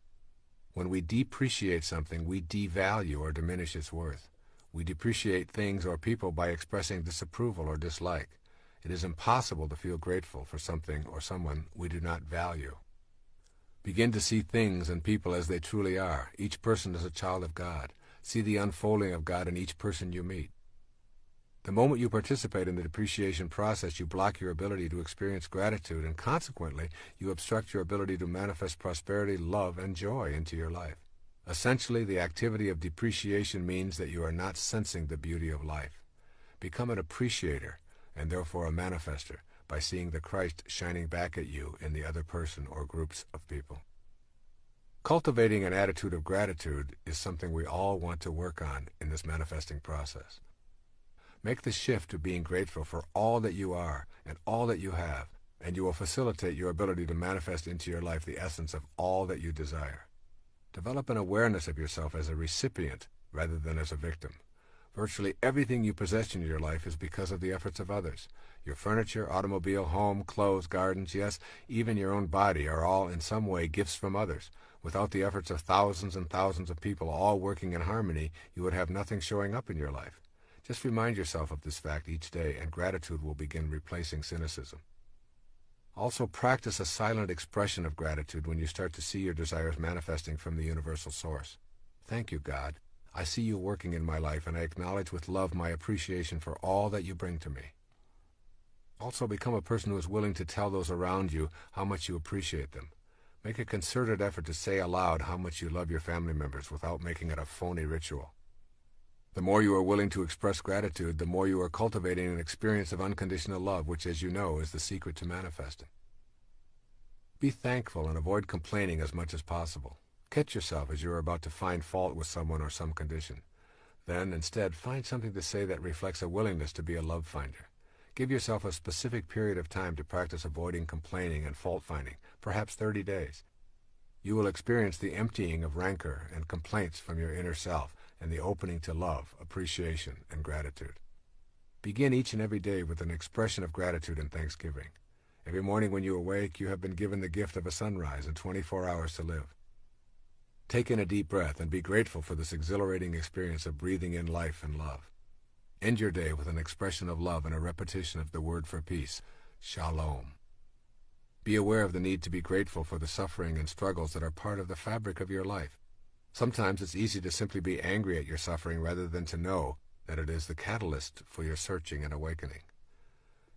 When we depreciate something, we devalue or diminish its worth. We depreciate things or people by expressing disapproval or dislike. It is impossible to feel grateful for something or someone we do not value. Begin to see things and people as they truly are. Each person is a child of God. See the unfolding of God in each person you meet. The moment you participate in the depreciation process, you block your ability to experience gratitude, and consequently, you obstruct your ability to manifest prosperity, love, and joy into your life. Essentially, the activity of depreciation means that you are not sensing the beauty of life. Become an appreciator, and therefore a manifester, by seeing the Christ shining back at you in the other person or groups of people. Cultivating an attitude of gratitude is something we all want to work on in this manifesting process. Make the shift to being grateful for all that you are and all that you have, and you will facilitate your ability to manifest into your life the essence of all that you desire. Develop an awareness of yourself as a recipient rather than as a victim. Virtually everything you possess in your life is because of the efforts of others. Your furniture, automobile, home, clothes, gardens, yes, even your own body are all in some way gifts from others. Without the efforts of thousands and thousands of people all working in harmony, you would have nothing showing up in your life. Just remind yourself of this fact each day, and gratitude will begin replacing cynicism. Also, practice a silent expression of gratitude when you start to see your desires manifesting from the universal source. Thank you, God. I see you working in my life, and I acknowledge with love my appreciation for all that you bring to me. Also, become a person who is willing to tell those around you how much you appreciate them. Make a concerted effort to say aloud how much you love your family members without making it a phony ritual. The more you are willing to express gratitude, the more you are cultivating an experience of unconditional love, which, as you know, is the secret to manifesting. Be thankful and avoid complaining as much as possible. Catch yourself as you are about to find fault with someone or some condition. Then, instead, find something to say that reflects a willingness to be a love finder. Give yourself a specific period of time to practice avoiding complaining and fault-finding, perhaps 30 days. You will experience the emptying of rancor and complaints from your inner self and the opening to love, appreciation, and gratitude. Begin each and every day with an expression of gratitude and thanksgiving. Every morning when you awake, you have been given the gift of a sunrise and 24 hours to live. Take in a deep breath and be grateful for this exhilarating experience of breathing in life and love. End your day with an expression of love and a repetition of the word for peace, shalom. Be aware of the need to be grateful for the suffering and struggles that are part of the fabric of your life. Sometimes it's easy to simply be angry at your suffering rather than to know that it is the catalyst for your searching and awakening.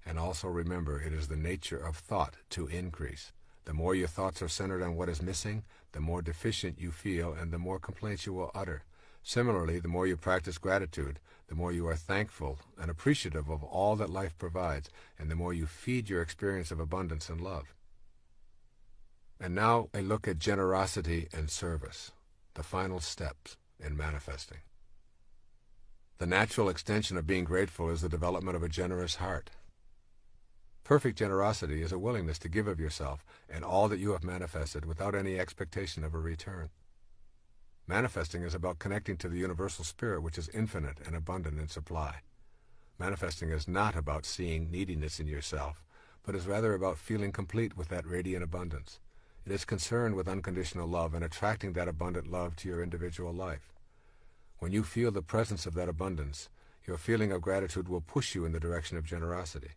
And also remember, it is the nature of thought to increase. The more your thoughts are centered on what is missing, the more deficient you feel and the more complaints you will utter. Similarly, the more you practice gratitude, the more you are thankful and appreciative of all that life provides, and the more you feed your experience of abundance and love. And now a look at generosity and service, the final steps in manifesting. The natural extension of being grateful is the development of a generous heart. Perfect generosity is a willingness to give of yourself and all that you have manifested without any expectation of a return. Manifesting is about connecting to the universal spirit, which is infinite and abundant in supply. Manifesting is not about seeing neediness in yourself, but is rather about feeling complete with that radiant abundance. It is concerned with unconditional love and attracting that abundant love to your individual life. When you feel the presence of that abundance, your feeling of gratitude will push you in the direction of generosity.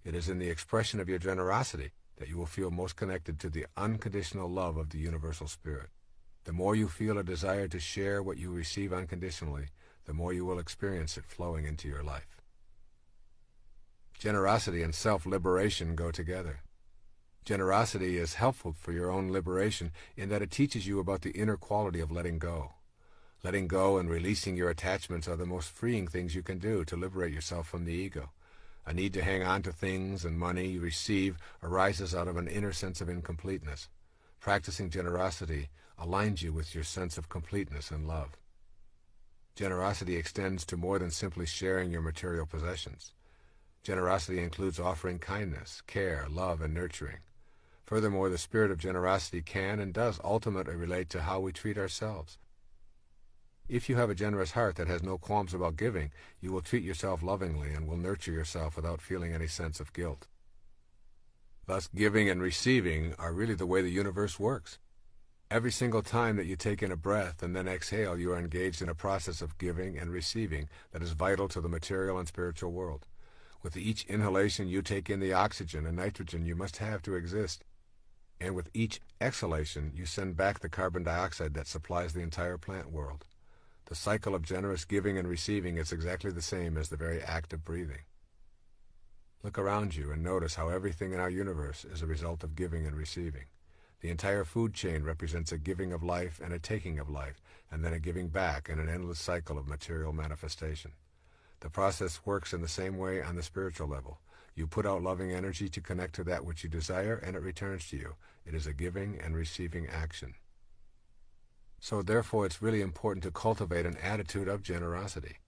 It is in the expression of your generosity that you will feel most connected to the unconditional love of the universal spirit. The more you feel a desire to share what you receive unconditionally, the more you will experience it flowing into your life. Generosity and self-liberation go together. Generosity is helpful for your own liberation in that it teaches you about the inner quality of letting go. Letting go and releasing your attachments are the most freeing things you can do to liberate yourself from the ego. A need to hang on to things and money you receive arises out of an inner sense of incompleteness. Practicing generosity aligns you with your sense of completeness and love. Generosity extends to more than simply sharing your material possessions. Generosity includes offering kindness, care, love, and nurturing. Furthermore, the spirit of generosity can and does ultimately relate to how we treat ourselves. If you have a generous heart that has no qualms about giving, you will treat yourself lovingly and will nurture yourself without feeling any sense of guilt. Thus, giving and receiving are really the way the universe works. Every single time that you take in a breath and then exhale, you are engaged in a process of giving and receiving that is vital to the material and spiritual world. With each inhalation, you take in the oxygen and nitrogen you must have to exist. And with each exhalation, you send back the carbon dioxide that supplies the entire plant world. The cycle of generous giving and receiving is exactly the same as the very act of breathing. Look around you and notice how everything in our universe is a result of giving and receiving. The entire food chain represents a giving of life and a taking of life, and then a giving back in an endless cycle of material manifestation. The process works in the same way on the spiritual level. You put out loving energy to connect to that which you desire, and it returns to you. It is a giving and receiving action. So therefore, it's really important to cultivate an attitude of generosity.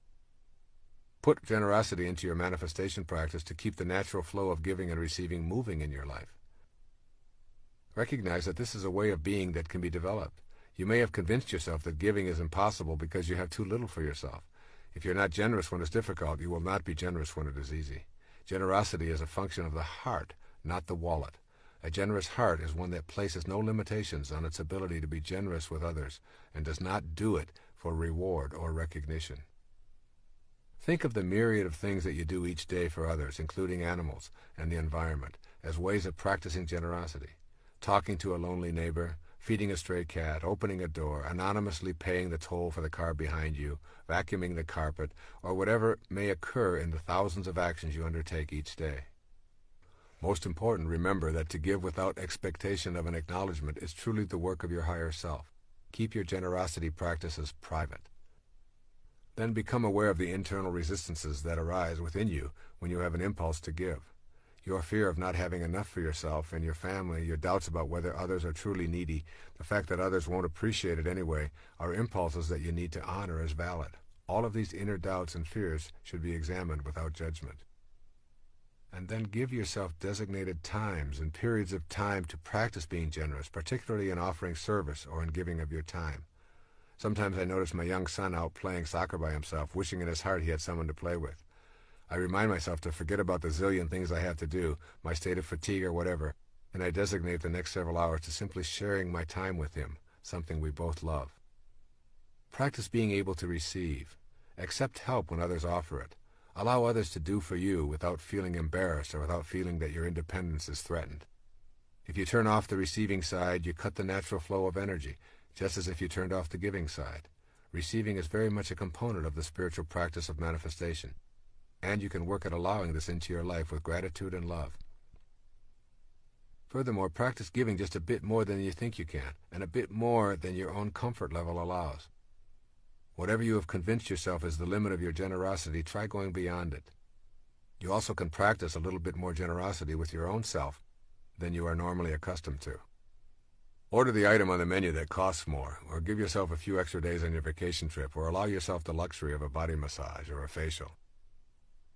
Put generosity into your manifestation practice to keep the natural flow of giving and receiving moving in your life. Recognize that this is a way of being that can be developed. You may have convinced yourself that giving is impossible because you have too little for yourself. If you're not generous when it's difficult, you will not be generous when it is easy. Generosity is a function of the heart, not the wallet. A generous heart is one that places no limitations on its ability to be generous with others and does not do it for reward or recognition. Think of the myriad of things that you do each day for others, including animals and the environment, as ways of practicing generosity. Talking to a lonely neighbor, feeding a stray cat, opening a door, anonymously paying the toll for the car behind you, vacuuming the carpet, or whatever may occur in the thousands of actions you undertake each day. Most important, remember that to give without expectation of an acknowledgement is truly the work of your higher self. Keep your generosity practices private. Then become aware of the internal resistances that arise within you when you have an impulse to give. Your fear of not having enough for yourself and your family, your doubts about whether others are truly needy, the fact that others won't appreciate it anyway, are impulses that you need to honor as valid. All of these inner doubts and fears should be examined without judgment. And then give yourself designated times and periods of time to practice being generous, particularly in offering service or in giving of your time. Sometimes I notice my young son out playing soccer by himself, wishing in his heart he had someone to play with. I remind myself to forget about the zillion things I have to do, my state of fatigue or whatever, and I designate the next several hours to simply sharing my time with him, something we both love. Practice being able to receive. Accept help when others offer it. Allow others to do for you without feeling embarrassed or without feeling that your independence is threatened. If you turn off the receiving side, you cut the natural flow of energy, just as if you turned off the giving side. Receiving is very much a component of the spiritual practice of manifestation, and you can work at allowing this into your life with gratitude and love. Furthermore, practice giving just a bit more than you think you can, and a bit more than your own comfort level allows. Whatever you have convinced yourself is the limit of your generosity, try going beyond it. You also can practice a little bit more generosity with your own self than you are normally accustomed to. Order the item on the menu that costs more, or give yourself a few extra days on your vacation trip, or allow yourself the luxury of a body massage or a facial.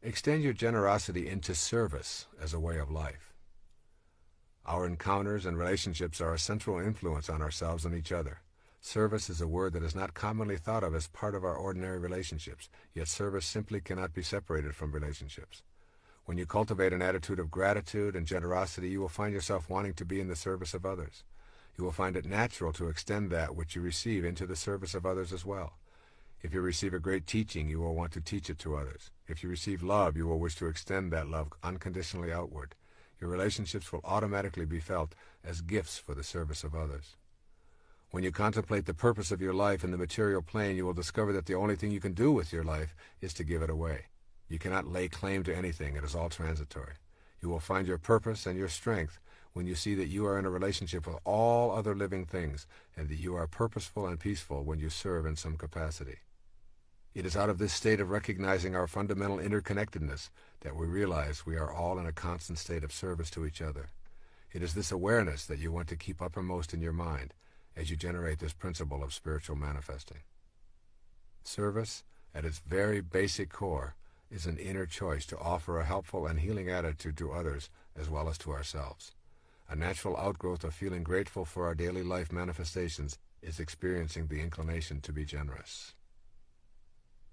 Extend your generosity into service as a way of life. Our encounters and relationships are a central influence on ourselves and each other. Service is a word that is not commonly thought of as part of our ordinary relationships, yet service simply cannot be separated from relationships. When you cultivate an attitude of gratitude and generosity, you will find yourself wanting to be in the service of others. You will find it natural to extend that which you receive into the service of others as well. If you receive a great teaching, you will want to teach it to others. If you receive love, you will wish to extend that love unconditionally outward. Your relationships will automatically be felt as gifts for the service of others. When you contemplate the purpose of your life in the material plane, you will discover that the only thing you can do with your life is to give it away. You cannot lay claim to anything. It is all transitory. You will find your purpose and your strength when you see that you are in a relationship with all other living things, and that you are purposeful and peaceful when you serve in some capacity. It is out of this state of recognizing our fundamental interconnectedness that we realize we are all in a constant state of service to each other. It is this awareness that you want to keep uppermost in your mind as you generate this principle of spiritual manifesting. Service, at its very basic core, is an inner choice to offer a helpful and healing attitude to others as well as to ourselves. A natural outgrowth of feeling grateful for our daily life manifestations is experiencing the inclination to be generous.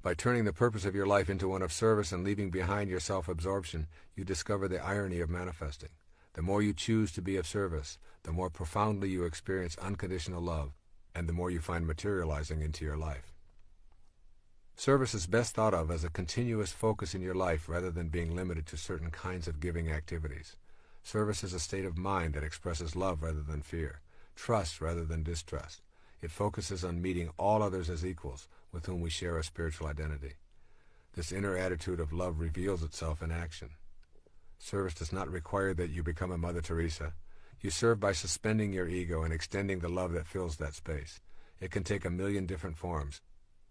By turning the purpose of your life into one of service and leaving behind your self-absorption, you discover the irony of manifesting. The more you choose to be of service, the more profoundly you experience unconditional love, and the more you find materializing into your life. Service is best thought of as a continuous focus in your life rather than being limited to certain kinds of giving activities. Service is a state of mind that expresses love rather than fear, trust rather than distrust. It focuses on meeting all others as equals with whom we share a spiritual identity. This inner attitude of love reveals itself in action. Service does not require that you become a Mother Teresa. You serve by suspending your ego and extending the love that fills that space. It can take a million different forms,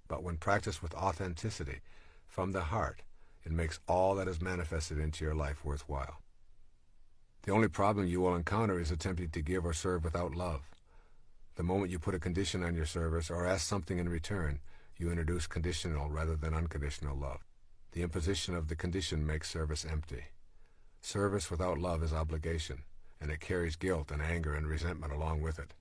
but when practiced with authenticity, from the heart, it makes all that is manifested into your life worthwhile. The only problem you will encounter is attempting to give or serve without love. The moment you put a condition on your service or ask something in return, you introduce conditional rather than unconditional love. The imposition of the condition makes service empty. Service without love is obligation, and it carries guilt and anger and resentment along with it.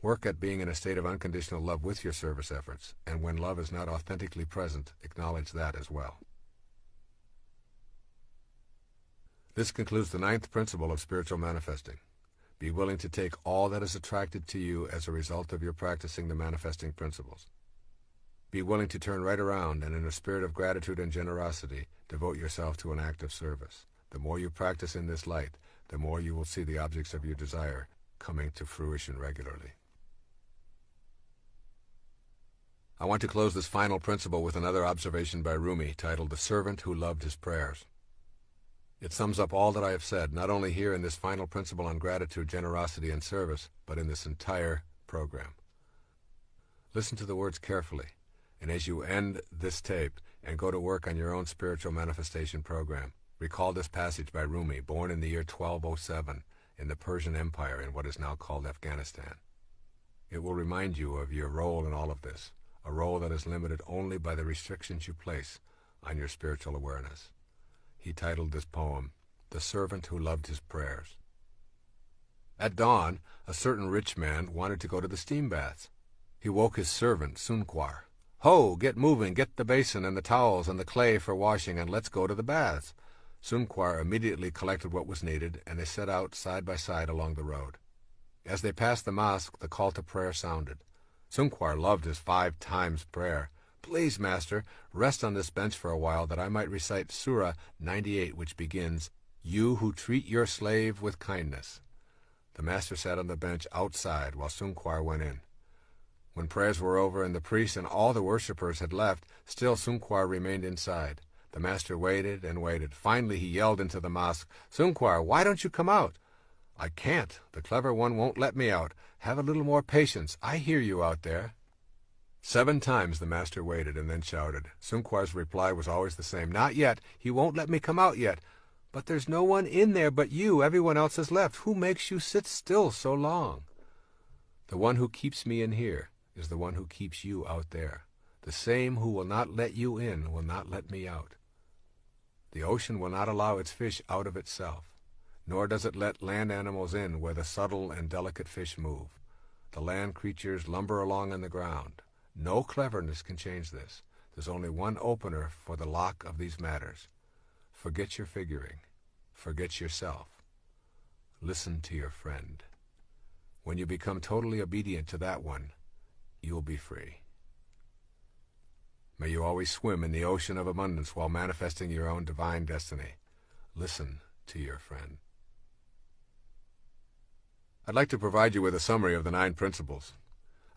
Work at being in a state of unconditional love with your service efforts, and when love is not authentically present, acknowledge that as well. This concludes the 9th principle of spiritual manifesting. Be willing to take all that is attracted to you as a result of your practicing the manifesting principles. Be willing to turn right around and in a spirit of gratitude and generosity, devote yourself to an act of service. The more you practice in this light, the more you will see the objects of your desire coming to fruition regularly. I want to close this final principle with another observation by Rumi titled The Servant Who Loved His Prayers. It sums up all that I have said, not only here in this final principle on gratitude, generosity, and service, but in this entire program. Listen to the words carefully, And as you end this tape and go to work on your own spiritual manifestation program, recall this passage by Rumi, born in the year 1207 in the Persian Empire in what is now called Afghanistan. It will remind you of your role in all of this, a role that is limited only by the restrictions you place on your spiritual awareness. He titled this poem, "The Servant Who Loved His Prayers." At dawn, a certain rich man wanted to go to the steam baths. He woke his servant, Sunquar. "Ho, get moving, get the basin and the towels and the clay for washing, and let's go to the baths." Sunquar immediately collected what was needed, and they set out side by side along the road. As they passed the mosque, the call to prayer sounded. Sunquar loved his 5 times prayer. "Please, master, rest on this bench for a while that I might recite Surah 98, which begins, 'You who treat your slave with kindness.'" The master sat on the bench outside while Sunquar went in. When prayers were over and the priest and all the worshippers had left, still Sunquar remained inside. The master waited and waited. Finally he yelled into the mosque, "Sunquar, why don't you come out?" "I can't. The clever one won't let me out. Have a little more patience. I hear you out there." 7 times the master waited and then shouted. Sunquar's reply was always the same, "Not yet. He won't let me come out yet." "But there's no one in there but you. Everyone else has left. Who makes you sit still so long?" "The one who keeps me in here is the one who keeps you out there. The same who will not let you in will not let me out. The ocean will not allow its fish out of itself, nor does it let land animals in where the subtle and delicate fish move. The land creatures lumber along on the ground. No cleverness can change this. There's only one opener for the lock of these matters. Forget your figuring. Forget yourself. Listen to your friend. When you become totally obedient to that one, you'll be free. May you always swim in the ocean of abundance while manifesting your own divine destiny. Listen to your friend. I'd like to provide you with a summary of the 9 principles.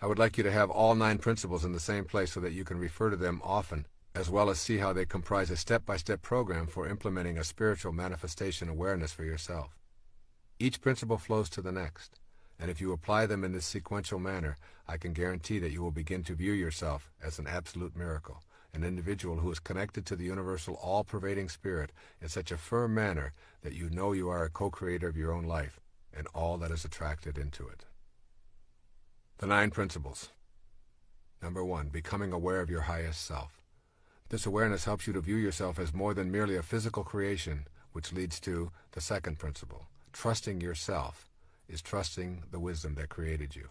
I would like you to have all 9 principles in the same place so that you can refer to them often, as well as see how they comprise a step-by-step program for implementing a spiritual manifestation awareness for yourself. Each principle flows to the next, and if you apply them in this sequential manner, I can guarantee that you will begin to view yourself as an absolute miracle, an individual who is connected to the universal all-pervading spirit in such a firm manner that you know you are a co-creator of your own life and all that is attracted into it. The 9 principles. Number 1, becoming aware of your highest self. This awareness helps you to view yourself as more than merely a physical creation, which leads to the 2nd principle. Trusting yourself is trusting the wisdom that created you.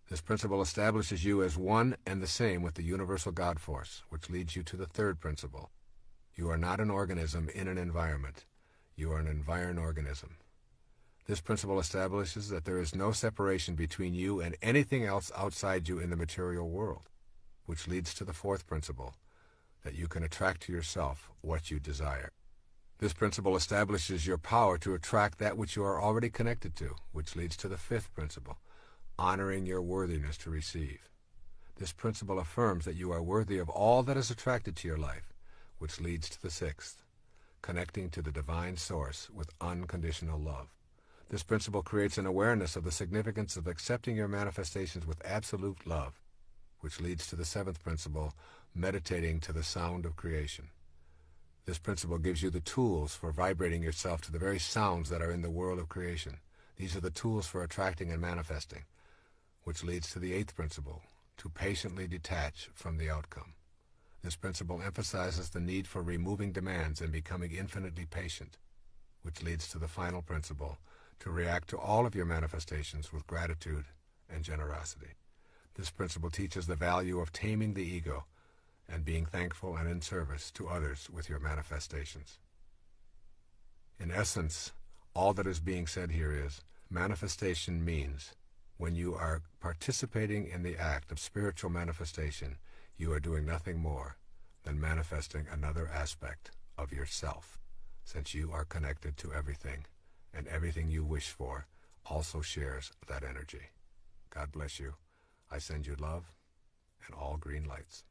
This principle establishes you as one and the same with the universal God force, which leads you to the 3rd principle. You are not an organism in an environment. You are an environed organism. This principle establishes that there is no separation between you and anything else outside you in the material world, which leads to the 4th principle, that you can attract to yourself what you desire. This principle establishes your power to attract that which you are already connected to, which leads to the 5th principle, honoring your worthiness to receive. This principle affirms that you are worthy of all that is attracted to your life, which leads to the 6th, connecting to the divine source with unconditional love. This principle creates an awareness of the significance of accepting your manifestations with absolute love, which leads to the 7th principle, meditating to the sound of creation. This principle gives you the tools for vibrating yourself to the very sounds that are in the world of creation. These are the tools for attracting and manifesting, which leads to the 8th principle, to patiently detach from the outcome. This principle emphasizes the need for removing demands and becoming infinitely patient, which leads to the final principle, to react to all of your manifestations with gratitude and generosity. This principle teaches the value of taming the ego and being thankful and in service to others with your manifestations. In essence, all that is being said here is, manifestation means when you are participating in the act of spiritual manifestation, you are doing nothing more than manifesting another aspect of yourself, since you are connected to everything, and everything you wish for also shares that energy. God bless you. I send you love and all green lights.